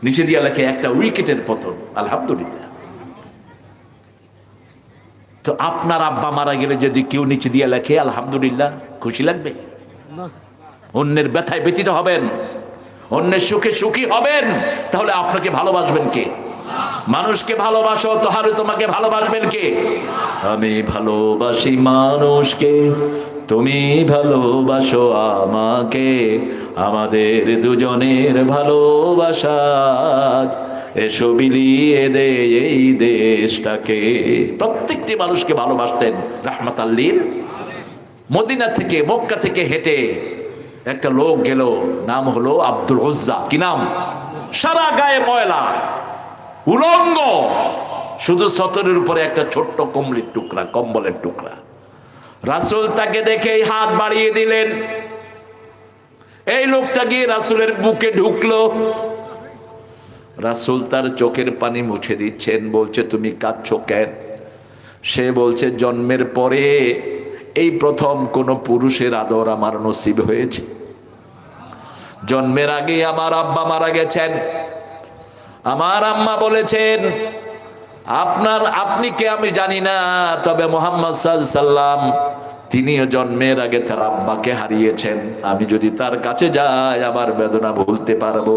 নিচে দিয়া লেখে একটা উইকেটের পতন, আলহামদুলিল্লাহ। তো আপনার আব্বা মারা গেলে যদি কেউ নিচে দিয়া লেখে আলহামদুলিল্লাহ, খুশি লাগবে? অন্যের ব্যথায় ব্যথিত হবেন, অন্যের সুখে সুখী হবেন, তাহলে আপনাকে ভালোবাসবেন কে? মানুষকে ভালোবাসো তাহলে তোমাকে ভালোবাসবেন কে? আমি ভালোবাসি মানুষকে, তুমি ভালোবাসো আমাকে, আমাদের দুজনের ভালোবাসা এসো বিলিয়ে দে এই দেশটাকে। প্রত্যেকটি মানুষকে ভালোবাসতেন রাহমাতাল লিল। মদিনা থেকে, মক্কা থেকে হেঁটে একটা লোক গেল, নাম হলো আব্দুল উজ্জা। কি নাম? সারা গায়ে ময়লা, উলঙ্গ, শুধু সতরের উপরে একটা ছোট্ট কমলির টুকরা, কম্বলের টুকরা। রাসূল তাকে দেখে হাত বাড়িয়ে দিলেন। এই লোকটা গিয়ে রাসূলের বুকে ঢুকলো। রাসূল তার চোখের পানি মুছে দিচ্ছেন, বলছে তুমি কাঁদছো কেন? সে বলছে জন্মের পরে এই প্রথম কোন পুরুষের আদর আমার নসিব হয়েছে। জন্মের আগে আমার আব্বা মারা গেছেন। আমার আম্মা বলেছেন আপনি কে আমি জানি না, তবে মুহাম্মদ সাল্লাল্লাহু আলাইহি ওয়াসাল্লাম তিনিও জন্মের আগে তার আব্বাকে হারিয়েছেন। আমি যদি তার কাছে যাই আমার বেদনা ভুলতে পারবো।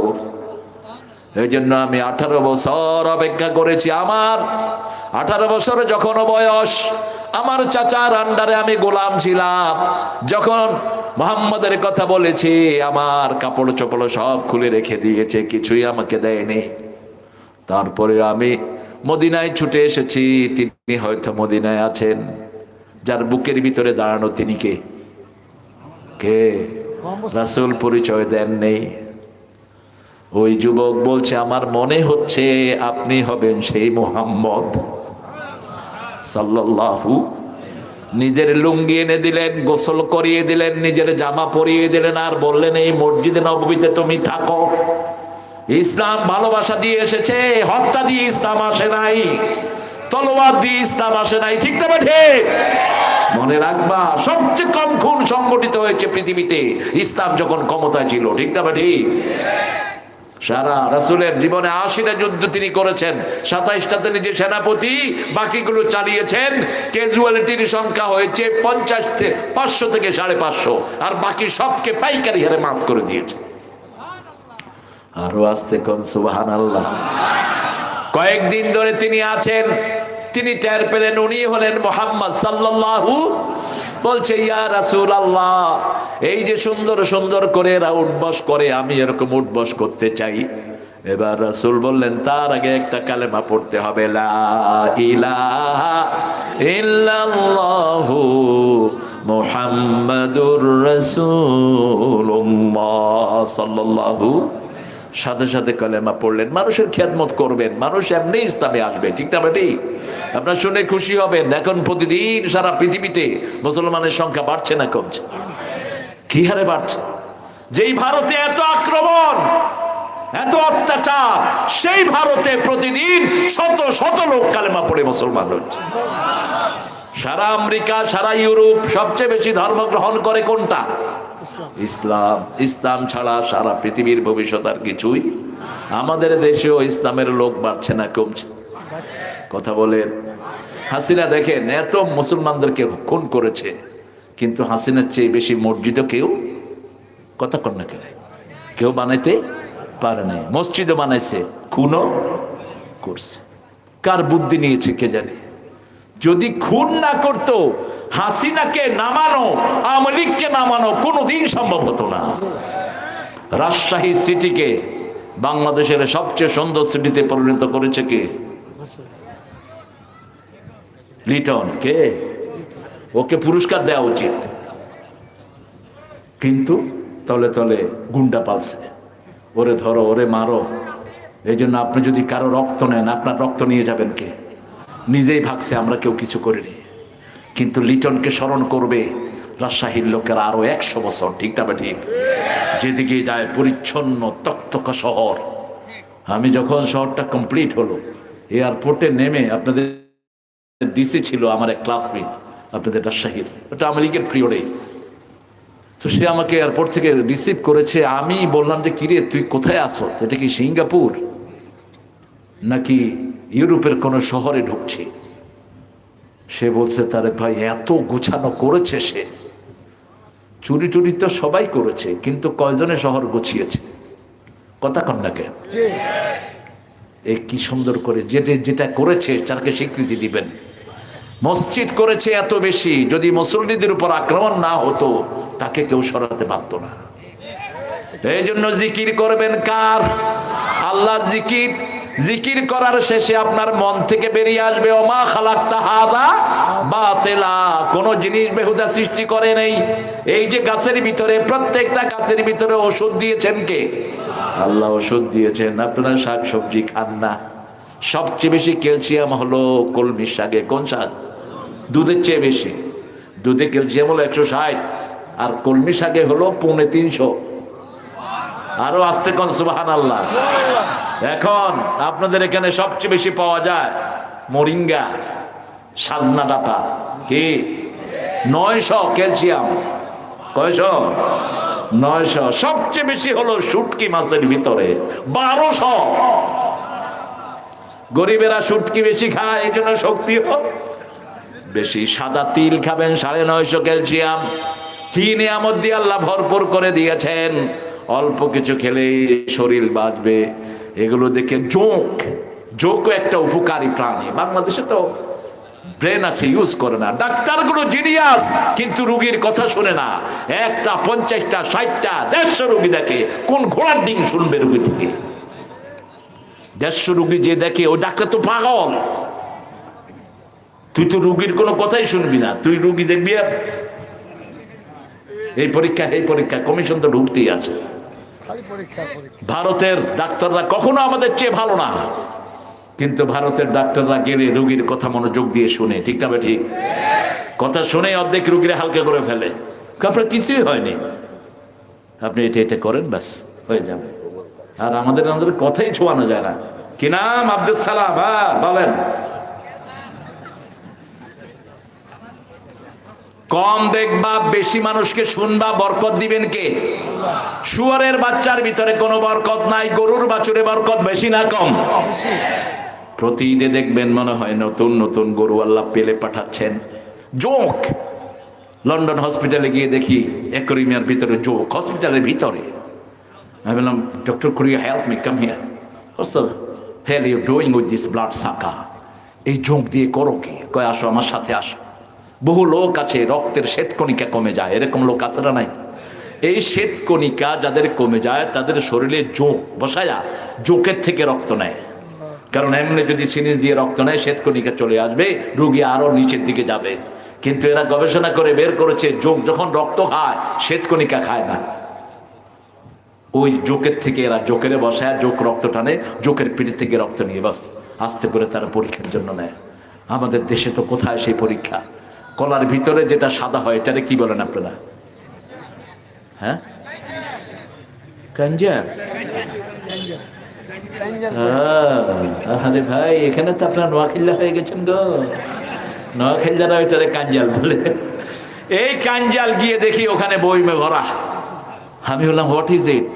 এই জন্য আমি 18 বছর অপেক্ষা করেছি। আমার 18 বছর যখন বয়স, আমার চাচার আন্ডারে আমি গোলাম ছিলাম। যখন মুহাম্মদের কথা বলেছি, আমার কাপড় চোপড় সব খুলে রেখে দিয়েছে, কিছুই আমাকে দেয়নি। তারপরে আমি মদিনায় ছুটে এসেছি। তিনি হয়তো মদিনায় আছেন। যার বুকের ভিতরে দাঁড়ানো তিনি কে? কে? রাসূল পরিচয় দেন নেই। ওই যুবক বলছে আমার মনে হচ্ছে আপনি হবেন সেই মুহাম্মদ সাল্লাল্লাহু। নিজের লুঙ্গি এনে দিলেন, গোসল করিয়ে দিলেন, নিজের জামা পরিয়ে দিলেন, আর বললেন এই মসজিদে নববীতে তুমি থাকো। ইসলাম ভালোবাসা দিয়ে এসেছে, হত্যা দিয়ে ইসলাম আসে নাই, তলোয়ার দিয়ে ইসলাম আসে নাই। ঠিক তবে ঠিক মনে রাখবা, সবচেয়ে কম খুন সংগঠিত হয়েছে পৃথিবীতে ইসলাম যখন ক্ষমতায় ছিল। ঠিক তবে ঠিক। সারা রাসূলের জীবনে 80টা যুদ্ধ তিনি করেছেন, 27টাতে নিজে সেনাপতি, বাকিগুলো চালিয়েছেন। ক্যাজুয়ালিটির সংখ্যা হয়েছে 500 থেকে 550, আর বাকি সবকে পাইকারি হারে মাফ করে দিয়েছে। আরো আসতে কোন সুবহানাল্লাহ। কয়েকদিন ধরে তিনি আছেন, তিনি টের পেলেন উনি হলেন মুহাম্মদ সাল্লাল্লাহু। বলছে ইয়া রাসূলুল্লাহ, এই যে সুন্দর সুন্দর করে এরা উঠবস করে, আমি এরকম উঠবস করতে চাই। এবার রাসূল বললেন তার আগে একটা কালেমা পড়তে হবে, লা ইলাহা ইল্লাল্লাহু মুহাম্মাদুর রাসূলুল্লাহ সাল্লাল্লাহু সাথে সাথে কালেমা পড়লেন। মানুষের খেদমত করবেন, মানুষ এমনি ইসলামে আসবে, ঠিক না বেটি? আপনার শুনে খুশি হবেন, এখন প্রতিদিন সারা পৃথিবীতে মুসলমানের সংখ্যা বাড়ছে না কমছে? কি হারে বাড়ছে? যেই ভারতে এত আক্রমণ, এত অত্যাচার, সেই ভারতে প্রতিদিন শত শত লোক কালেমা পড়ে মুসলমান হচ্ছে। সারা আমেরিকা, সারা ইউরোপ সবচেয়ে বেশি ধর্ম গ্রহণ করে কোনটা? ইসলাম। ইসলাম ছাড়া সারা পৃথিবীর ভবিষ্যৎ আর কিছুই। আমাদের দেশেও ইসলামের লোক বাড়ছে না কমছে? কথা বলেন। হাসিনা দেখেন এত মুসলমানদেরকে খুন করেছে, কিন্তু হাসিনার চেয়ে বেশি মসজিদও কেউ, কথা কন না কেন, কেউ বানাইতে পারে নাই। মসজিদও বানাইছে, খুনও করছে। কার বুদ্ধি নিয়েছে কে জানে? যদি খুন না করতো, হাসিনাকে নামানো, আওয়ামী লীগকে নামানো কোনোদিন সম্ভব হতো না। রাজশাহী সিটিকে বাংলাদেশের সবচেয়ে সুন্দর সিটিতে পরিণত করেছে কে? লিটন। কে? ওকে পুরস্কার দেওয়া উচিত, কিন্তু তলে তলে গুন্ডা পালছে, ওরে ধরো, ওরে মারো। এই জন্য আপনি যদি কারো রক্ত নেন, আপনার রক্ত নিয়ে যাবেন কে? নিজেই ভাগছে, আমরা কেউ কিছু করিনি। কিন্তু লিটনকে স্মরণ করবে রাজশাহীর লোকেরা আরো 100 বছর, ঠিক না ঠিক? যেদিকে যায় পরিচ্ছন্ন তকতকা শহর। আমি যখন শহরটা কমপ্লিট হলো, এয়ারপোর্টে নেমে, আপনাদের ডিসি ছিল আমার এক ক্লাসমেট, আপনাদের রাজশাহীর, ওটা আওয়ামী লীগের পিরিয়ডে। তো সে আমাকে এয়ারপোর্ট থেকে রিসিভ করেছে। আমি বললাম যে কিরে তুই কোথায় আসো? এটা কি সিঙ্গাপুর নাকি ইউরোপের কোনো শহরে ঢুকছি? সে বলছে তারে ভাই এত গুছানো করেছে সে, চুরি টুরি তো সবাই করেছে, কিন্তু কয়জনে শহর গুছিয়েছে? কথা কন না কেন? এই কি সুন্দর করে যেটা করেছে তাকে স্বীকৃতি দিবেন। মসজিদ করেছে এত বেশি, যদি মুসল্লিদের উপর আক্রমণ না হতো তাকে কেউ সরাতে পারতো না। এই জন্য জিকির করবেন কার? আল্লাহ জিকির। জিকির করার শেষে আপনার মন থেকে বেরিয়ে আসবে ওমা খালাকতা হাযা বাতিলা, কোন জিনিস বেহুদা সৃষ্টি করে নেই। এই যে গাছের ভিতরে, প্রত্যেকটা গাছের ভিতরে ওষুধ দিয়েছেন কে? আল্লাহ ওষুধ দিয়েছেন। আপনারা শাক সবজি খান না, সবচেয়ে বেশি ক্যালসিয়াম হলো কলমি শাকে। কোন শাক? দুধের চেয়ে বেশি। দুধে ক্যালসিয়াম হলো 160, আর কলমি শাকে হলো 350। আরো আস্তে কোন সুবহানাল্লাহ। এখন আপনাদের এখানে সবচেয়ে বেশি পাওয়া যায় মরিঙ্গা, সাজনা ডাটা। কি? 900 ক্যালসিয়াম। কয়শো? 900। সবচেয়ে বেশি হলো শুটকি মাছের ভিতরে 1200। গরিবেরা শুটকি বেশি খায়, এই জন্য শক্তিও বেশি। সাদা তিল খাবেন, 950 ক্যালসিয়াম। কি নিয়ামত দিয়ে আল্লাহ ভরপুর করে দিয়েছেন। অল্প কিছু খেলেই শরীর বাঁচবে। এগুলো দেখে জোঁকও একটা উপকারী প্রাণী। বাংলাদেশে তো ব্রেন আছে, ইউজ করে না। ডাক্তারগুলো জিনিয়াস, কিন্তু রুগীর কথা শুনে না। একটা 50টা 60টা 150 রুগী দেখে, কোন ঘোড়ার ডিম শুনবে রুগী থেকে? 150 রুগী যে দেখে, ওই ডাক্তার তো পাগল। তুই তো রুগীর কোনো কথাই শুনবি না, তুই রুগী দেখবি। আর এই পরীক্ষা কমিশন তো ঢুকতেই আছে। ভারতের ডাক্তাররা কখনো আমাদের চেয়ে ভালো না, কিন্তু ভারতের ডাক্তাররা গেলে রুগীর কথা মনোযোগ দিয়ে শুনে, ঠিক না ঠিক? কথা শুনে অর্ধেক রুগীরা হালকা করে ফেলে। আপনার কিছুই হয়নি, আপনি এটা করেন, ব্যাস হয়ে যাবে। আর আমাদের কথাই ছোঁয়ানো যায় না। কি নাম? আব্দুল সালাম। বলেন। কম দেখবা, বেশি মানুষকে শুনবা, বরকত দিবেন কে? শুয়ারের বাচ্চার ভিতরে কোনো বরকত নাই, গরুর বাছুরে বরকত বেশি না কম? প্রতি ঈদে দেখবেন মনে হয় নতুন নতুন গরু আল্লাহ পেলে পাঠাচ্ছেন। জোক। লন্ডন হসপিটালে গিয়ে দেখি অ্যাকোয়ারিয়ামের ভিতরে জোক, হসপিটালের ভিতরে। আমি বললাম, doctor, could you help me? Come here. What's the hell you doing with this blood sucker? এই জোক দিয়ে করো কি? কয় আসো আমার সাথে আসো। বহু লোক আছে রক্তের শ্বেতকণিকা কমে যায়, এরকম লোক আছে না নাই? এই শ্বেতকণিকা যাদের কমে যায়, তাদের শরীরে জোঁক বসায়া জোঁকের থেকে রক্ত নেয়। কারণ এমনি যদি সিরিঞ্জ দিয়ে রক্ত নেয়, শ্বেতকণিকা চলে আসবে, রোগী আরো নিচের দিকে যাবে। কিন্তু এরা গবেষণা করে বের করেছে, জোঁক যখন রক্ত খায়, শ্বেতকণিকা খায় না। ওই জোকের থেকে এরা জোকেরে বসায়, জোক রক্ত টানে, জোকের পিঠে থেকে রক্ত নিয়ে বাস আস্তে করে তারা পরীক্ষার জন্য নেয়। আমাদের দেশে তো কোথায় সেই পরীক্ষা? কলার ভিতরে যেটা সাদা হয় এটারে কি বলেন আপনারা? হ্যাঁ, কাঞ্জা। আরে ভাই, এখানে তো আপনার নোয়াখিল্লা হয়ে গেছেন গো। নোয়াখিল্লারা ওইটারে কাঞ্জাল বলে। এই কাঞ্জাল গিয়ে দেখি ওখানে বইমে ভরা। আমি বললাম what is it?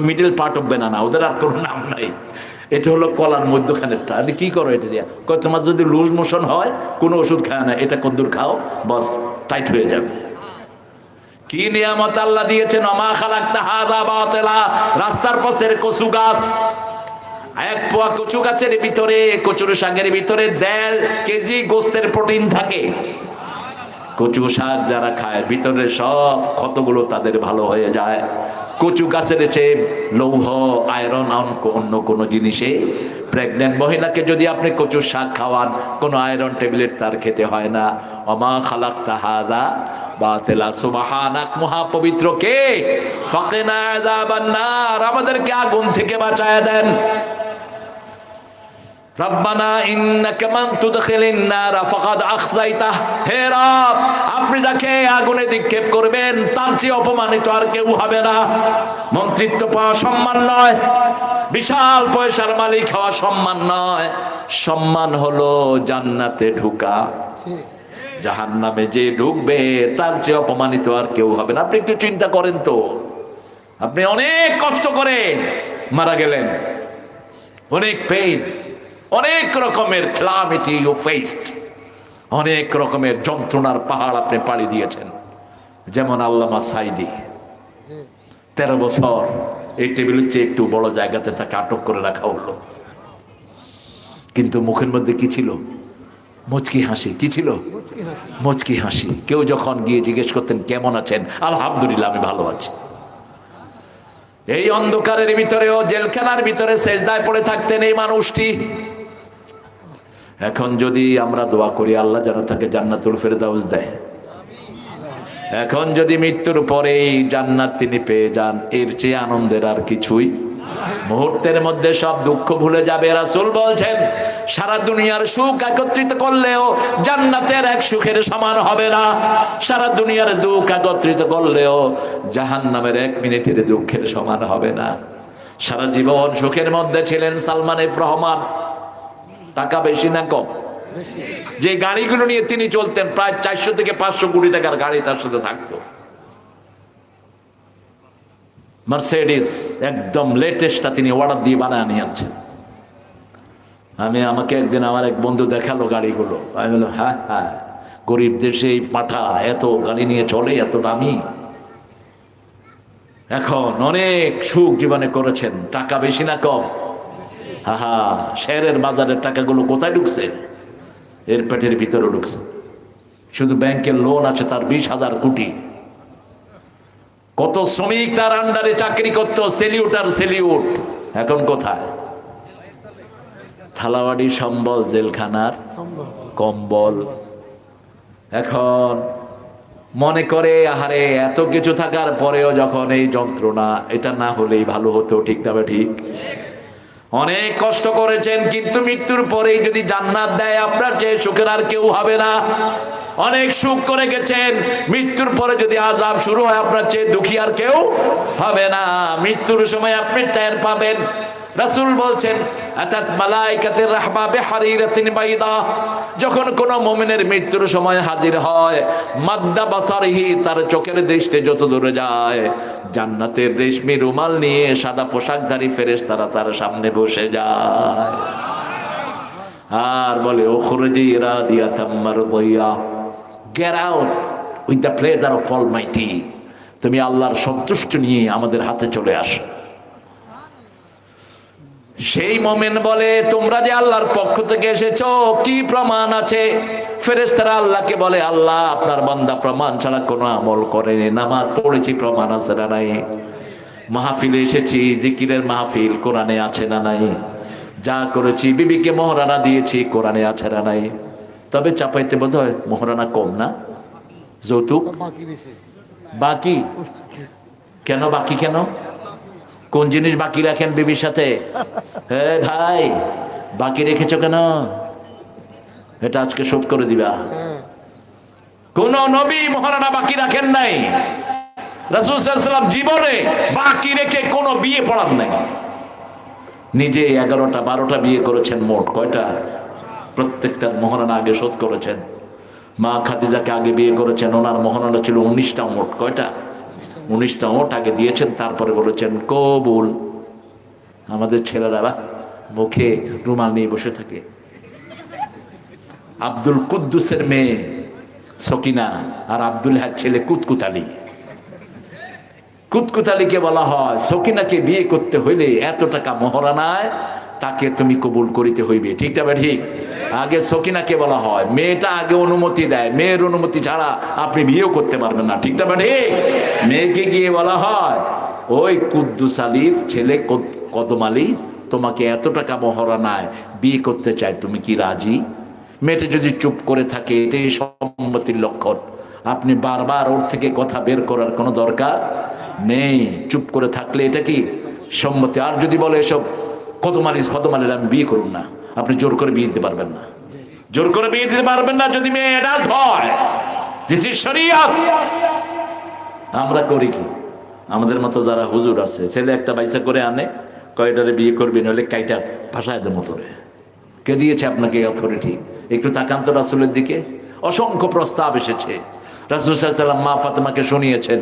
Middle part of banana, ওদের আর কোনো নাম নাই। এটা হলো কলার মধ্যখানেরটা। আপনি কি করো এটা দিয়া? কয় তোমার যদি লুজ মোশন হয় কোনো ওষুধ খায় না, এটা কদ্দুর খাও, বাস টাইট হয়ে যাবে। কি নিয়ামত আল্লাহ দিয়েছেন! ওমা খালাকতা হাযা বাতিলা। রাস্তার পাশের কচু গাছ, এক পোয়া কচু গাছের ভিতরে, কচুর শাকের ভিতরে 1.5 কেজি গোস্তের প্রোটিন থাকে। কচু শাক যারা খায় ভিতরে সব ক্ষতগুলো তাদের ভালো হয়ে যায়। কচু গাছের চেয়ে লৌহ, আয়রন অন্য কোনো জিনিসে প্রেগনেন্ট মহিলাকে যদি আপনি কচু শাক খাওয়ান, কোনো আয়রন ট্যাবলেট তার খেতে হয় না। ওমা খালাকতা হাযা বাতিলা। সুবহানাক, মহাপবিত্র কে? ফাকিনা আযাবান নার, আমাদেরকে আগুন থেকে বাঁচায় দেন। রব্বানা ইন্নাকা মান তুদখিলিন নার ফাকাদ আখযাইতাহ। হে রব, আপনি যাকে আগুনে নিক্ষেপ করবেন তার চেয়ে অপমানিত আর কেউ হবে না। মন্ত্রিত্ব পাওয়া সম্মান নয়, বিশাল পয়সার মালিক হওয়া সম্মান নয়। সম্মান হলো জান্নাতে ঢোকা। জাহান্নামে যে ঢুকবে তার চেয়ে অপমানিত আর কেউ হবে না। আপনি একটু চিন্তা করেন তো, আপনি অনেক কষ্ট করে মারা গেলেন, অনেক পেইন, অনেক রকমের ক্যালামিটি ইউ ফেসড, অনেক রকমের যন্ত্রণার পাহাড় আপনি পাড়ি দিয়েছেন। যেমন আল্লামা সাইদি 13 বছর এই টেবিলের চেয়ে একটু বড় জায়গাতে তাকে আটক করে রাখা হলো, কিন্তু মুখের মধ্যে কি ছিল? মুচকি হাসি। কি ছিল? মুচকি হাসি। কেউ যখন গিয়ে জিজ্ঞেস করতেন কেমন আছেন, আলহামদুলিল্লাহ আমি ভালো আছি। এই অন্ধকারের ভিতরেও, জেলখানার ভিতরে সেজদায় পড়ে থাকতেন এই মানুষটি। এখন যদি আমরা দোয়া করি আল্লাহ যেন তাকে জান্নাতুল ফেরদাউস দেয়, এখন যদি মৃত্যুর পরেই জান্নাত তিনি পেয়ে যান, এর চেয়ে আনন্দের আর কিছুই। মুহূর্তের মধ্যে সব দুঃখ ভুলে যাবে। রাসূল বলছেন সারা দুনিয়ার সুখ একত্রিত করলেও জান্নাতের এক সুখের সমান হবে না। সারা দুনিয়ার দুঃখ একত্রিত করলেও জাহান্নামের 1 মিনিটের দুঃখের সমান হবে না। সারা জীবন সুখের মধ্যে ছিলেন সালমান এফ রহমান। টাকা বেশি না কম? যে গাড়িগুলো নিয়ে তিনি চলতেন প্রায় 400 থেকে 500 কোটি টাকার গাড়ি তার সাথে থাকতো। মার্সিডিজ একদম লেটেস্টটা তিনি অর্ডার দিয়ে বানায় নিয়ে আনছেন। আমাকে একদিন আমার এক বন্ধু দেখালো গাড়িগুলো। আমি বললাম হ্যাঁ হ্যাঁ, গরিব দেশে এই পাঠা এত গাড়ি নিয়ে চলে, এত দামি। এখন অনেক সুখ জীবনে করেছেন, টাকা বেশি না কম? হা, শেয়ারের বাজারের টাকাগুলো কোথায় ঢুকছে? এর পেটের ভিতরে ঢুকছে। শুধু ব্যাংকের লোন আছে তার 20,000 কোটি। কত শ্রমিক তার আন্ডারে চাকরি করতো, সেলিউট আর সেলিউট। এখন কোথায়? থালাবাড়ি সম্বল, জেলখানার কম্বল। এখন মনে করে আহারে এত কিছু থাকার পরেও যখন এই যন্ত্রণা, এটা না হলেই ভালো হতো। ঠিক না ঠিক? অনেক কষ্ট করেছেন, কিন্তু মৃত্যুর পরেই যদি জান্নাত দেয় আপনার চেয়ে সুখের আর কেউ হবে না। অনেক সুখ করে গেছেন, মৃত্যুর পরে যদি আযাব শুরু হয় আপনার চেয়ে দুঃখী আর কেউ হবে না। মৃত্যুর সময় আপনি টের পাবেন। রাসূল বলছেন আতাত মালাইকাতুর রাহমা বিহারিরাতিন বাইদা, যখন কোন মুমিনের মৃত্যুর সময় হাজির হয়, মাদ্দা বাসারিহি, তার চোখের দৃষ্টি যত দূরে যায়, জান্নাতের রেশমি রুমাল নিয়ে সাদা পোশাকধারী ফেরেশতারা তার সামনে বসে যায় আর বলে উখরুজি রাদিয়াতাম মারদিয়া, get out with the pleasure of almighty. তুমি আল্লাহর সন্তুষ্টি নিয়ে আমাদের হাতে চলে আসো। সেই মোমেন বলে তোমরা যে আল্লাহর পক্ষ থেকে এসেছো, কি প্রমাণ আছে? ফেরেশতারা আল্লাহকে বলে আল্লাহ আপনার বান্দা প্রমাণ ছাড়া কোনো আমল করেনি, নামাজ পড়েছি, প্রমাণ আছে না নাই? মাহফিলে এসেছি, জিকিরের মাহফিল, কোরআনে আছে না নাই? যা করেছি, বিবিকে মোহরানা দিয়েছি, কোরআনে আছে না নাই? তবে চাপাইতে বোধ হয় মোহরানা কম না, যৌতুক বাকি। কেন বাকি? কেন কোন জিনিস বাকি রাখেন বিবির সাথে? হে ভাই, বাকি রেখেছো কেন? এটা আজকে শোধ করে দিবা। কোন নবী মহারানা বাকি রাখেন নাই। রাসূল সাল্লাল্লাহু আলাইহি ওয়াসাল্লাম জীবনে বাকি রেখে কোনো বিয়ে পড়ান নাই। নিজে 11টা 12টা বিয়ে করেছেন। মোট কয়টা? প্রত্যেকটা মহারানা আগে শোধ করেছেন। মা খাদিজাকে আগে বিয়ে করেছেন, ওনার মহারানা ছিল 19টা। মোট কয়টা? 19টা ওট আগে দিয়েছেন, তারপরে বলেছেন কবুল। আমাদের ছেলেরা মুখে রুমাল নিয়ে বসে থাকে। আব্দুল কুদ্দুসের মেয়ে সকিনা আর আব্দুল হাদ ছেলে কুতকুতালি। কুতকুতালিকে বলা হয় সকিনাকে বিয়ে করতে হইলে এত টাকা মহারানায় তাকে তুমি কবুল করিতে হইবে। ঠিকটা বা ঠিক? আগে সকিনাকে বলা হয়, মেয়েটা আগে অনুমতি দেয়, মেয়ের অনুমতি ছাড়া আপনি বিয়েও করতে পারবেন না। ঠিকটা বা ঠিক? মেয়েকে গিয়ে বলা হয় ওই কুদ্দুস আলীর ছেলে কদম আলী তোমাকে এত টাকা মহারানায় বিয়ে করতে চায়, তুমি কি রাজি? মেয়েটা যদি চুপ করে থাকে এটাই সম্মতির লক্ষণ। আপনি বারবার ওর থেকে কথা বের করার কোনো দরকার নেই। চুপ করে থাকলে এটা কি সম্মতি। আর যদি বলে এসব কদম আলীর আমি বিয়ে করুন না, আপনি জোর করে বিয়ে দিতে পারবেন না। জোর করে বিয়ে দিতে পারবেন না যদি মেয়ে অ্যাডাল্ট হয়। দিস ইজ শরিয়ত। আমরা করি কি? আমাদের মতো যারা হুজুর আছে, ছেলে একটা বাইসা করে আনে, কয়টারে বিয়ে করবি নইলে কাইটা ভাষায় দেবো তোরে। কে দিয়েছে আপনাকে এই অথরিটি? একটু তাকান তো রাসূলের দিকে। অসংখ্য প্রস্তাব এসেছে, রাসূল সাল্লাল্লাহু আলাইহি ওয়াসাল্লাম মা ফাতেমাকে শুনিয়েছেন।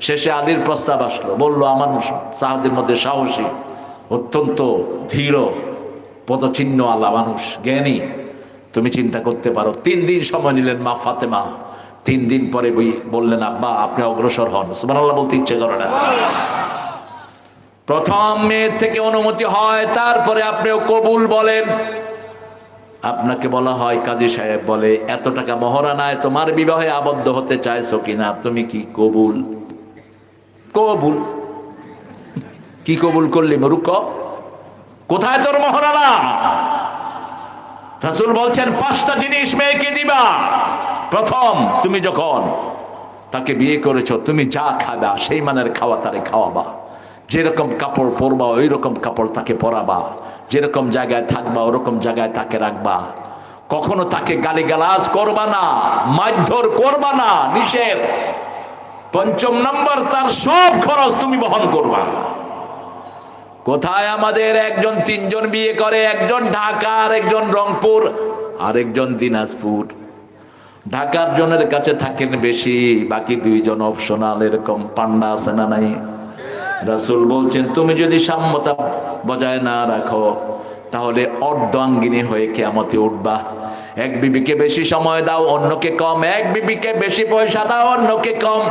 শেষে আলীর প্রস্তাব আসলো। বলল আমার সাহাবীদের মধ্যে সাহসী, অত্যন্ত ধীর পদচিহ্ন আলা মানুষ, জ্ঞানী, তুমি চিন্তা করতে পারো। 3 দিন সময় নিলেন মা ফাতেমা। 3 দিন পরে বললেন আব্বা আপনি অগ্রসর হন। সুবহানাল্লাহ বলতে ইচ্ছে করে না? প্রথম মেয়ের থেকে অনুমতি হয়, তারপরে আপনিও কবুল বলেন। আপনাকে বলা হয় কাজী সাহেব বলে এত টাকা মহারানায় তোমার বিবাহে আবদ্ধ হতে চাইছো কিনা, তুমি কি কবুল? কবুল কি কবুল করলি মূর্খ? কোথায় তোর মহারানা? রাসূল বলছেন 5টা জিনিস মেয়েকে দিবা। প্রথম, তুমি যখন তাকে বিয়ে করেছো তুমি যা খাবা সেই মানের খাওয়া তারে খাওয়াবা। যেরকম কাপড় পরবা ওই রকম কাপড় তাকে পরাবা। যেরকম জায়গায় থাকবা ওরকম জায়গায় তাকে রাখবা। কখনো তাকে গালিগালাজ করবা না, মারধর করবা না, নিষেধ। 5ম নম্বর, তার সব খরচ তুমি বহন করবা। কোথায় আমাদের একজন 3 জন বিয়ে করে, একজন ঢাকা, আরেকজন রংপুর, আরেকজন দিনাজপুর। ঢাকার জনের কাছে থাকেন বেশি, বাকি 2 জন অপশনাল। এরকম পান্ডা আছে না নাই? রাসূল বলছেন তুমি যদি সাম্যতা বজায় না রাখো তাহলে অর্ধাঙ্গিনী হয়ে কিয়ামতে উঠবা। এক বিবিকে বেশি সময় দাও অন্যকে কম, এক বিবিকে বেশি পয়সা দাও অন্যকে কম,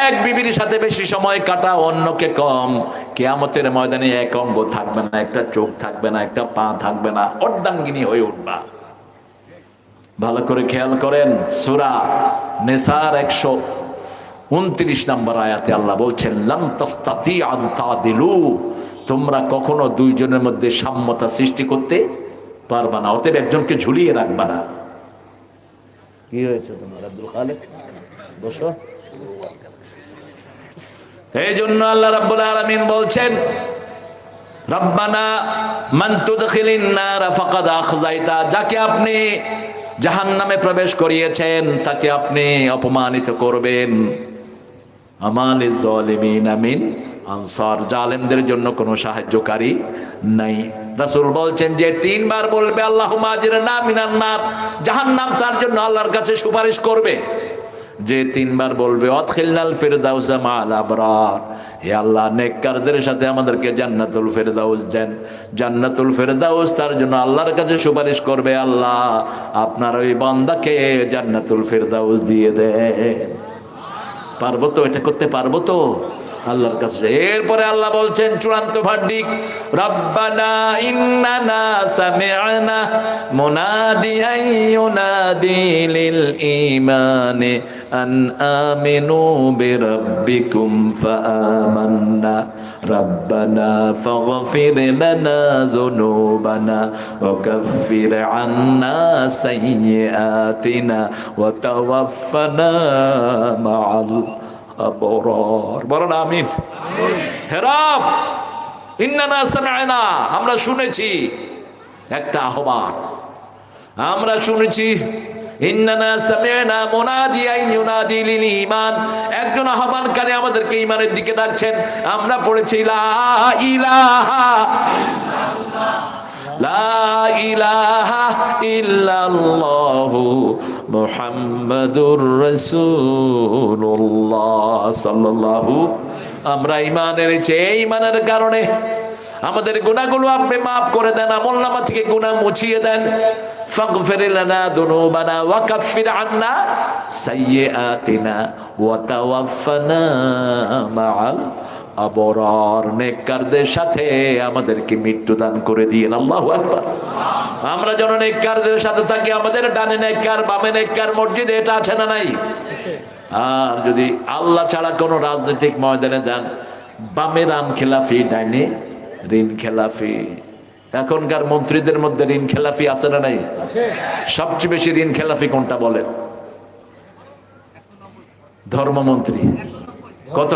এক বিবির সাথে বেশি সময় কাটাও অন্যকে কম। কিয়ামতের ময়দানে এক অঙ্গ থাকবে না, একটা চোখ থাকবে না, একটা পা থাকবে না, অর্ধাঙ্গিনী হয়ে উঠবা। ভালো করে খেয়াল করেন, সূরা নিসার 129 নম্বর আয়াতে আল্লাহ বলছেন লান তাস্তাতিউ আন তাদিলু, তোমরা কখনো 2 জনের মধ্যে সাম্যতা সৃষ্টি করতে পারবা না। অতএব একজনকে ঝুলিয়ে রাখবা না। কি হয়েছে তোমার আব্দুল খালেক? বসো। এই জন্য আল্লাহ রাব্বুল আলামিন বলছেন রব্বানা মান তুদখিলিন নার ফাকাদ আখযাইতা, যাকে আপনি জাহান্নামে প্রবেশ করিয়েছেন তাকে আপনি অপমানিত করবেন। আমালিল যালিমিনা মিন আনসার, জালেমদের জন্য কোনো সাহায্যকারী নাই। রাসূল বলছেন যে 3 বার বলবে আল্লাহুম্মা আজরিনা মিনান নার, জাহান্নাম তার জন্য আল্লাহর কাছে সুপারিশ করবে। যে 3 বার বলবে আদখিলনাল ফিরদাউসা মা'আল আবরার, হে আল্লাহ নেককারদের সাথে আমাদেরকে জান্নাতুল ফিরদাউস দেন। জান্নাতুল ফিরদাউস তার জন্য আল্লাহর কাছে সুপারিশ করবে, আল্লাহ আপনার ওই বান্দাকে জান্নাতুল ফিরদাউস দিয়ে দেন। পারবো তো? এটা করতে পারবো তো আল্লাহর কাছে? এরপরে আল্লাহ বলছেন চূড়ান্ত ভার্ডিক, রব্বানা ইন্নানা সামি'না মুনাদিয়ান ইউনাদি লিল ঈমানি আন আমিনু বিরাব্বিকুম ফাআমান্না রব্বানা ফাগফির লানা যুনুবানা ওয়া কাফির আন্না সাইয়্যাতিনা ওয়া তাওয়াফফানা মা'আল আবরার। বলেন আমিন। হে রব, ইন্নানা সামি'না, আমরা শুনেছি একটা আহ্বান, আমরা শুনেছি ইন্নানা সামি'না মুনাদিয়ান ইউনাদি লিল ঈমান, একজন আহ্বানকারী আমাদেরকে ঈমানের দিকে ডাকছেন। আমরা পড়েছি লা ইলাহা লা ইলাহা ইল্লাল্লাহু মুহাম্মাদুর রাসূলুল্লাহ সাল্লাল্লাহু। আমরা ঈমান এনেছি, এই ঈমানের কারণে আমাদের গুনাহগুলো আপনি মাফ করে দেন, আমলনামা থেকে গুনাহ মুছিয়ে দেন। ফাগফির লানা যুনুবানা ওয়া কাফির আন্না সাইয়্যাতিনা ওয়া তাওয়াফানা মাআল আবরার, নেককারদের সাথে আমাদেরকে মৃত্যু দান করে দিয়েন। আল্লাহু আকবার। আমরা যেন নেককারদের সাথে থাকি, আমাদের ডানে নেককার বামে নেককার, মসজিদে এটা আছে না নাই? আর যদি আল্লাহ ছাড়া কোনো রাজনৈতিক ময়দানে যান, বামে রান খেলাফি, ডাইনে ঋণ খেলাফি। এখনকার মন্ত্রীদের মধ্যে ঋণ খেলাফি আছে না নাই? সবচেয়ে বেশি ঋণ খেলাফি কোনটা বলেন? ধর্মমন্ত্রী। কত?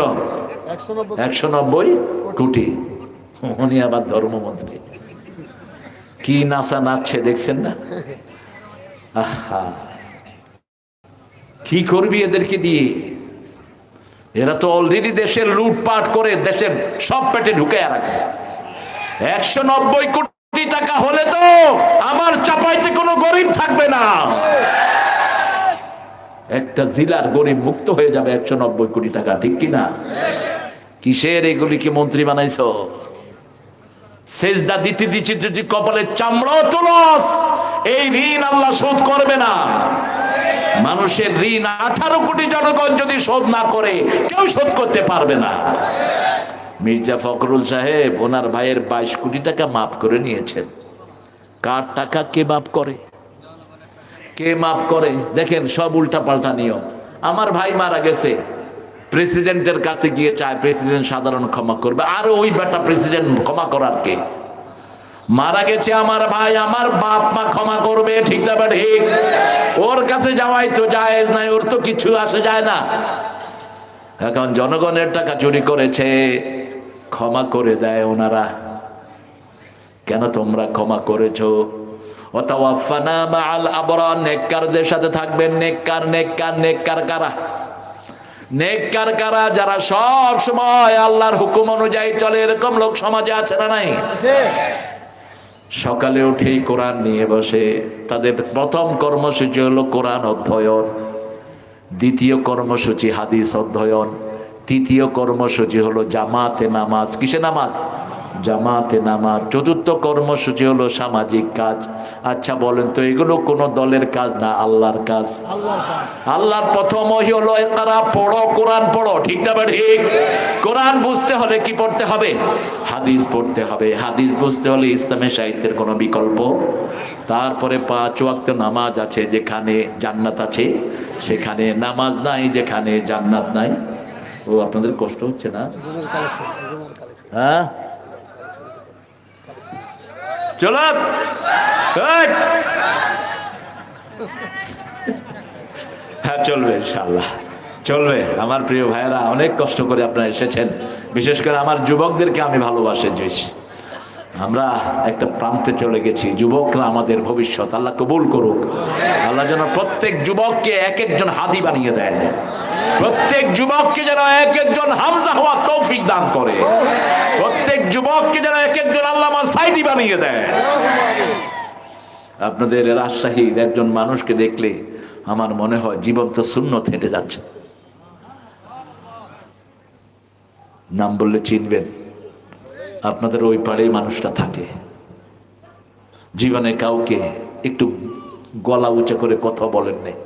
190 কোটি। উনি আবার ধর্মমন্ত্রী, কি নাচা নাচছে দেখছেন না? আহা, কি করবি এদেরকে দিয়ে? এরা তো অলরেডি দেশের লুটপাট করে দেশের সব পেটে ঢুকে রাখছে। 190 কোটি টাকা হলে তো আমার চাপাইতে কোনো গরিব থাকবে না। একটা জেলার গরিব মুক্ত হয়ে যাবে 190 কোটি টাকা, ঠিক কিনা? কিসের এগুলিকে মন্ত্রী বানাইছো? সেজদা দিতে দিতে যদি কপালে চামড়া তুলস, এই ঋণ আল্লাহ শোধ করবে না। মানুষের ঋণ 18 কোটি জনগণ যদি শোধ না করে, কেউ শোধ করতে পারবে না। মির্জা ফখরুল সাহেব ওনার ভাইয়ের 22 কোটি টাকা মাফ করে নিয়েছেন। কার টাকা কে মাফ করে? কে মাফ করে? দেখেন সব উল্টা পাল্টা নিয়ম। আমার ভাই মারা গেছে, প্রেসিডেন্টের কাছে গিয়ে চায় প্রেসিডেন্ট সাধারণ ক্ষমা করবে। আর ওই বেটা প্রেসিডেন্ট ক্ষমা করার কে? মারা গেছে আমার ভাই, আমার বাপ মা ক্ষমা করবে, ঠিক না? ঠিক। ওর কাছে যাওয়াই তো জায়েজ নাই, ওর তো কিছু আসে যায় না। এখন জনগণের টাকা চুরি করেছে, ক্ষমা করে দেয় ওনারা। কেন তোমরা ক্ষমা করেছো? ওয়াতাওয়াফানা মাআল আবরার, নেককারদের সাথে থাকবেন। নেককার নেককার নেককার কারা? নেককার কারা? যারা সব সময় আল্লাহর হুকুম অনুযায়ী চলে। এরকম লোক সমাজে আছে না নাই? সকালে উঠেই কোরআন নিয়ে বসে। তাদের প্রথম কর্মসূচি হলো কোরআন অধ্যয়ন, দ্বিতীয় কর্মসূচি হাদিস অধ্যয়ন, তৃতীয় কর্মসূচি হলো জামাতে নামাজ। কিসে নামাজ? জামাতে নামাজ। চতুর্থ কর্মসূচি হলো সামাজিক কাজ। আচ্ছা বলেন তো, এগুলো কোনো দলের কাজ না, আল্লাহর কাজ। আল্লাহর প্রথম ওহী হলো ইকরা, পড়ো, কোরআন পড়ো, ঠিক না? ঠিক। কোরআন বুঝতে হলে কি পড়তে হবে? হাদিস পড়তে হবে। হাদিস বুঝতে হলে ইসলামের সাহিত্যের কোনো বিকল্প। তারপরে 5 ওয়াক্ত নামাজ আছে, যেখানে জান্নাত আছে সেখানে নামাজ নাই, যেখানে জান্নাত নাই। ও আপনাদের কষ্ট হচ্ছে না? হ্যাঁ চলো, হ্যাঁ চলবে, ইনশাআল্লাহ চলবে। আমার প্রিয় ভাইয়েরা, অনেক কষ্ট করে আপনারা এসেছেন। বিশেষ করে আমার যুবকদেরকে আমি ভালোবাসি। আমরা একটা প্রান্তে চলে গেছি। যুবকরা আমাদের ভবিষ্যৎ। আল্লাহ কবুল করুক। আল্লাহ যেন প্রত্যেক যুবককে এক একজন হাদি বানিয়ে দেয়, প্রত্যেক যুবককে যেন এক একজন হামজা হওয়ার তৌফিক দান করে, প্রত্যেক যুবককে যেন এক একজন আল্লামা সাইদি বানিয়ে দেয়। আপনাদের রাজশাহীর একজন মানুষকে দেখলে আমার মনে হয় জীবন্ত সুন্নত হেঁটে যাচ্ছে। নাম বললে চিনবেন। আপনাদের ওই পাড়ে মানুষটা থাকে। জীবনে কাউকে একটু গলা উঁচা করে কথা বলেন নাই,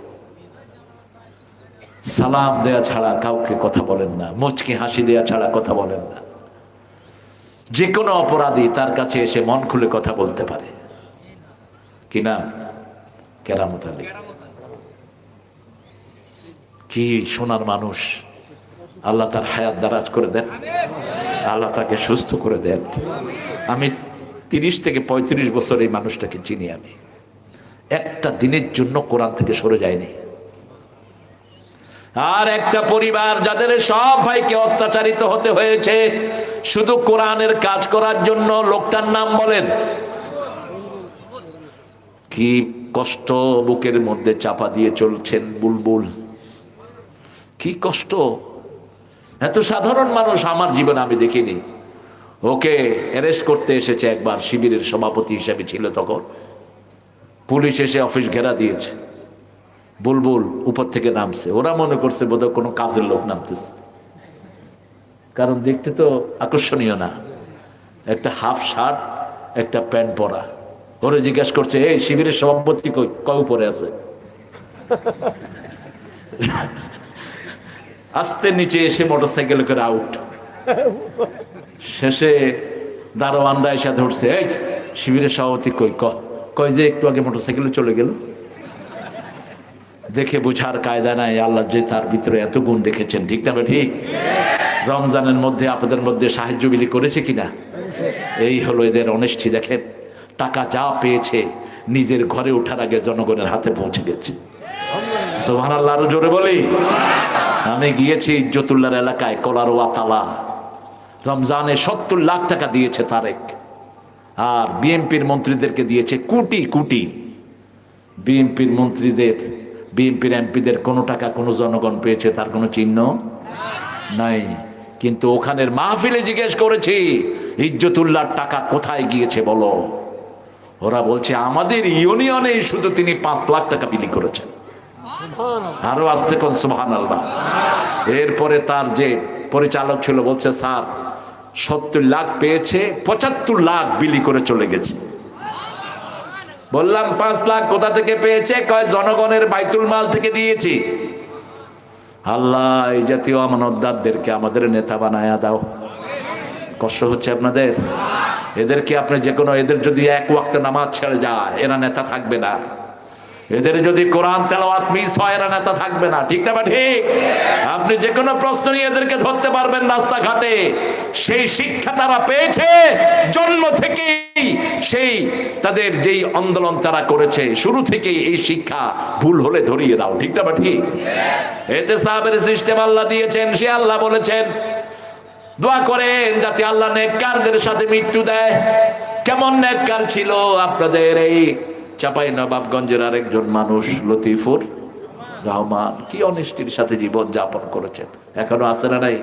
সালাম দেয়া ছাড়া কাউকে কথা বলেন না, মুচকি হাসি দেয়া ছাড়া কথা বলেন না। যে কোনো অপরাধী তার কাছে এসে মন খুলে কথা বলতে পারে। কি নাম? কেরামত আলী। কি সোনার মানুষ। আল্লাহ তার হায়াত দারাজ করে দেন, আল্লাহ তাকে সুস্থ করে দেন। আমি 30 থেকে 35 বছর এই মানুষটাকে চিনি। আমি একটা দিনের জন্য কোরআন থেকে সরে যায়নি। আর একটা পরিবার যাদের সব ভাইকে অত্যাচারিত হতে হয়েছে শুধু কোরআনের কাজ করার জন্য। লোকটার নাম বলেন। কি কষ্ট বুকের মধ্যে চাপা দিয়ে চলছেন বুলবুল, কি কষ্ট। এত সাধারণ মানুষ আমার জীবনে আমি দেখিনি। ওকে অ্যারেস্ট করতে এসেছে একবার, শিবিরের সভাপতি হিসেবে ছিল তখন। পুলিশ এসে অফিস ঘেরা দিয়েছে। বুলবুল উপর থেকে নামছে। ওরা মনে করছে বোধহয় কোনো কাজের লোক নামতেছে, কারণ দেখতে তো আকর্ষণীয় না, একটা হাফ শার্ট একটা প্যান্ট পরা। ওরে জিজ্ঞাসা করছে, এই শিবিরের সভাপতি কই? কয় উপরে আছে। আস্তে নিচে এসে মোটরসাইকেল করে আউট। শেষে দারোয়ানরা এসে ধরছে, এই শিবিরের সভাপতি কই? কয় যে একটু আগে মোটরসাইকেলে চলে গেল। দেখে বুঝার কায়দা নাই আল্লাহ যে তার ভিতরে এত গুণ রেখেছেন। ঠিক না ঠিক? রমজানের মধ্যে আপনাদের মধ্যে সাহায্য বিলি করেছে কিনা? এই হলো এদের অনেস্টি। দেখেন, টাকা যা পেয়েছে নিজের ঘরে ওঠার আগে জনগণের হাতে পৌঁছে গেছে। সুবহানাল্লাহ, আরো জোরে বলি। আমি গিয়েছি ইজ্জতুল্লাহর এলাকায়, কলারোয়া তালা। রমজানে 70 লাখ টাকা দিয়েছে তারেক, আর বিএনপির মন্ত্রীদেরকে দিয়েছে কোটি কোটি। বিএনপির মন্ত্রীদের, বিএনপির এমপিদের কোনো টাকা কোনো জনগণ পেয়েছে তার কোনো চিহ্ন নাই। কিন্তু ওখানের মাহফিলে জিজ্ঞেস করেছি, ইজ্জতুল্লাহর টাকা কোথায় গিয়েছে বলো? ওরা বলছে আমাদের ইউনিয়নে শুধু তিনি 5 লাখ টাকা বিলি করেছেন। আরো আসতে কোন সুবহানাল্লাহ। এরপরে তার যে পরিচালক ছিল বলছে, স্যার 70 লাখ পেয়েছে, 75 লাখ বিলি করে চলে গেছে। বললাম 5 লাখ কোথা থেকে পেয়েছে? কয় জনগণের বাইতুল মাল থেকে দিয়েছি। আল্লাহ এই জাতীয় আমানতদারদেরকে আমাদের নেতা বানায়া দাও। কষ্ট হচ্ছে আপনাদের? এদেরকে আপনি যে কোনো, এদের যদি এক ওয়াক্ত নামাজ ছেড়ে যায় এরা নেতা থাকবে না। এদের যদি কোরআন তেলাওয়াত মিস হয় এরা নেতা থাকবে না। ঠিক না ঠিক? আপনি যে কোনো প্রশ্ন নিয়ে এদেরকে ধরতে পারবেন রাস্তাঘাটে। সেই শিক্ষা তারা পেয়েছে জন্ম থেকেই। সেই তাদের যেই আন্দোলন তারা করেছে শুরু থেকেই এই শিক্ষা ভুল হলে ধরিয়ে দাও। ঠিক না ঠিক? এতে সাহাবের সিস্টেম আল্লাহ দিয়েছেন। সে আল্লাহ বলেছেন দোয়া করেন যাতে আল্লাহ নেককারদের সাথে মৃত্যু দেয়। কেমন নেককার ছিল আপনাদের এই চাপাই নবাবগঞ্জের আরেকজন মানুষ লতিফুর রহমান, কি অনিষ্টির সাথে জীবন যাপন করেছেন। এখনো আছে না নাই?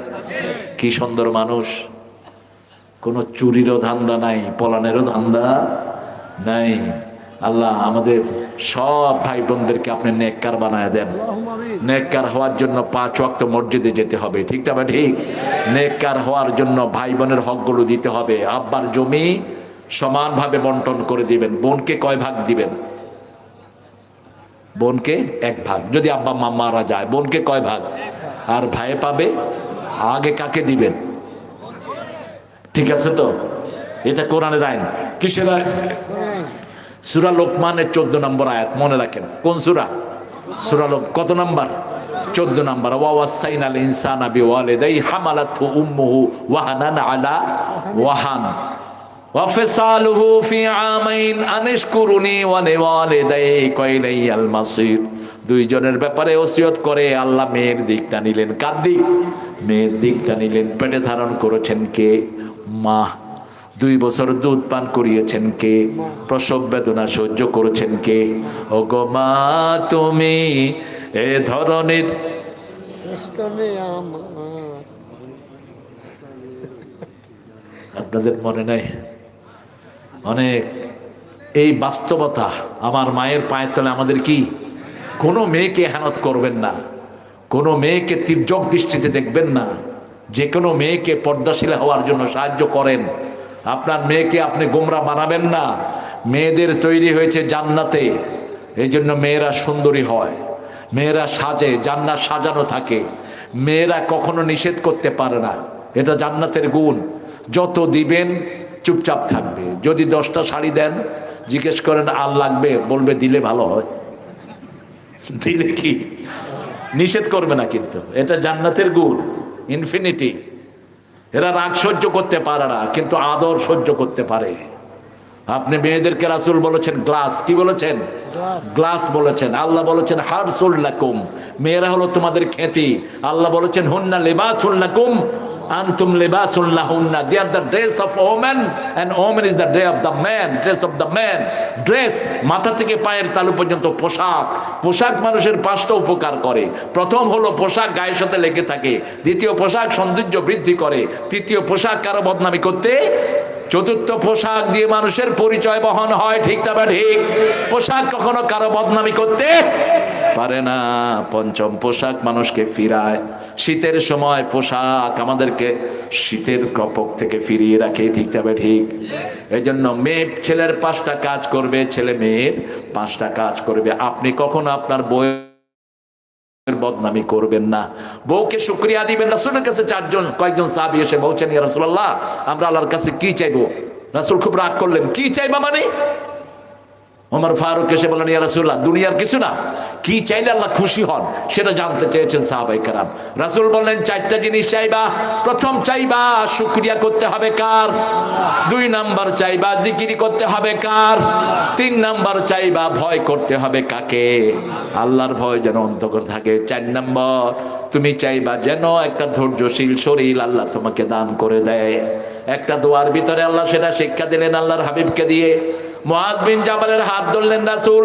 কি সুন্দর মানুষ। কোনো চুরিরও ধান্দা নাই, পলানেরও ধান্দা নাই। আল্লাহ আমাদের সব ভাই বোনদেরকে আপনি নেককার বানায় দেন। নেককার হওয়ার জন্য 5 ওয়াক্ত মসজিদে যেতে হবে। ঠিক না ঠিক? নেককার হওয়ার জন্য ভাই বোনের হকগুলো দিতে হবে। আব্বার জমি সমানভাবে বন্টন করে দিবেন। বোনকে কয় ভাগ দিবেন? বোনকে 1 ভাগ। যদি আব্বা মা মারা যায় বোনকে কয় ভাগ? আর ভাই পাবে আগে কাকে দিবেন? ঠিক আছে তো? এটা কোরআনের আইন। কিসের আইন? সূরা লোকমানের 14 নম্বর আয়াত মনে রাখেন। কোন সূরা? সূরা লোক। কত নাম্বার? 14 নম্বর। ওয়া ওয়াসাইনাল ইনসানা বিওয়ালিদাইহি হামালাতহু উম্মুহু ওয়াহানান আলা ওয়াহান ওয়া ফিসালুহু ফি আমাইন আনিশকুরুনি ওয়া লিওয়ালিদাইকা ইলাইয়াল মাসির। 2 জনের ব্যাপারে ওসিয়ত করে আল্লাহ মেয়ের দিকটা নিলেন। কার দিক? মেয়ের দিকটা নিলেন। পেটে ধারণ করেছেন কে? মা। 2 বছর দুধ পান করিয়েছেন কে? প্রসব বেদনা সহ্য করেছেন কে? ও গো মা তুমি এ ধরনের আপনাদের মনে নাই? অনেক এই বাস্তবতা। আমার মায়ের পায়ের তলে আমাদের কি? কোনো মেয়েকে হেনত করবেন না, কোনো মেয়েকে তির্যক দৃষ্টিতে দেখবেন না। যে কোনো মেয়েকে পর্দাশীল হওয়ার জন্য সাহায্য করেন। আপনার মেয়েকে আপনি গোমরা বানাবেন না। মেয়েদের তৈরি হয়েছে জান্নাতে, এই জন্য মেয়েরা সুন্দরী হয়, মেয়েরা সাজে, জান্নাত সাজানো থাকে। মেয়েরা কখনো নিষেধ করতে পারে না, এটা জান্নাতের গুণ। যত দিবেন চুপচাপ থাকবে। যদি 10টা শাড়ি দেন জিজ্ঞেস করেন আর লাগবে, বলবে দিলে ভালো হয়। দিলে কি? নিষেধ করবে না, কিন্তু এটা জান্নাতের গুণ, ইনফিনিটি। এরা রাগ সহ্য করতে পারে না, কিন্তু আদর সহ্য করতে পারে। আপনি মেয়েদেরকে রাসূল বলেছেন গ্লাস, কি বলেছেন? গ্লাস বলেছেন। আল্লাহ বলেছেন হারসুল লাকুম, মেয়েরা হলো তোমাদের খ্যাতি। আল্লাহ বলেছেন হুন্না লিবাসুল লাকুম আনতুম লিবাসুল লাহুন্না, they are the dress of woman and woman is the day of the man, dress of the man। Dress মাথা থেকে পায়ের তালু পর্যন্ত পোশাক। পোশাক মানুষের 5টা উপকার করে। প্রথম হলো পোশাক গায়ের সাথে লেগে থাকে, দ্বিতীয় পোশাক সৌন্দর্য বৃদ্ধি করে, তৃতীয় পোশাক কারো বদনামি করতে, চতুর্থ পোশাক দিয়ে মানুষের পরিচয় বহন হয়, ঠিক না ঠিক? পোশাক কখনো কারো বদনামি করতে পারে না। পঞ্চম পোশাক মানুষকে ফিরায়। শীতের সময় পোশাক আমাদেরকে শীতের প্রকোপ থেকে ফিরিয়ে রাখে, ঠিক না ঠিক? এই জন্য মেয়ে ছেলের 5টা কাজ করবে, ছেলে মেয়ের 5টা কাজ করবে। আপনি কখনো আপনার বউয়ের বদনামি করবেন না, বউকে শুকরিয়া দিবেন। রাসূলের কাছে কয়েকজন সাহাবী এসে বলছেন, ইয়া রাসূলুল্লাহ, আমরা আল্লাহর কাছে কি চাইবো? রাসূল খুব রাগ করলেন, কি চাইবা মানে? ওমর ফারুক এসে বলেন, ইয়া রাসূলুল্লাহ, দুনিয়ার কিছু না, কি চাইলে আল্লাহ খুশি হন সেটা জানতে চেয়েছেন সাহাবায়ে কেরাম। রাসূল বললেন 4টা জিনিস চাইবা। প্রথম চাইবা শুকরিয়া করতে হবে কার? 2 নাম্বার চাইবা জিকির করতে হবে কার? 3 নাম্বার চাইবা ভয় করতে হবে কাকে? আল্লাহর ভয় যেন অন্তরে থাকে। 4 নাম্বার তুমি চাইবা যেন একটা ধৈর্যশীল শরীর আল্লাহ তোমাকে দান করে দেয়। একটা দোয়ার ভিতরে আল্লাহ সেটা শিক্ষা দিলেন আল্লাহর হাবিবকে দিয়ে। মুআজ বিন জাবালের হাত ধরলেন রাসূল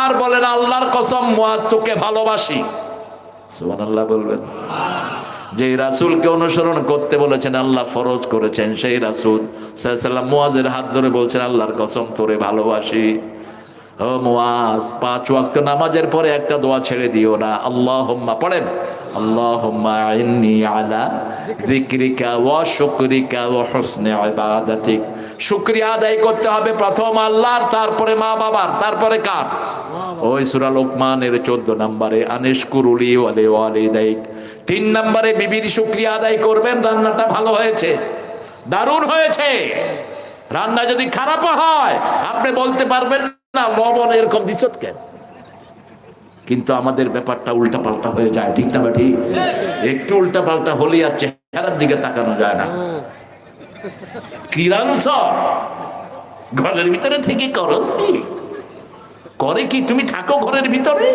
আর বলেন, আল্লাহর কসম মুআজ তোকে ভালোবাসি। সুবহানাল্লাহ বলবেন। যে রাসূলকে অনুসরণ করতে বলেছেন, আল্লাহ ফরজ করেছেন, সেই রাসূল সাল্লাল্লাহু আলাইহি ওয়াসাল্লাম মুআজের হাত ধরে বলছেন, আল্লাহর কসম তোরে ভালোবাসি। ও মুআজ, 5 ওয়াক্ত নামাজের পরে একটা দোয়া ছেড়ে দিও না। আল্লাহুম্মা পড়েন, আল্লাহুম্মা ইন্নী আলা যিকরিকা ওয়া শুকরিকা ওয়া হুসনি ইবাদাতিক। শুকরিয়া আদায় করতে হবে প্রথম আল্লাহর, তারপরে মা বাবার, তারপরে কার? ওই সূরা লোকমানের 14 নম্বরে আনিশকুরুলি ওয়া লিওয়ালিদাইক। 3 নম্বরে বিবির শুকরিয়া আদায় করবেন, রান্নাটা ভালো হয়েছে, দারুণ হয়েছে। রান্না যদি খারাপ হয় আপনি বলতে পারবেন না লবণ এরকম দিছত কেন। কিন্তু আমাদের ব্যাপারটা উল্টা পাল্টা হয়ে যায়, ঠিক না ঠিক? একটু উল্টা পাল্টা হলেই আর চেহারার দিকে তাকানো যায় না। কি রান্স ঘরের ভিতরে থেকে করস কি? করে কি? তুমি থাকো ঘরের ভিতরে,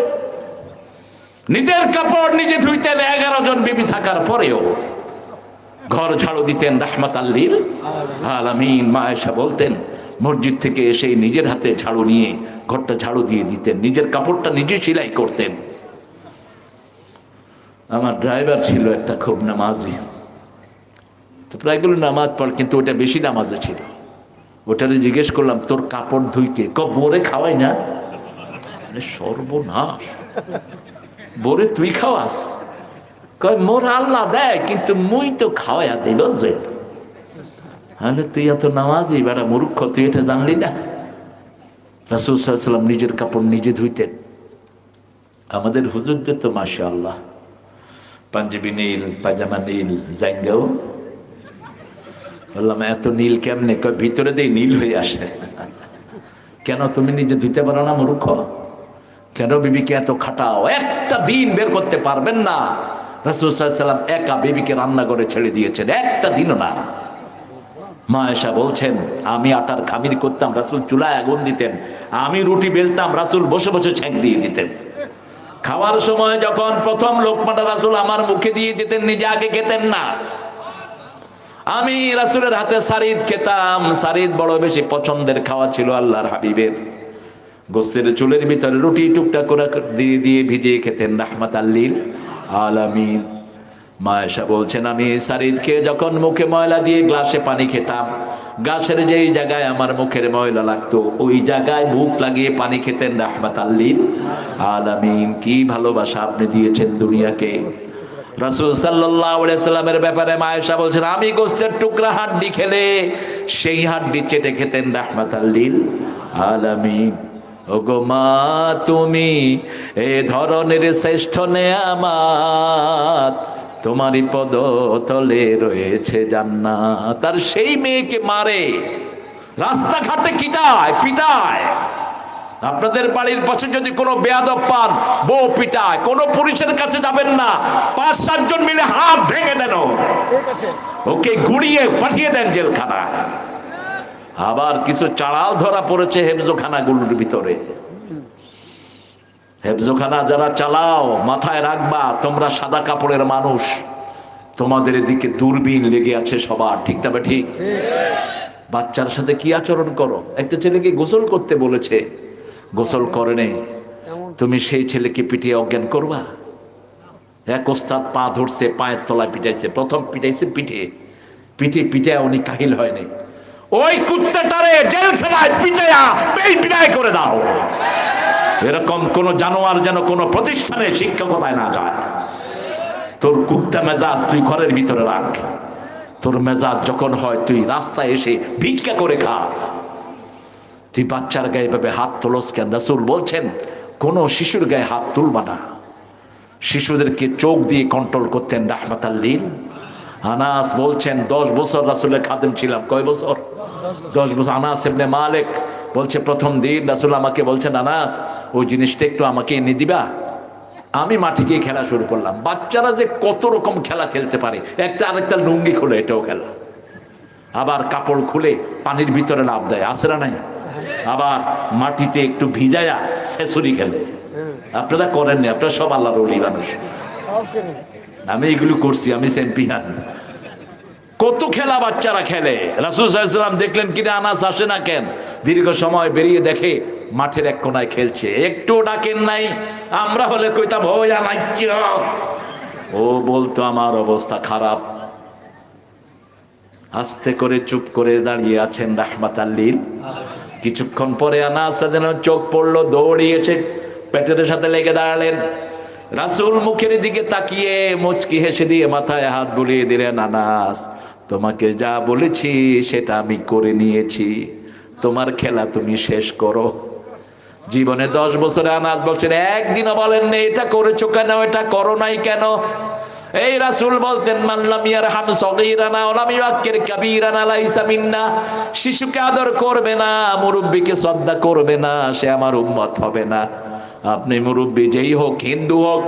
নিজের কাপড় নিজে ধুইতেন 11 জন বিবি থাকার পরেও, ঘর ঝাড়ু দিতেন রাহমাতাল লিল আলামিন। মা আয়েশা বলতেন মসজিদ থেকে এসে নিজের হাতে ঝাড়ু নিয়ে ঘরটা ঝাড়ু দিয়ে দিতেন, নিজের কাপড়টা নিজে সেলাই করতেন। আমার ড্রাইভার ছিল একটা খুব নামাজি, তো প্রায়গুলো নামাজ পড়, কিন্তু ওটা বেশি নামাজে ছিল। ওটারে জিজ্ঞেস করলাম, তোর কাপড় ধুইকে? বোরে খাওয়াই না। সর্বনাশ, বোরে তুই খাওয়াস? কয় মোর আল্লাহ দেয়, কিন্তু মুই তো খাওয়াইয়া দিল যে। হ্যাঁ, তুই এত নামাজি বেটা মূর্খ, তুই এটা জানলি না? রাসূল সাল্লাল্লাহু আলাইহি ওয়াসাল্লাম নিজের কাপড় নিজে ধুইতেন। আমাদের হুজুরদের তো মাশাআল্লাহ পাঞ্জাবি নীল, পায়জামা নীল, জাইঙ্গাও। বললাম এত নীল কেমনে? কয় ভিতরে দিয়ে নীল হয়ে আসে। কেন তুমি নিজে ধুইতে পারো না মূর্খ? কেন বিবিকে এত খাটাও? একটা দিন বের করতে পারবেন না। রাসূল সাল্লাল্লাহু আলাইহি ওয়াসাল্লাম একা বিবিকে রান্না করে ছেড়ে দিয়েছেন, একটা দিনও না। মা আয়েশা বলছেন, আমি আটার খামির করতাম, রাসূল চুলায় আগুন দিতেন, আমি রুটি বেলতাম, রাসূল বসে বসে ছেঁক দিয়ে দিতেন। খাওয়ার সময় যখন প্রথম লোকমাটা রাসূল আমার মুখে দিয়ে দিতেন, নিজে আগে খেতেন না। আমি রাসূলের হাতে সারিদ খেতাম। সারিদ বড় বেশি পছন্দের খাওয়া ছিল আল্লাহর হাবিবের। গোস্তের চুলের ভিতরে রুটি টুকটা করে দিয়ে দিয়ে ভিজিয়ে খেতেন রাহমাতাল লিল আলামিন। মা আয়েশা বলছেন, আমি সারিদ খেয়ে যখন মুখে ময়লা দিয়ে গ্লাসে পানি খেতাম, গাছের যেই জায়গায় আমার মুখের ময়লা লাগতো ওই জায়গায় মুখ লাগিয়ে পানি খেতেন রাহমাতাল লিল আলামিন। কি ভালোবাসা আপনি দিয়েছেন দুনিয়াকে। রাসূল সাল্লাল্লাহু আলাইহি ওয়াসাল্লামের ব্যাপারে মা আয়েশা বলছেন, আমি গোস্তের টুকরা হাড্ডি খেলে সেই হাড্ডি চেটে খেতেন রাহমাতাল লিল আলামিন। ওগো মা, তুমি এ ধরনের শ্রেষ্ঠ নেয়ামত, তোমারই পদতলে রয়েছে জান্নাত। আর সেই মেয়েকে মারে, রাস্তাঘাটে কিটায়, পিটায়। আপনাদের বাড়ির পাশে যদি কোনো বেয়াদব পান, বউ পিটায়, কোনো পুলিশের কাছে যাবেন না, 5-7 জন মিলে হাত ভেঙে দেন, ওকে গুড়িয়ে পাঠিয়ে দেন জেলখানায়। আবার কিছু চাড়াও ধরা পড়েছে হেফজোখানাগুলোর ভিতরে। হেফজোখানা যারা চালাও, মাথায় রাখবা তোমরা সাদা কাপড়ের মানুষ, তোমাদের এদিকে দূরবীন লেগে আছে সবার, ঠিক না ঠিক? বাচ্চার সাথে কি আচরণ করো? একটা ছেলেকে গোসল করতে বলেছে, গোসল করে নেই, তুমি সেই ছেলেকে পিটিয়ে অজ্ঞান করবা? এক ওস্তাদ পা ধরছে, পায়ের তলায় পিটাইছে, প্রথম পিটাইছে পিঠে, পিঠে পিঠে উনি কাহিল হয়নি, ওই কুত্তাটারে জেলখানায় পিটাইয়া বিদায় করে দাও। এরকম কোন জানোয়ার যেন কোনো প্রতিষ্ঠানে শিক্ষকতায় না যায়। তোর কুত্তা মেজাজ তুই ঘরের ভিতরে রাখ, তোর মেজাজ যখন হয় তুই রাস্তায় এসে ভিক্ষা করে খা। তুই বাচ্চার গায়ে ভাবে হাত তোলস কেন? রাসূল বলছেন কোন শিশুর গায়ে হাত তুলবা না। শিশুদেরকে চোখ দিয়ে কন্ট্রোল করতেন রাহমাতাল লিল। আনাস বলছেন 10 বছর রাসূলের খাদেম ছিলাম। কয় বছর? 10 বছর। আনাস ইবনে মালিক বলছে প্রথম দিন রাসূল আমাকে বলছেন, আনাস ওই জিনিসটা একটু আমাকে এনে দিবা। আমি মাঠে গিয়ে খেলা শুরু করলাম। বাচ্চারা যে কত রকম খেলা খেলতে পারে, একটা আরেকটা লুঙ্গি খুলে এটাও খেলা, আবার কাপড় খুলে পানির ভিতরে লাফ দেয়, আছে না নাই? আবার মাটিতে একটু ভিজায়া ছেঁচুরি খেলে। আপনারা করেননি, আপনারা সব আল্লাহর ওলি মানুষ। আমি এগুলো করছি, আমি চ্যাম্পিয়ন। কত খেলা বাচ্চারা খেলে। রাসূল সাল্লাল্লাহু আলাইহি ওয়াসাল্লাম দেখলেন কিনা আনাস আসে না কেন, দীর্ঘ সময় বেরিয়ে দেখে মাঠের এক কোনায় খেলছে, একটু ডাকেন নাই। আমরা হলে কইতাম ওই আনাচ্ছ, ও বলতো আমার অবস্থা খারাপ। আস্তে করে চুপ করে দাঁড়িয়ে আছেন রাহমাতাল লিল। কিছুক্ষণ পরে আনাস যেন চোখ পড়লো, দৌড়িয়েছে পেটের সাথে লেগে দাঁড়ালেন। রাসূল মুখের দিকে তাকিয়ে মুচকি হেসে দিয়ে মাথায় হাত বুলিয়ে দিলেন, আনাস তোমাকে যা বলেছি সেটা আমি করে নিয়েছি, তোমার খেলা তুমি শেষ করো। জীবনে 10 বছরে আনাস বলছেন একদিনও বলেন না এটা করেছো কেন, এটা করো নাই কেন। এই রাসূল বলতেন মাল্লাম ইয়ারহাম সগীরানা ওয়া লাম ইউআক্কির কাবীরানা লাইসা মিন্না। শিশুকে আদর করবে না, মুরব্বিকে শ্রদ্ধা করবে না, সে আমার উম্মত হবে না। আপনি মুরব্বি যেই হোক, হিন্দু হোক,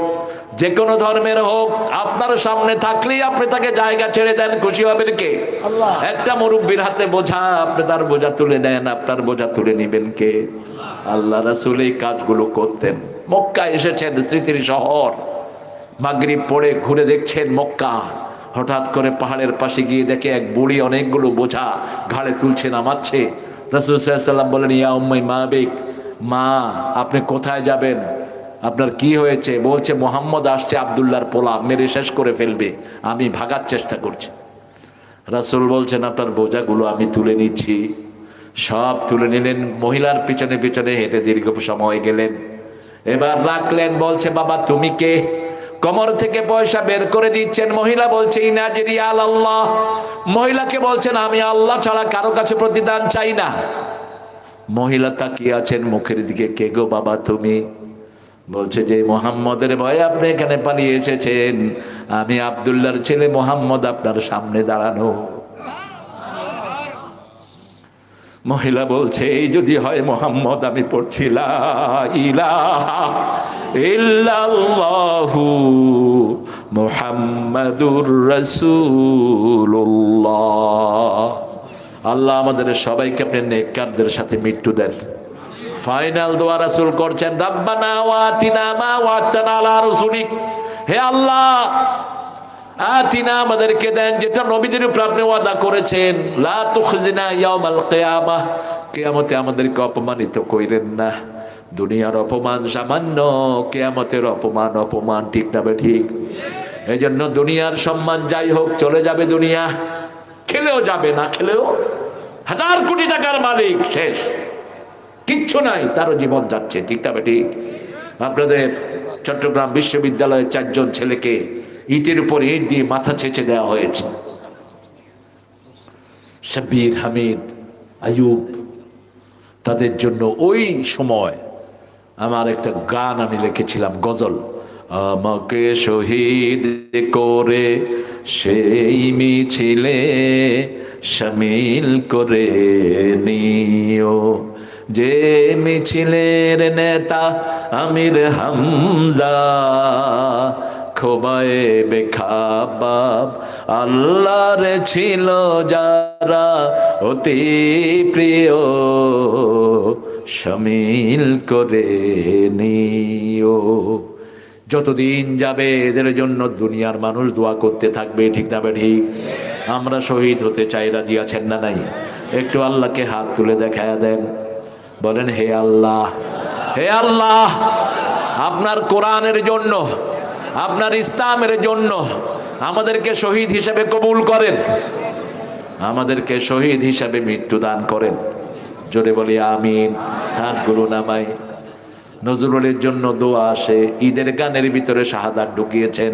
যে কোনো ধর্মের হোক, আপনার সামনে থাকলেই আপনি তাকে জায়গা ছেড়ে দেন, খুশি হবেন কে? আল্লাহ। একটা মুরব্বির হাতে বোঝা, আপনি তার বোঝা তুলে নেন, আপনার বোঝা তুলে নিবেন কে? আল্লাহ। রাসূল এই কাজগুলো করতেন। মক্কা এসেছেন, স্মৃতির শহর। মাগরিব পড়ে ঘুরে দেখছেন মক্কা, হঠাৎ করে পাহাড়ের পাশে গিয়ে দেখে এক বুড়ি অনেকগুলো বোঝা ঘাড়ে তুলছে, নামাচ্ছে। রাসূল সাল্লাল্লাহু আলাইহি ওয়াসাল্লাম বলেন, ইয়া উম্মি মাবিক, মা আপনি কোথায় যাবেন, আপনার কি হয়েছে? বলছে মুহাম্মদ আসছে, আব্দুল্লাহর পোলা মেরে শেষ করে ফেলবে, আমি ভাগার চেষ্টা করছি। রাসূল বলছেন আপনার বোঝাগুলো আমি তুলে নিচ্ছি। সব তুলে নিলেন, মহিলার পিছনে পিছনে হেঁটে দীর্ঘ সময় গেলেন। এবার রাখলেন, বলছে বাবা তুমি কে? কমর থেকে পয়সা বের করে দিচ্ছেন। মহিলা বলছে ইনাজরি আল্লাহ। মহিলাকে বলছেন আমি আল্লাহ ছাড়া কারো কাছে প্রতিদান চাই না। মহিলা তাকিয়ে আছেন মুখের দিকে, কে গো বাবা তুমি? বলছে যে মুহাম্মদের ভয়ে আপনি এখানে পালিয়ে এসেছেন, আমি আব্দুল্লাহর ছেলে মুহাম্মদ আপনার সামনে দাঁড়ানো। মহিলা বলছে এই যদি হয় মুহাম্মদ, আমি পড়ছি লা ইলাহা ইল্লাল্লাহু মুহাম্মাদুর রাসূলুল্লাহ। আল্লাহ আমাদের সবাইকে আপনি নেককারদের সাথে মৃত্যু দেন। ফাইনাল দোয়া রাসূল করছেন, রাব্বানা ওয়াতিনা মা ওয়া'তানা আলা রাসূলিক। হে আল্লাহ আতিনা আমাদেরকে দেন যেটা নবীদের উপর আপনি ওয়াদা করেছেন, লা তুখজিনা ইয়াউমাল কিয়ামাহ, কিয়ামতে আমাদেরকে অপমানিত কইরেন না। দুনিয়ার অপমান সামান্য, কিয়ামতের অপমান অপমান, ঠিক না ঠিক? এই জন্য দুনিয়ার সম্মান যাই হোক চলে যাবে, দুনিয়া খেলেও যাবে, না খেলেও। 1000 কোটি টাকার মালিক শেষ, কিচ্ছু নাই, তারও জীবন যাচ্ছে, ঠিক না ঠিক? আপনাদের চট্টগ্রাম বিশ্ববিদ্যালয়ের 4 জন ছেলেকে ইটের উপর ইট দিয়ে মাথা ছেঁচে দেওয়া হয়েছে। শাব্বির, হামিদ, আয়ুব, তাদের জন্য ওই সময় আমার একটা গান আমি লিখেছিলাম, গজল। আমাকে শহীদ করে সেই মিছিলে শামিল করে নিও, যে মিছিলের নেতা আমির হামজা, খোবায়ে বেখাবাব আল্লাহর ছিল যারা অতি প্রিয় শামিল করে নিও। যতদিন যাবে এদের জন্য দুনিয়ার মানুষ দোয়া করতে থাকবে, ঠিক না ঠিক? আমরা শহীদ হতে চাই, রাজি আছেন না নাই? একটু আল্লাহকে হাত তুলে দেখায়া দেন, বলেন হে আল্লাহ, হে আল্লাহ, আপনার কোরআনের জন্য, আপনার ইসলামের জন্য আমাদেরকে শহীদ হিসেবে কবুল করেন, আমাদেরকে শহীদ হিসেবে মৃত্যু দান করেন। জোরে বলি আমিন। হাতগুলো নামাই। নজরুলের জন্য দোয়া আসে, ঈদের গানের ভিতরে শাহাদাত ঢুকিয়েছেন।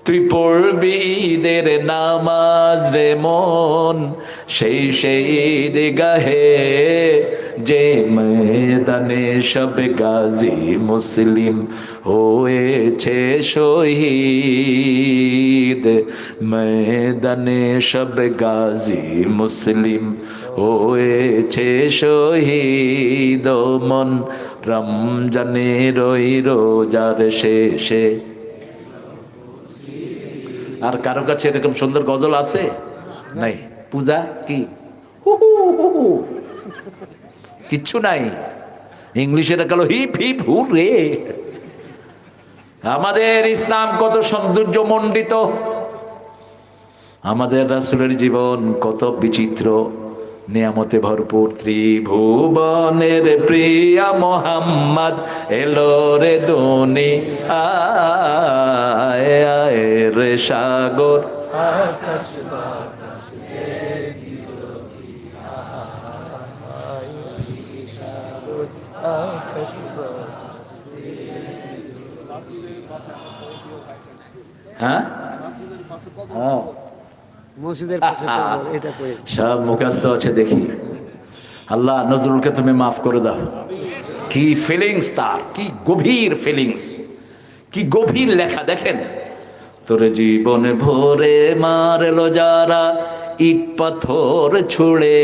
তুই পড়বি ঈদের নামাজ রে মন, সেই ঈদ গাহে যে ময়দানে সব গাজী মুসলিম হয়েছে শহীদ, ময়দানে সব গাজী মুসলিম হয়েছে শহীদ। মন রমজানের ওই রোজার শেষে। আর কারো কাছে এরকম সুন্দর গজল আছে? নাই। পূজা কি কিচ্ছু নাই। ইংলিশে গেল হিপ হিপ হুররে। আমাদের ইসলাম কত সৌন্দর্য মণ্ডিত, আমাদের রাসূলের জীবন কত বিচিত্র, নিয়ামতে ভরপুর। ত্রিভুবনের প্রিয়া মোহাম্মদ এলো রে দুনিয়ায়, আয় রে সাগর আকাশ বাতাস হ্যাঁ মসজিদের পাশে এটা করে সব মুখস্থ আছে। দেখি আল্লাহ নজরুলকে তুমি মাফ করে দাও। কি ফিলিংস তার, কি গভীর ফিলিংস, কি গভীর লেখা। দেখেন, তোরে জীবন ভরে মারলো যারা ইট পাথর ছুঁড়ে,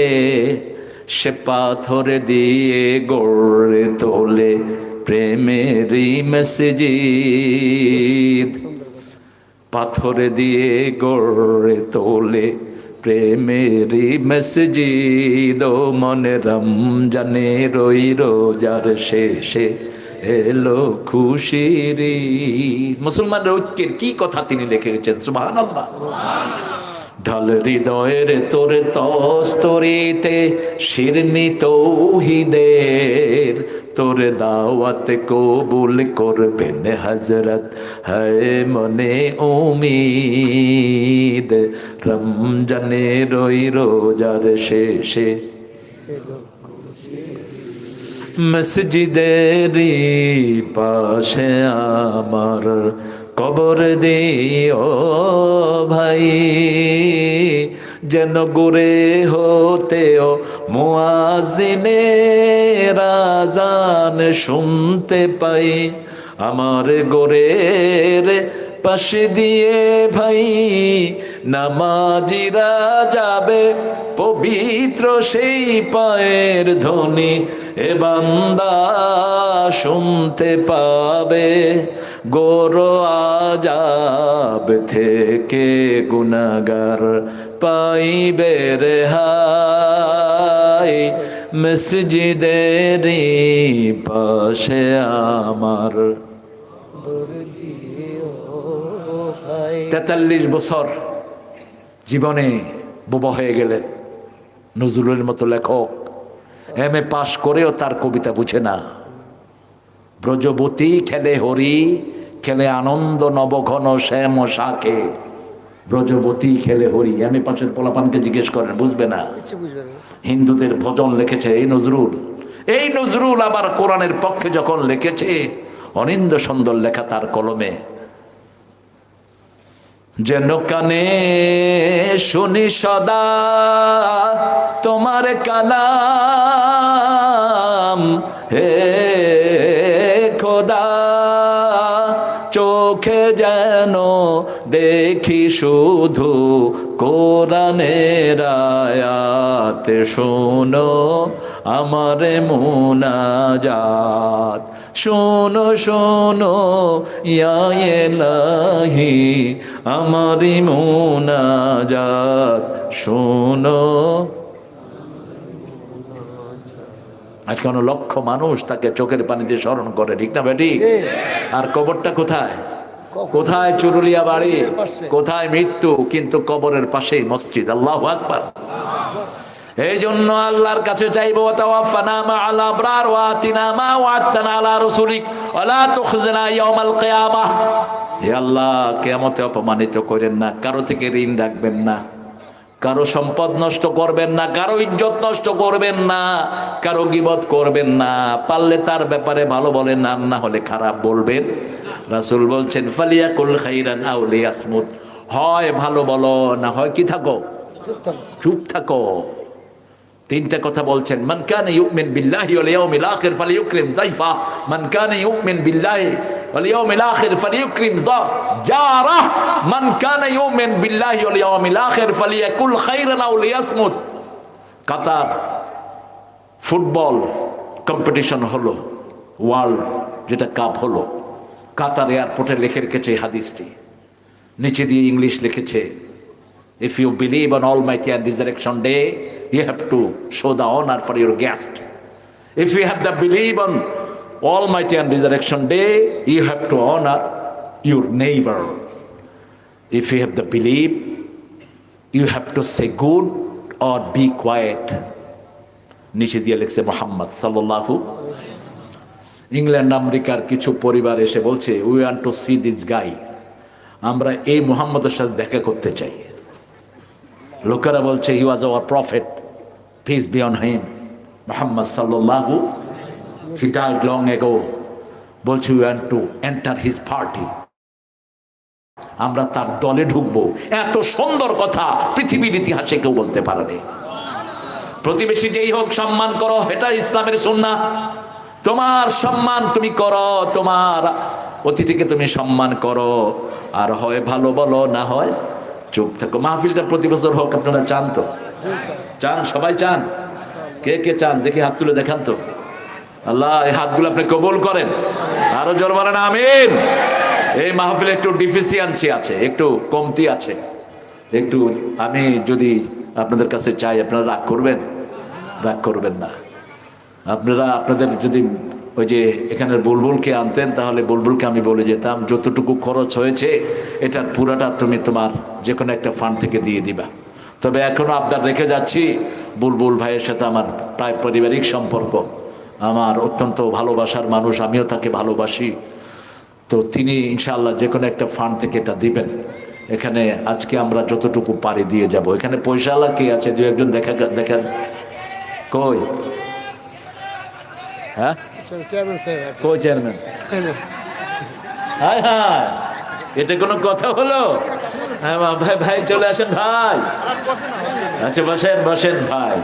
সে পাথর দিয়ে গড়ে তোলে প্রেমেরই মসজিদ, পাথরে দিয়ে গড়ে তোলে প্রেমেরই মসজিদ। ও মনে রমজানের ওই রোজার শেষে এলো খুশির ঈদ। মুসলমানদের ঐক্যের কি কথা তিনি লিখে গেছেন, সুবহানাল্লাহ। ঢাল হৃদয়ের তোর তস্তরিতে শিরনি তৌহিদের, তোর দাওয়াত কবুল করবেন হযরত, হায় মনে উম্মীদ। রমজানের ওই রোজার শেষে মসজিদেরই পাশে আমার কবর দিও ভাই, যেন গুরে হতেও মুয়াজ্জিনের আযান শুনতে পাই। আমার গোরের পাশে দিয়ে ভাই নামাজিরা যাবে, পবিত্র সেই পায়ের ধ্বনি এ বান্দা শুনতে পাবে। গোর আযাব থেকে গুনাহগার পাইবে রেহাই, মসজিদেরই পাশে আমার। ৪৩ বছর জীবনে বোবা হয়ে গেলেন নজরুলের মতো লেখক। এমএ পাশ করেও তার কবিতা বুঝে না। ব্রজবতী খেলে হরি, খেলে আনন্দ নবঘন শ্যাম শাকে। ব্রজবতী খেলে হরি, এমএ পাশের পোলাপানকে জিজ্ঞেস করেন, বুঝবে না। হিন্দুদের ভজন লিখেছে এই নজরুল। এই নজরুল আবার কোরআনের পক্ষে যখন লিখেছে, অনিন্দ সুন্দর লেখা তার কলমে। যেন কানে শুনি সদা তোমার কালাম, হে খোদা চোখে যেন দেখি শুধু কোরআনের আয়াত, শোনো আমার মুনাজাত। শোনো শোনো ইয়া ইলাহি আমারি মুনাজাত শোনো। আজকে কোনো লক্ষ মানুষ তাকে চোখের পানি দিয়ে স্মরণ করে, ঠিক না বেটি? আর কবরটা কোথায়? কোথায় চুরুলিয়া বাড়ি, কোথায় মৃত্যু, কিন্তু কবরের পাশেই মসজিদ। আল্লাহু আকবার। এই জন্য আল্লাহর কাছে চাইবো, তাওয়াফানা মা'আল আবরার ওয়া আতিনা মা ওয়া'আদতানা আলা রাসূলিক ওয়া লা তুখজিনা ইয়াওমাল কিয়ামাহ। হে আল্লাহ, কিয়ামতে অপমানিত করেন না, কারো থেকে ঋণ রাখবেন না, কারো সম্পদ নষ্ট করবেন না, কারো ইজ্জত নষ্ট করবেন না, কারো গীবত করবেন না। পারলে তার ব্যাপারে ভালো বলেন, আর না হলে খারাপ বলবেন। রাসূল বলছেন ফালিয়াকুল খাইরান আও লিয়াসমুত, হয় ভালো বলো, না হয় কি থাকো, চুপ থাকো। তিনটা কথা বলছেন, মান কানা ইউমিন বিল্লাহি ওয়াল ইয়াউমিল আখির ফালিয়ুকরিম যায়ফা, মান কানা ইউমিন বিল্লাহি ওয়াল ইয়াউমিল আখির ফালিয়ুকরিম জারাহ, মান কানা ইউমিন বিল্লাহি ওয়াল ইয়াউমিল আখির ফালিয়াকুল খাইরান আও লিয়াসমুত। কাতার ফুটবল কম্পিটিশন হলো, ওয়ার্ল্ড যেটা কাপ হলো, কাতার এয়ারপোর্টে লিখে রেখেছে এই হাদিসটি, নিচে দিয়ে ইংলিশ লিখেছে, if you believe on Almighty and Resurrection Day, you have to show the honor for your guest. If you have the belief on Almighty and Resurrection Day, you have to honor your neighbor. If you have the belief, you have to say good or be quiet. নিচে দিয়ে লিখছে মুহাম্মদ সাল্লাল্লাহু। England আমেরিকার কিছু পরিবার এসে বলছে, we want to see this guy, আমরা এই মুহাম্মদের সাথে দেখা করতে চাই। লোকেরা বলছে, he was our prophet, peace be on him, মুহাম্মদ সাল্লাল্লাহু, হি ডাইড লং এগো। বলছে we want to enter his party, আমরা তার দলে ঢুকবো। এত সুন্দর কথা পৃথিবীর ইতিহাসে কেউ বলতে পারেনি। প্রতিবেশী যেই হোক সম্মান করো, এটা ইসলামের সুন্নাহ। তোমার সম্মান তুমি করো, তোমার অতিথিকে তুমি সম্মান করো, আর হয় ভালো বলো, না হয় চুপ থাকো। মাহফিলটা প্রতি বছর হোক, আপনারা চান তো? চান, সবাই চান? কে কে চান দেখি হাত তুলে দেখান তো। আল্লাহ এই হাতগুলো আপনি কবুল করেন, আরো জোর বলেন আমিন। এই মাহফিলে একটু ডিফিসিয়েন্সি আছে, একটু কমতি আছে, একটু আমি যদি আপনাদের কাছে চাই, আপনারা রাগ করবেন? রাগ করবেন না। আপনারা আপনাদের যদি ওই যে এখানের বুলবুলকে আনতেন, তাহলে বুলবুলকে আমি বলে যেতাম, যতটুকু খরচ হয়েছে এটার পুরাটা তুমি তোমার যে কোনো একটা ফান্ড থেকে দিয়ে দিবা। তবে এখনও আপনার রেখে যাচ্ছি, বুলবুল ভাইয়ের সাথে আমার প্রায় পারিবারিক সম্পর্ক, আমার অত্যন্ত ভালোবাসার মানুষ, আমিও তাকে ভালোবাসি। তো তিনি ইনশাআল্লাহ যে কোনো একটা ফান্ড থেকে এটা দিবেন। এখানে আজকে আমরা যতটুকু পারি দিয়ে যাব। এখানে পয়সাওয়ালা কে আছে? দু একজন দেখেন। কই? হ্যাঁ, কই চেয়ারম্যান? হায় হায়, এটা কোনো কথা হলো? হ্যাঁ ভাই, ভাই চলে আসেন ভাই। আচ্ছা বসেন বসেন ভাই।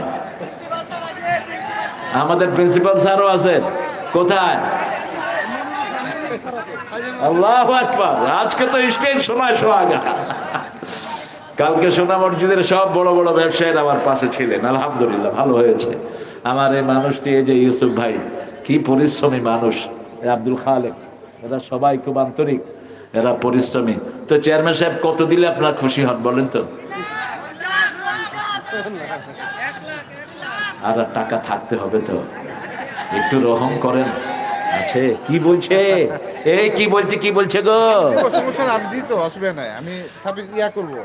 আমাদের প্রিন্সিপাল স্যারও আছেন। কোথায়? আল্লাহু আকবার। আজকে তো স্টেজ শোনায় সোহাগা। কালকে সোনা মসজিদের সব বড় বড় ব্যবসায়ীরা আমার পাশে ছিলেন, আলহামদুলিল্লাহ ভালো হয়েছে। আমার এই মানুষটি, এই যে ইউসুফ ভাই, কি পরিশ্রমী মানুষ, আব্দুল খালেক, এরা সবাই খুব আন্তরিক, এরা পরিশ্রমী। তো চেয়ারম্যান সাহেব কত দিলে আপনারা খুশি হন বলেন তো? আর টাকা থাকতে হবে তো, একটু রহম করেন। আছে কি বলছে? এই কি বলছে, কি বলছে গো? আমি দিই তো, অসুবিধা নাই, আমি ইয়া করবো।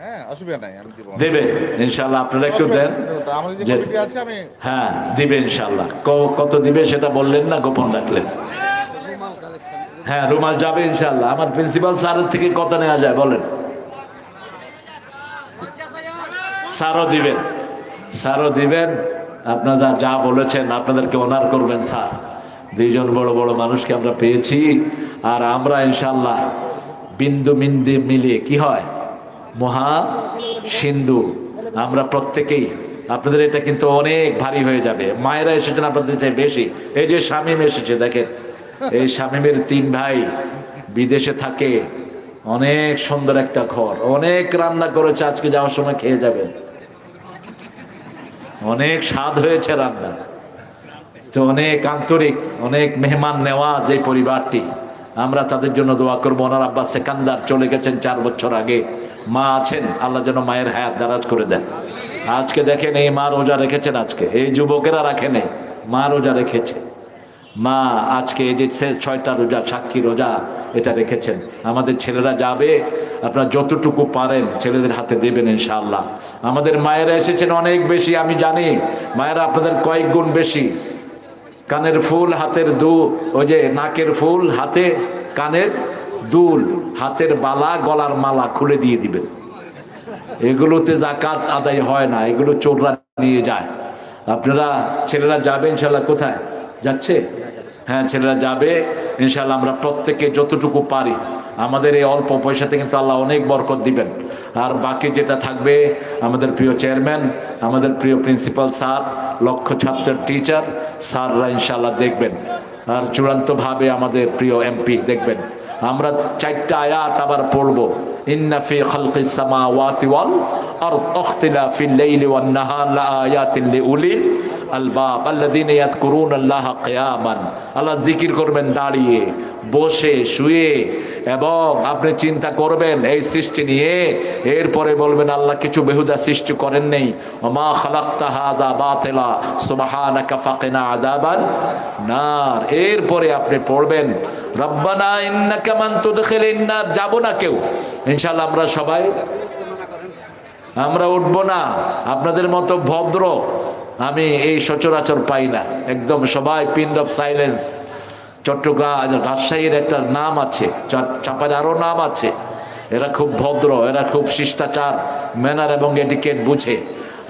হ্যাঁ অসুবিধা নাই, আমি দিব, দেবে ইনশাআল্লাহ। আপনারা একটু দেন। হ্যাঁ দিবে ইনশাআল্লাহ। কত দিবে সেটা বললেন না, গোপন রাখলেন? হ্যাঁ রুমাল যাবে ইনশাআল্লাহ। আমার প্রিন্সিপাল স্যারের থেকে কত নেওয়া যায় বলেন? স্যারও দিবেন, স্যারও দিবেন। আপনারা যা বলেছেন, আপনাদেরকে অনার করবেন স্যার। দুইজন বড় বড় মানুষকে আমরা পেয়েছি, আর আমরা ইনশাআল্লাহ বিন্দু বিন্দু মিলিয়ে কি হয় মহা সিন্ধু। আমরা প্রত্যেকেই, আপনাদের এটা কিন্তু অনেক ভারী হয়ে যাবে। মায়েরা এসেছেন আপনাদের চাই বেশি। এই যে শামীম এসেছে, দেখেন এই শামীমের 3 ভাই বিদেশে থাকে, অনেক সুন্দর একটা ঘর, অনেক রান্না করেছে, আজকে যাওয়ার সময় খেয়ে যাবেন। অনেক স্বাদ হয়েছে রান্না। তো অনেক আন্তরিক, অনেক মেহমান নেওয়াজ এই পরিবারটি। আমরা তাদের জন্য দোয়া করবো। ওনার আব্বা সেকান্দার চলে গেছেন 4 বছর আগে। মা আছেন, আল্লাহ যেন মায়ের হায়াত দারাজ করে দেন। আজকে দেখেন এই মা রোজা রেখেছেন, আজকে এই যুবকেরা রাখে নেই, মা রোজা রেখেছে। মা আজকে এই যে 6টা রোজা, সাক্ষী রোজা, এটা রেখেছেন। আমাদের ছেলেরা যাবে, আপনারা যতটুকু পারেন ছেলেদের হাতে দেবেন ইনশাআল্লাহ। আমাদের মায়েরা এসেছেন অনেক বেশি, আমি জানি মায়েরা আপনাদের কয়েক গুণ বেশি। কানের ফুল, হাতের ওই যে নাকের ফুল, হাতে কানের দুল, হাতের বালা, গলার মালা খুলে দিয়ে দিবেন। এগুলোতে যাকাত আদায় হয় না, এগুলো চোররা নিয়ে যায়। আপনারা ছেলেরা যাবে ইনশাল্লাহ। কোথায় যাচ্ছে? হ্যাঁ, ছেলেরা যাবে ইনশাল্লাহ। আমরা প্রত্যেকে যতটুকু পারি, আমাদের এই অল্প পয়সাতে কিন্তু আল্লাহ অনেক বরকত দিবেন। আর বাকি যেটা থাকবে, আমাদের প্রিয় চেয়ারম্যান, আমাদের প্রিয় প্রিন্সিপাল স্যার, লক্ষ ছাত্রের টিচার স্যাররা ইনশাল্লাহ দেখবেন। আর চূড়ান্তভাবে আমাদের প্রিয় এমপি দেখবেন। আমরা 4টা আয়াত আবার পড়বো। ইন্না ফি খালকিস সামাওয়াতি ওয়াল আরদ ইখতিলাফিল লাইলি ওয়ান নাহার লাআয়াতিন লিউলিল আলবাব আল্লাযীনা ইয়াযকুরুনাল্লাহা কিয়ামান। আল্লাহ জিকির করবেন দাঁড়িয়ে, বসে, শুয়ে, এবং আপনি চিন্তা করবেন এই সৃষ্টি নিয়ে। এরপরে বলবেন আল্লাহ কিছু বেহুদা সৃষ্টি করেন নেই। ওমা খালাকতা হাযা বাতিলা সুবহানাকা ফাকিনা আযাবান নার। এরপরে আপনি পড়বেন রব্বানা ইন্নাকা মান তুদখিলিন নার। যাব না কেউ ইনশাআল্লাহ, আমরা সবাই, আমরা উঠবো না। আপনাদের মতো ভদ্র আমি এই সচরাচর পাই না। একদম সবাই পিন অফ সাইলেন্স। চট্টগ্রাম, রাজশাহীর একটা নাম আছে, চাপার আরও নাম আছে। এরা খুব ভদ্র, এরা খুব শিষ্টাচার, ম্যানার এবং এটিকেট বুঝে।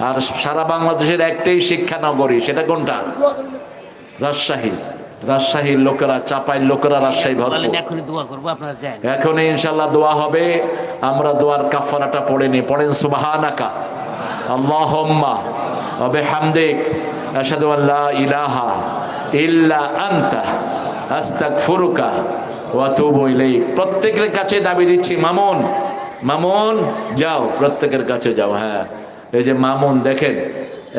আর সারা বাংলাদেশের একটাই শিক্ষা নগরী, সেটা কোনটা? রাজশাহী। রাজশাহীর লোকেরা, চাপাইয়ের লোকেরা রাজশাহী ভদ্র। এখনই ইনশাল্লাহ দোয়া হবে। আমরা দোয়ার কাফারাটা পড়ে নিই। পড়েন সুবহানাকা আল্লাহুম্মা ওয়া বিহামদিক আশহাদু আল্লা ইলাহা ইল্লা আনতা আস্তাগফিরুকা ওয়া আতুবু ইলাইক। প্রত্যেকের কাছে দাবি দিচ্ছি, মামুন, মামুন যাও, প্রত্যেকের কাছে যাও। হ্যাঁ, এই যে মামুন দেখেন,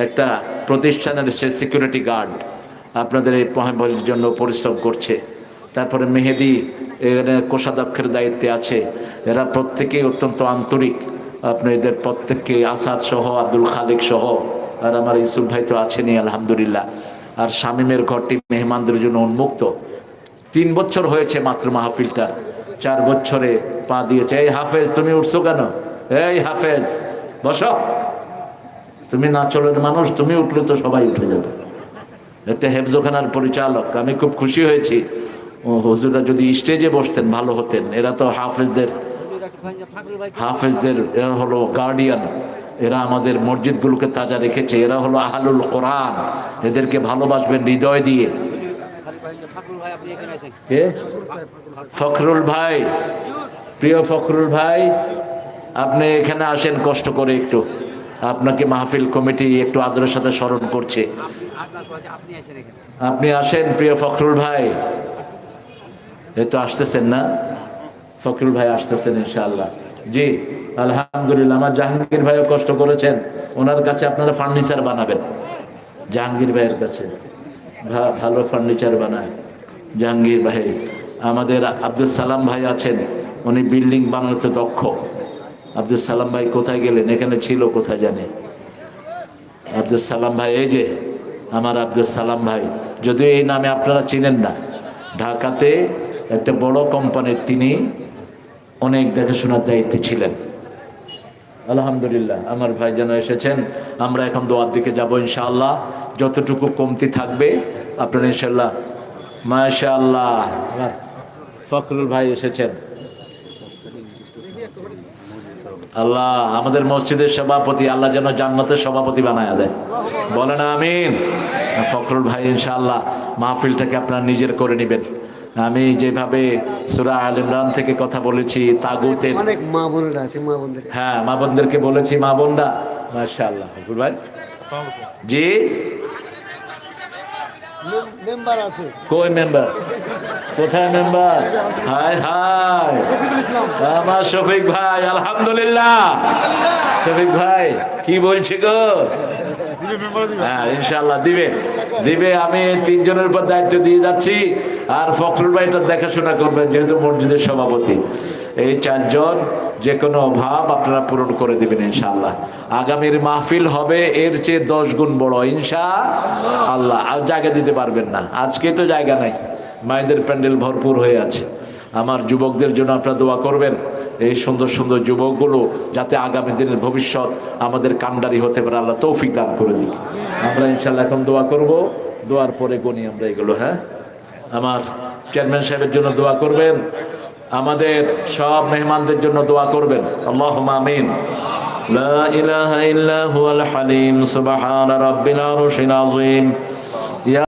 একটা প্রতিষ্ঠানের সে সিকিউরিটি গার্ড, আপনাদের এই মহাবলীর জন্য পরিশ্রম করছে। তারপরে মেহেদি এখানে কোষাধ্যক্ষের দায়িত্বে আছে। এরা প্রত্যেকেই অত্যন্ত আন্তরিক। আপনি এদের প্রত্যেককে, আসাদ সহ, আব্দুল খালিক সহ, আর আমার ইউসুফ ভাই তো আছেনই আলহামদুলিল্লাহ। আর শামীমের ঘরটি মেহমানদের জন্য উন্মুক্ত। 3 বছর হয়েছে মাত্র মাহফিলটা, 4 বছরে পা দিয়েছে। এই হাফেজ, তুমি উঠছো কেন? এই হাফেজ বসো, তুমি নাচলের মানুষ, তুমি উঠলে তো সবাই উঠে যাবে। একটা হেফজোখানার পরিচালক, আমি খুব খুশি হয়েছি। হুজুররা যদি স্টেজে বসতেন ভালো হতেন। এরা তো হাফেজদের এরা হলো গার্ডিয়ান। এরা আমাদের মসজিদগুলোকে তাজা রেখেছে। এরা হলো আহলুল কোরআন। এদেরকে ভালোবাসবেন হৃদয় দিয়ে। ফখরুল ভাই, প্রিয় ফখরুল ভাই, আপনি এখানে আসেন কষ্ট করে একটু। আপনাকে মাহফিল কমিটি একটু আদরের সাথে স্মরণ করছে। আপনি আসেন প্রিয় ফখরুল ভাই। এই তো আসতেছেন না? ফখরুল ভাই আসতেছেন ইনশাআল্লাহ। জি আলহামদুলিল্লাহ। আমার জাহাঙ্গীর ভাইও কষ্ট করেছেন, ওনার কাছে আপনারা ফার্নিচার বানাবেন। জাহাঙ্গীর ভাইয়ের কাছে ভালো ফার্নিচার বানায় জাহাঙ্গীর ভাই। আমাদের আব্দুল সালাম ভাই আছেন, উনি বিল্ডিং বানাতে দক্ষ। আব্দুল সালাম ভাই কোথায় গেলেন? এখানে ছিল, কোথায় জানে। আব্দুল সালাম ভাই, এই যে আমার আব্দুল সালাম ভাই, যদিও এই নামে আপনারা চিনেন না, ঢাকাতে একটা বড় কোম্পানির তিনি অনেক দেখাশোনার দায়িত্বে ছিলেন। আলহামদুলিল্লাহ আমার ভাই যেন এসেছেন। আমরা এখন দোয়ার দিকে যাব ইনশাআল্লাহ। যতটুকু কমতি থাকবে আপনারা ইনশাআল্লাহ। মাশাআল্লাহ, ফখরুল ভাই এসেছেন। আল্লাহ আমাদের মসজিদের সভাপতি, আল্লাহ যেন জান্নাতের সভাপতি বানায় দেয়, বলেন আমিন। ফখরুল ভাই ইনশাআল্লাহ মাহফিলটাকে আপনারা নিজের করে নেবেন। আমি যেভাবে সূরা আল ইমরান থেকে কথা বলেছি, তাগুতের অনেক মা বোনেরা আছে, মা বোনদের, হ্যাঁ মা বোনদেরকে বলেছি, মা বোনরা মাশাআল্লাহ। ফখরুল ভাই জি, মেম্বার আছে। কই মেম্বার? কোথায় মেম্বার? হায় হায়, আমার শফিক ভাই, আলহামদুলিল্লাহ। শফিক ভাই কি বলছে গো? হ্যাঁ ইনশাআল্লাহ দিবে। দিবে। আমি এই তিনজনের উপর দায়িত্ব দিয়ে যাচ্ছি, আর ফখরুল ভাই এটা দেখাশোনা করবেন যেহেতু মসজিদের সভাপতি। এই চারজন যে কোনো অভাব আপনারা পূরণ করে দিবেন ইনশাআল্লাহ। আগামীর মাহফিল হবে এর চেয়ে 10 গুণ বড় ইনশাআল্লাহ। আর জায়গা দিতে পারবেন না, আজকে তো জায়গা নাই, মায়েদের প্যান্ডেল ভরপুর হয়ে আছে। আমার যুবকদের জন্য আপনারা দোয়া করবেন, এই সুন্দর সুন্দর যুবকগুলো যাতে আগামী দিনের ভবিষ্যৎ আমাদের কান্ডারি হতে পারে, আল্লাহ তৌফিক দান করে দিক। আমরা ইনশাআল্লাহ এখন দোয়া করব, দোয়ার পরে গণি আমরা এগুলো। হ্যাঁ, আমার চেয়ারম্যান সাহেবের জন্য দোয়া করবেন, আমাদের সব মেহমানদের জন্য দোয়া করবেন। আল্লাহুম্মা আমিন। লা ইলাহা ইল্লা হুয়াল হালিম সুবহান রাব্বিল আরশিল আযীম।